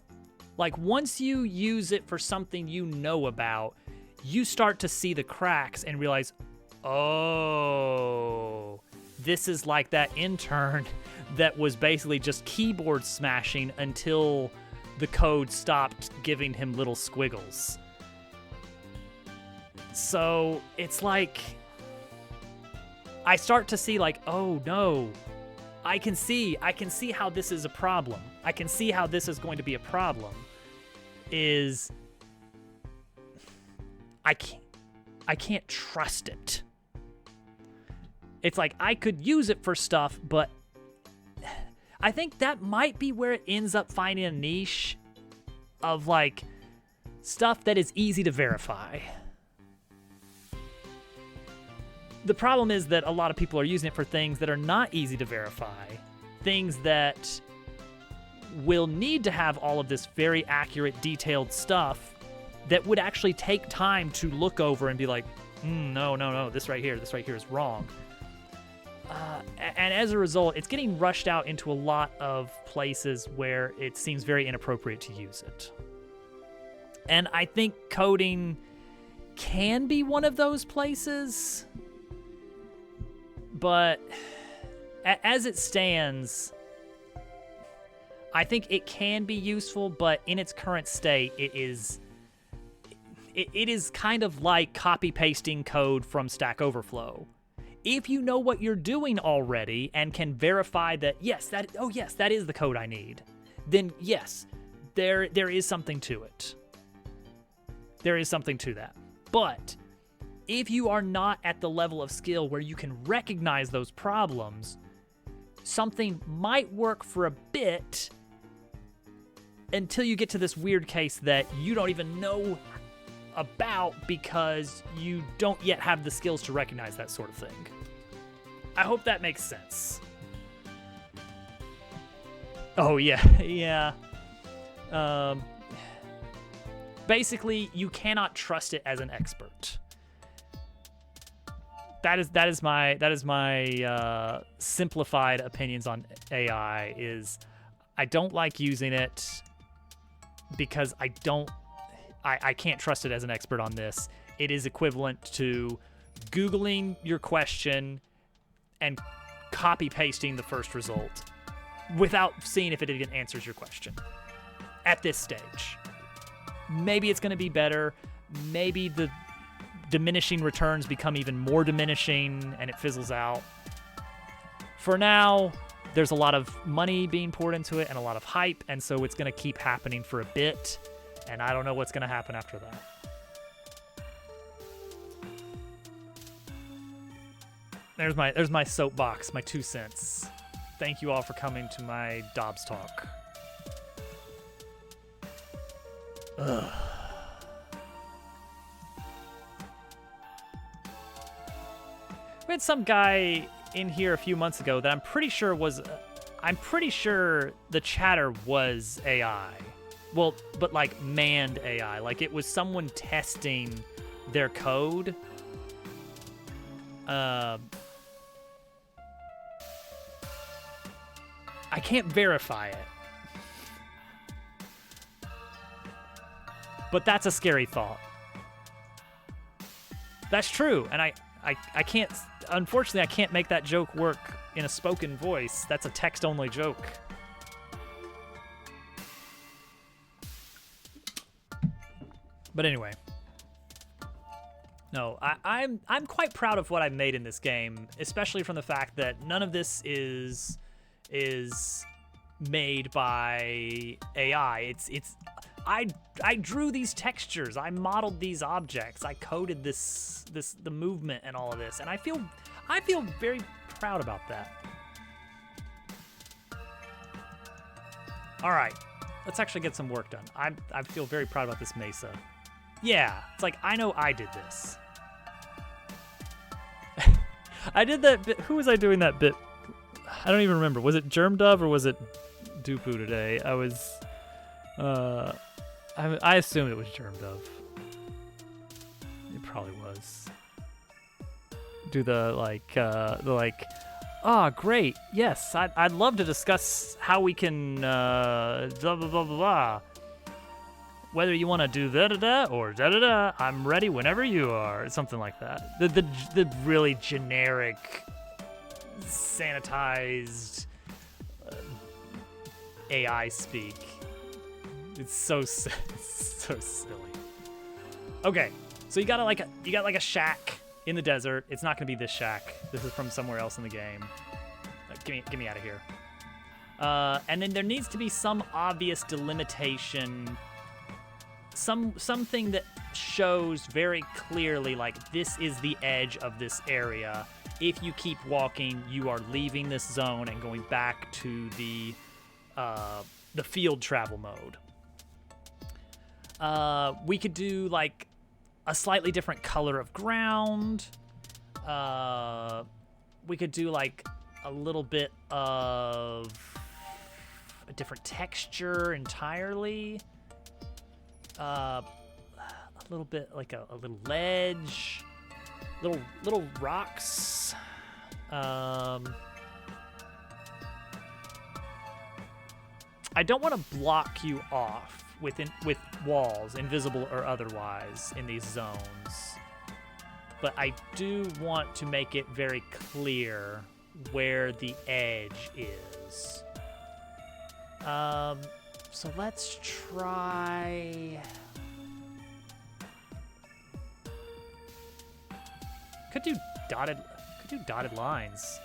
S1: Like, once you use it for something you know about, you start to see the cracks and realize, oh, this is like that intern that was basically just keyboard smashing until the code stopped giving him little squiggles. So it's like, I start to see like, oh no, I can see how this is a problem. I can see how this is going to be a problem. Is I can't trust it. It's like I could use it for stuff, but I think that might be where it ends up finding a niche of like stuff that is easy to verify. The problem is that a lot of people are using it for things that are not easy to verify, things that will need to have all of this very accurate, detailed stuff that would actually take time to look over and be like, No, no, no, this right here is wrong. And as a result, it's getting rushed out into a lot of places where it seems very inappropriate to use it. And I think coding can be one of those places, but as it stands, I think it can be useful, but in its current state, it is kind of like copy-pasting code from Stack Overflow. If you know what you're doing already and can verify that, yes, that is the code I need, then yes, there is something to it. There is something to that. But if you are not at the level of skill where you can recognize those problems, something might work for a bit until you get to this weird case that you don't even know about because you don't yet have the skills to recognize that sort of thing. I hope that makes sense. Oh, yeah, yeah. Basically, you cannot trust it as an expert. That is my simplified opinions on AI. Is I don't like using it because I can't trust it as an expert on this. It is equivalent to Googling your question and copy-pasting the first result without seeing if it even answers your question at this stage. Maybe it's going to be better. Maybe the diminishing returns become even more diminishing and it fizzles out. For now, there's a lot of money being poured into it and a lot of hype, and so it's going to keep happening for a bit, and I don't know what's going to happen after that. There's my soapbox, my 2 cents. Thank you all for coming to my Dobbs talk. Ugh. We had some guy in here a few months ago that I'm pretty sure the chatter was AI. Well, but like manned AI. Like it was someone testing their code. I can't verify it. But that's a scary thought. That's true, and I can't, unfortunately, I can't make that joke work in a spoken voice. That's a text-only joke. But anyway. No, I'm quite proud of what I've made in this game, especially from the fact that none of this is made by AI. I drew these textures, I modeled these objects, I coded the movement and all of this, and I feel very proud about that. All right, let's actually get some work done. I feel very proud about this mesa. Yeah, it's like I know I did this. I did that bit. Who was I doing that bit? I don't even remember. Was it Germdove or was it Dupu today? I assumed it was Germdove. It probably was. Do great. Yes, I'd love to discuss how we can blah blah blah blah blah. Whether you want to do da-da-da or da-da-da, I'm ready whenever you are. Something like that. The really generic, sanitized AI speak. It's so silly. Okay, so you got like a shack in the desert. It's not gonna be this shack. This is from somewhere else in the game. Get me out of here. And then there needs to be some obvious delimitation. Something that shows very clearly, like, this is the edge of this area. If you keep walking, you are leaving this zone and going back to the field travel mode. We could do like a slightly different color of ground. We could do like a little bit of a different texture entirely. A little bit like a little ledge. little rocks. I don't want to block you off with walls, invisible or otherwise, in these zones. But I do want to make it very clear where the edge is. So let's try... Could do dotted lines.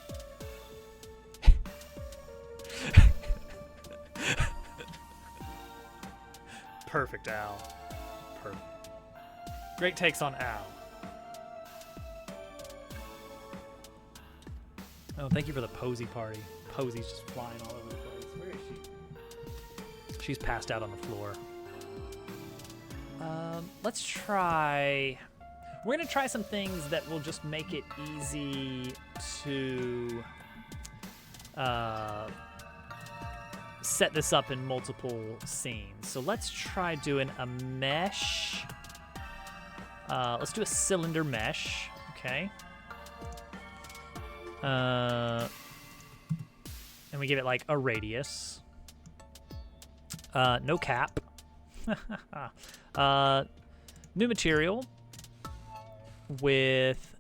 S1: Perfect, Al. Perfect. Great takes on Al. Oh, thank you for the Posy party. Posy's just flying all over the place. Where is she? She's passed out on the floor. Let's try... We're going to try some things that will just make it easy to set this up in multiple scenes. So let's try doing a mesh. Let's do a cylinder mesh, okay? And we give it like a radius. No cap. New material with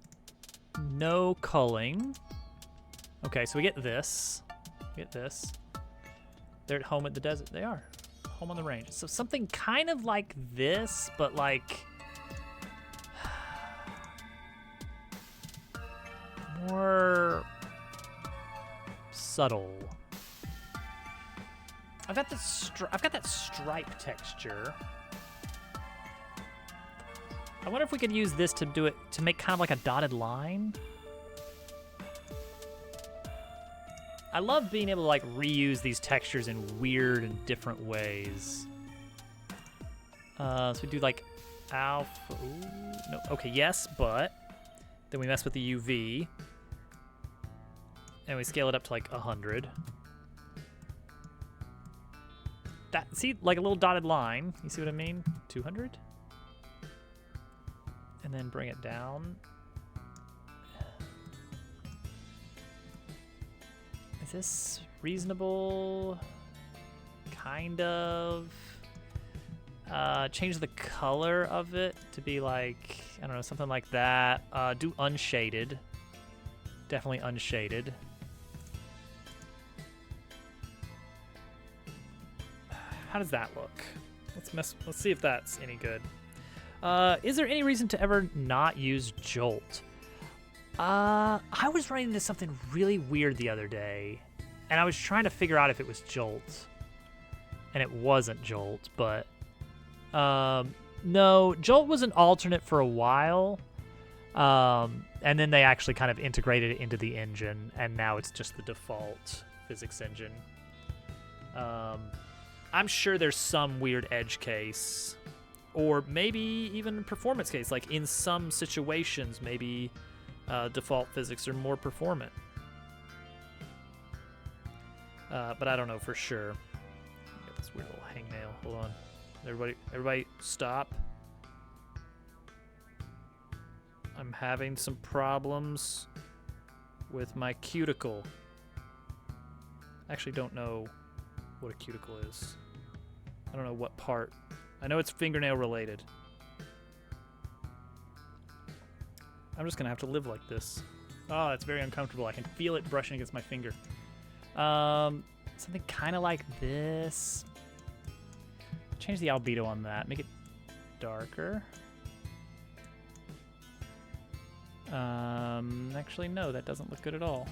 S1: no culling. Okay, so we get this. They're at home at the desert. They are. Home on the range. So something kind of like this, but like more subtle. I've got that stripe texture. I wonder if we could use this to do it, to make kind of like a dotted line. I love being able to like reuse these textures in weird and different ways. So we do like alpha, ooh, no, okay, yes, but then we mess with the UV and we scale it up to like 100. That, see, like a little dotted line, you see what I mean? 200? And then bring it down. Is this reasonable? Kind of. Change the color of it to be like, I don't know, something like that. Do unshaded. Definitely unshaded. How does that look? Let's see if that's any good. Is there any reason to ever not use Jolt? I was running into something really weird the other day, and I was trying to figure out if it was Jolt, and it wasn't Jolt, but no, Jolt was an alternate for a while, and then they actually kind of integrated it into the engine, and now it's just the default physics engine. I'm sure there's some weird edge case, or maybe even performance case, like in some situations, maybe default physics are more performant. But I don't know for sure. Got this weird little hangnail. Hold on. Everybody stop. I'm having some problems with my cuticle. I actually don't know what a cuticle is. I don't know what part. I know it's fingernail related. I'm just gonna have to live like this. Oh, it's very uncomfortable. I can feel it brushing against my finger. Something kind of like this. Change the albedo on that. Make it darker. Actually, no, that doesn't look good at all.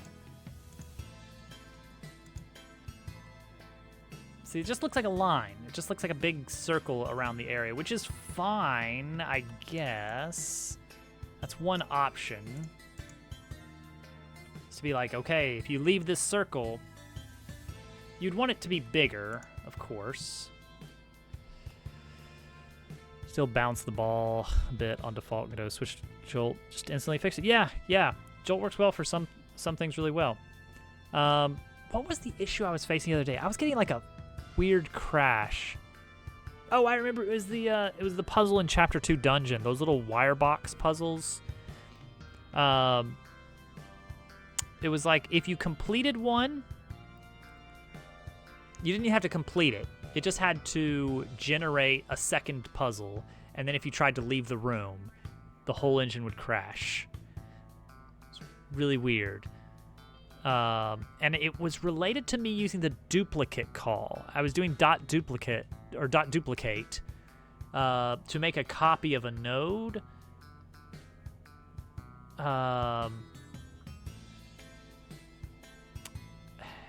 S1: See, it just looks like a line. It just looks like a big circle around the area, which is fine, I guess. That's one option. It's to be like, okay, if you leave this circle, you'd want it to be bigger, of course. Still bounce the ball a bit on default. I'm gonna switch to Jolt, just instantly fix it. Yeah. Jolt works well for some things really well. What was the issue I was facing the other day? I was getting like a weird crash. Oh, I remember, it was the puzzle in Chapter 2 Dungeon. Those little wire box puzzles It was like if you completed one, you didn't have to complete it. It just had to generate a second puzzle, and then if you tried to leave the room, the whole engine would crash. It's really weird. And it was related to me using the duplicate call. I was doing .duplicate or .duplicate to make a copy of a node.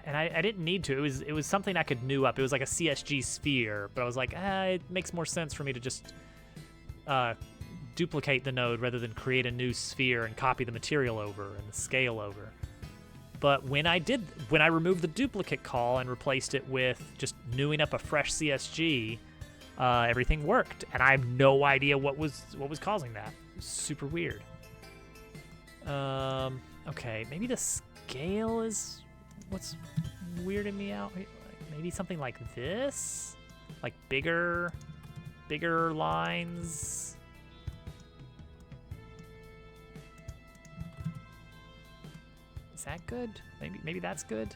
S1: And I didn't need to. It was something I could new up. It was like a CSG sphere, but I was like, it makes more sense for me to just duplicate the node rather than create a new sphere and copy the material over and the scale over. But when I removed the duplicate call and replaced it with just newing up a fresh CSG, everything worked, and I have no idea what was causing that. It was super weird. Okay, maybe the scale is what's weirding me out. Maybe something like this, like bigger lines. Is that good? Maybe that's good.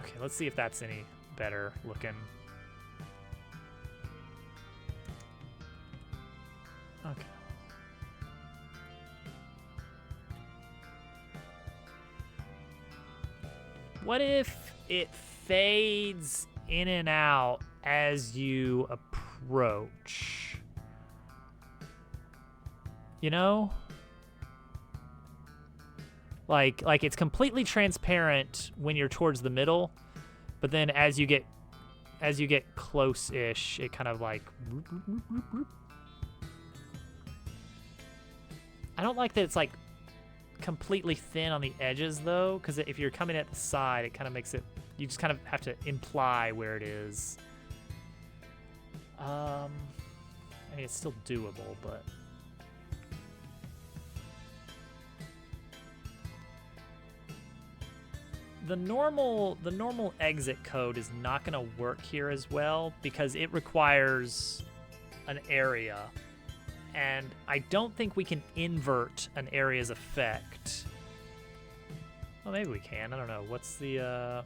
S1: Okay, let's see if that's any better looking. Okay. What if it fades in and out as you approach? You know? Like it's completely transparent when you're towards the middle, but then as you get close-ish, it kind of like I don't like that it's like completely thin on the edges though, because if you're coming at the side, it kind of makes it, you just kind of have to imply where it is. I mean, it's still doable, but the normal exit code is not going to work here as well because it requires an area. And I don't think we can invert an area's effect. Well, maybe we can. I don't know. What's the,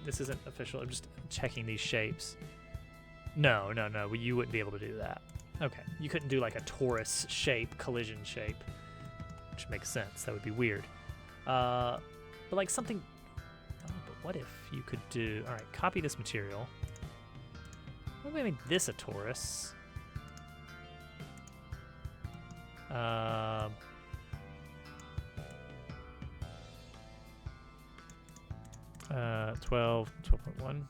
S1: this isn't official. I'm just checking these shapes. No. You wouldn't be able to do that. Okay. You couldn't do like a torus shape, collision shape, which makes sense. That would be weird. But like something, but what if you could do, all right, copy this material. Let me make this a torus. 12.1.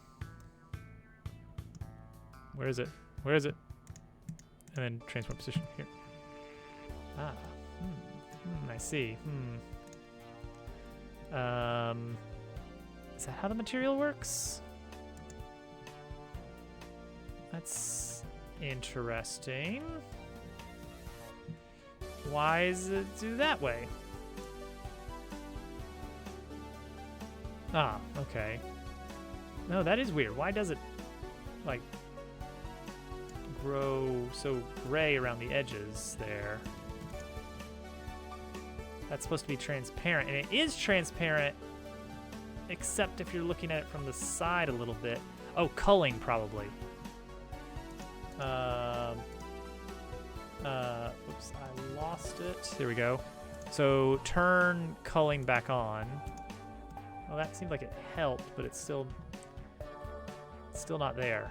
S1: Where is it? And then transform position here. I see. Is that how the material works? That's interesting. Why does it do that way? Okay. No, that is weird. Why does it, like, grow so gray around the edges there? That's supposed to be transparent, and it is transparent, except if you're looking at it from the side a little bit. Oh, culling, probably. Oops, I lost it. There we go. So turn culling back on. Well, that seemed like it helped, but it's still not there.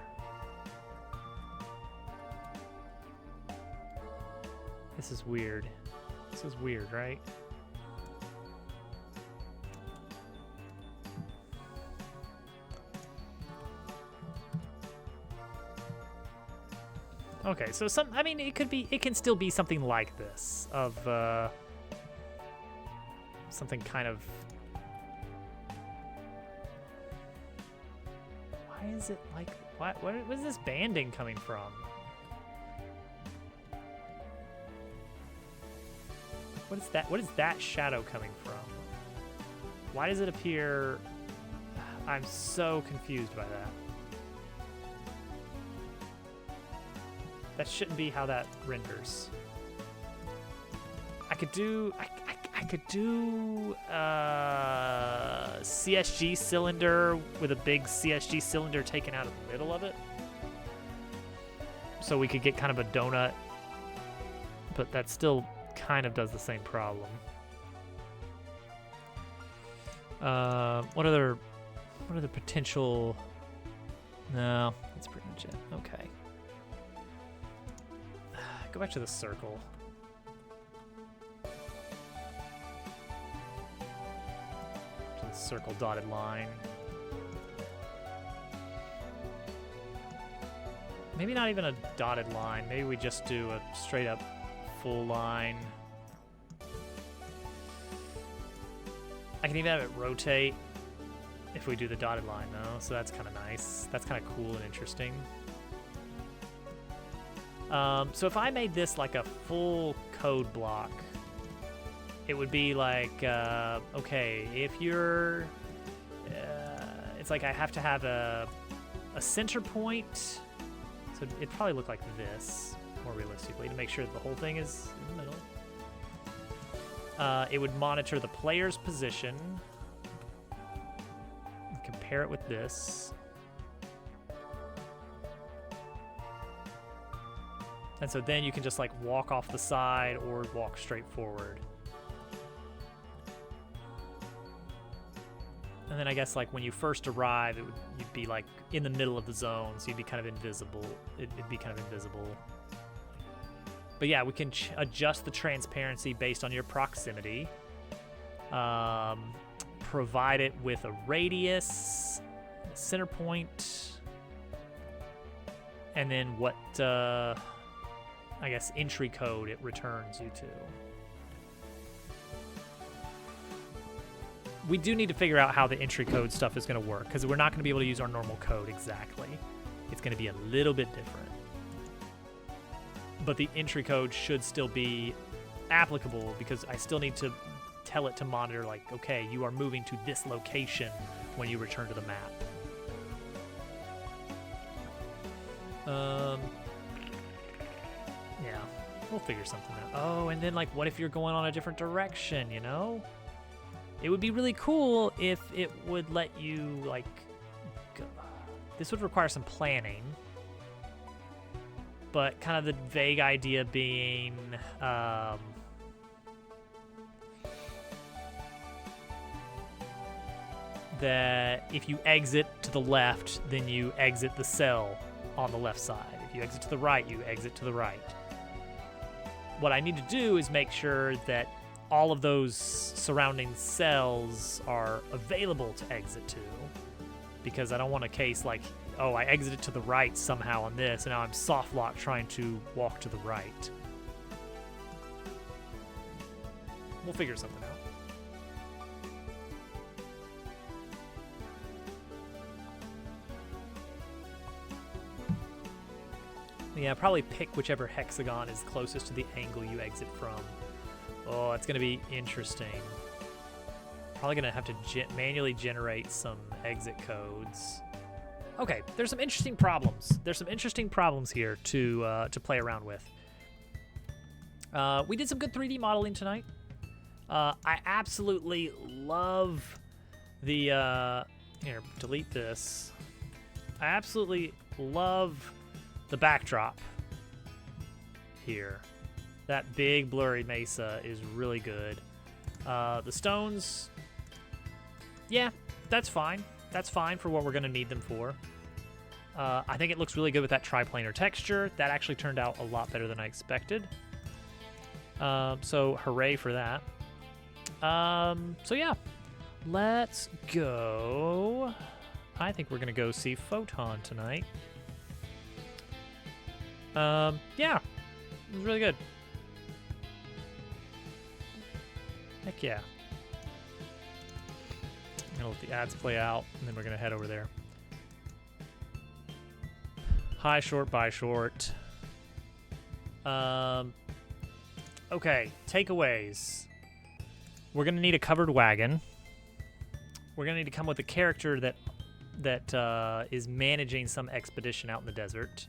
S1: This is weird. This is weird, right? Okay, so I mean, it can still be something like this, of something kind of. Why is it like? Where is this banding coming from? What is that? What is that shadow coming from? Why does it appear? I'm so confused by that. That shouldn't be how that renders. I could do CSG cylinder with a big CSG cylinder taken out of the middle of it. So we could get kind of a donut, but that still kind of does the same problem. What other potential? No, that's pretty much it. Okay. Go back to the circle. To the circle dotted line. Maybe not even a dotted line. Maybe we just do a straight up full line. I can even have it rotate if we do the dotted line though, so that's kind of nice. That's kind of cool and interesting. So if I made this like a full code block, it would be like, okay, if you're, it's like I have to have a center point. So it'd probably look like this, more realistically, to make sure that the whole thing is in the middle. It would monitor the player's position. Compare it with this. And so then you can just like walk off the side or walk straight forward. And then I guess like when you first arrive, you'd be like in the middle of the zone, so you'd be kind of invisible. It'd be kind of invisible. But yeah, we can adjust the transparency based on your proximity. Provide it with a radius, a center point, and then what, I guess, entry code it returns you to. We do need to figure out how the entry code stuff is going to work, because we're not going to be able to use our normal code exactly. It's going to be a little bit different. But the entry code should still be applicable, because I still need to tell it to monitor, like, okay, you are moving to this location when you return to the map. Yeah, we'll figure something out. Oh, and then, like, what if you're going on a different direction, you know? It would be really cool if it would let you, like, go. This would require some planning. But kind of the vague idea being, that if you exit to the left, then you exit the cell on the left side. If you exit to the right, you exit to the right. What I need to do is make sure that all of those surrounding cells are available to exit to, because I don't want a case like, oh, I exited to the right somehow on this, and now I'm soft locked trying to walk to the right. We'll figure something out. Yeah, probably pick whichever hexagon is closest to the angle you exit from. Oh, it's going to be interesting. Probably going to have to manually generate some exit codes. Okay, there's some interesting problems. There's some interesting problems here to play around with. We did some good 3D modeling tonight. I absolutely love the... here, delete this. I absolutely love the backdrop here. That big blurry mesa is really good. The stones, yeah, that's fine. That's fine for what we're going to need them for. I think it looks really good with that triplanar texture. That actually turned out a lot better than I expected. So hooray for that. So yeah, let's go. I think we're going to go see Photon tonight. Yeah, it was really good. Heck yeah. I'm gonna let the ads play out, and then we're gonna head over there. High short, buy short. Okay, takeaways. We're gonna need a covered wagon. We're gonna need to come with a character that is managing some expedition out in the desert.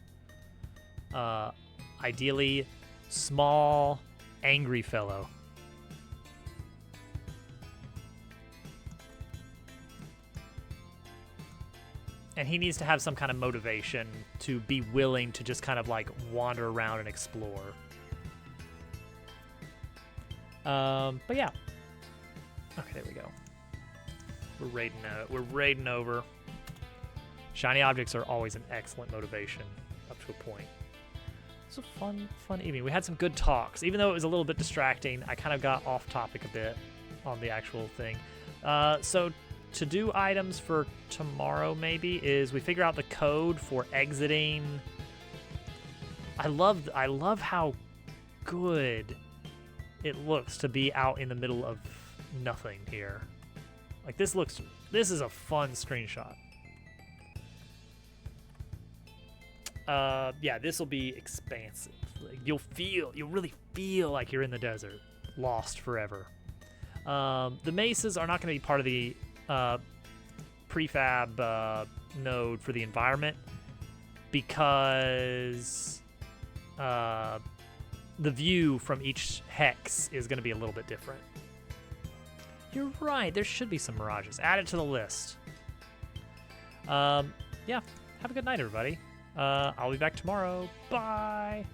S1: Ideally, small, angry fellow. And he needs to have some kind of motivation to be willing to just kind of like wander around and explore. But yeah. Okay, there we go. We're raiding over. Shiny objects are always an excellent motivation up to a point. It was a fun evening. We had some good talks. Even though it was a little bit distracting, I kind of got off topic a bit on the actual thing. So to do items for tomorrow maybe is we figure out the code for exiting. I love how good it looks to be out in the middle of nothing here. Like this is a fun screenshot. Yeah, this will be expansive. Like you'll really feel like you're in the desert, lost forever. The mesas are not going to be part of the prefab node for the environment because the view from each hex is going to be a little bit different. You're right, there should be some mirages. Add it to the list. Yeah, have a good night, everybody. I'll be back tomorrow. Bye.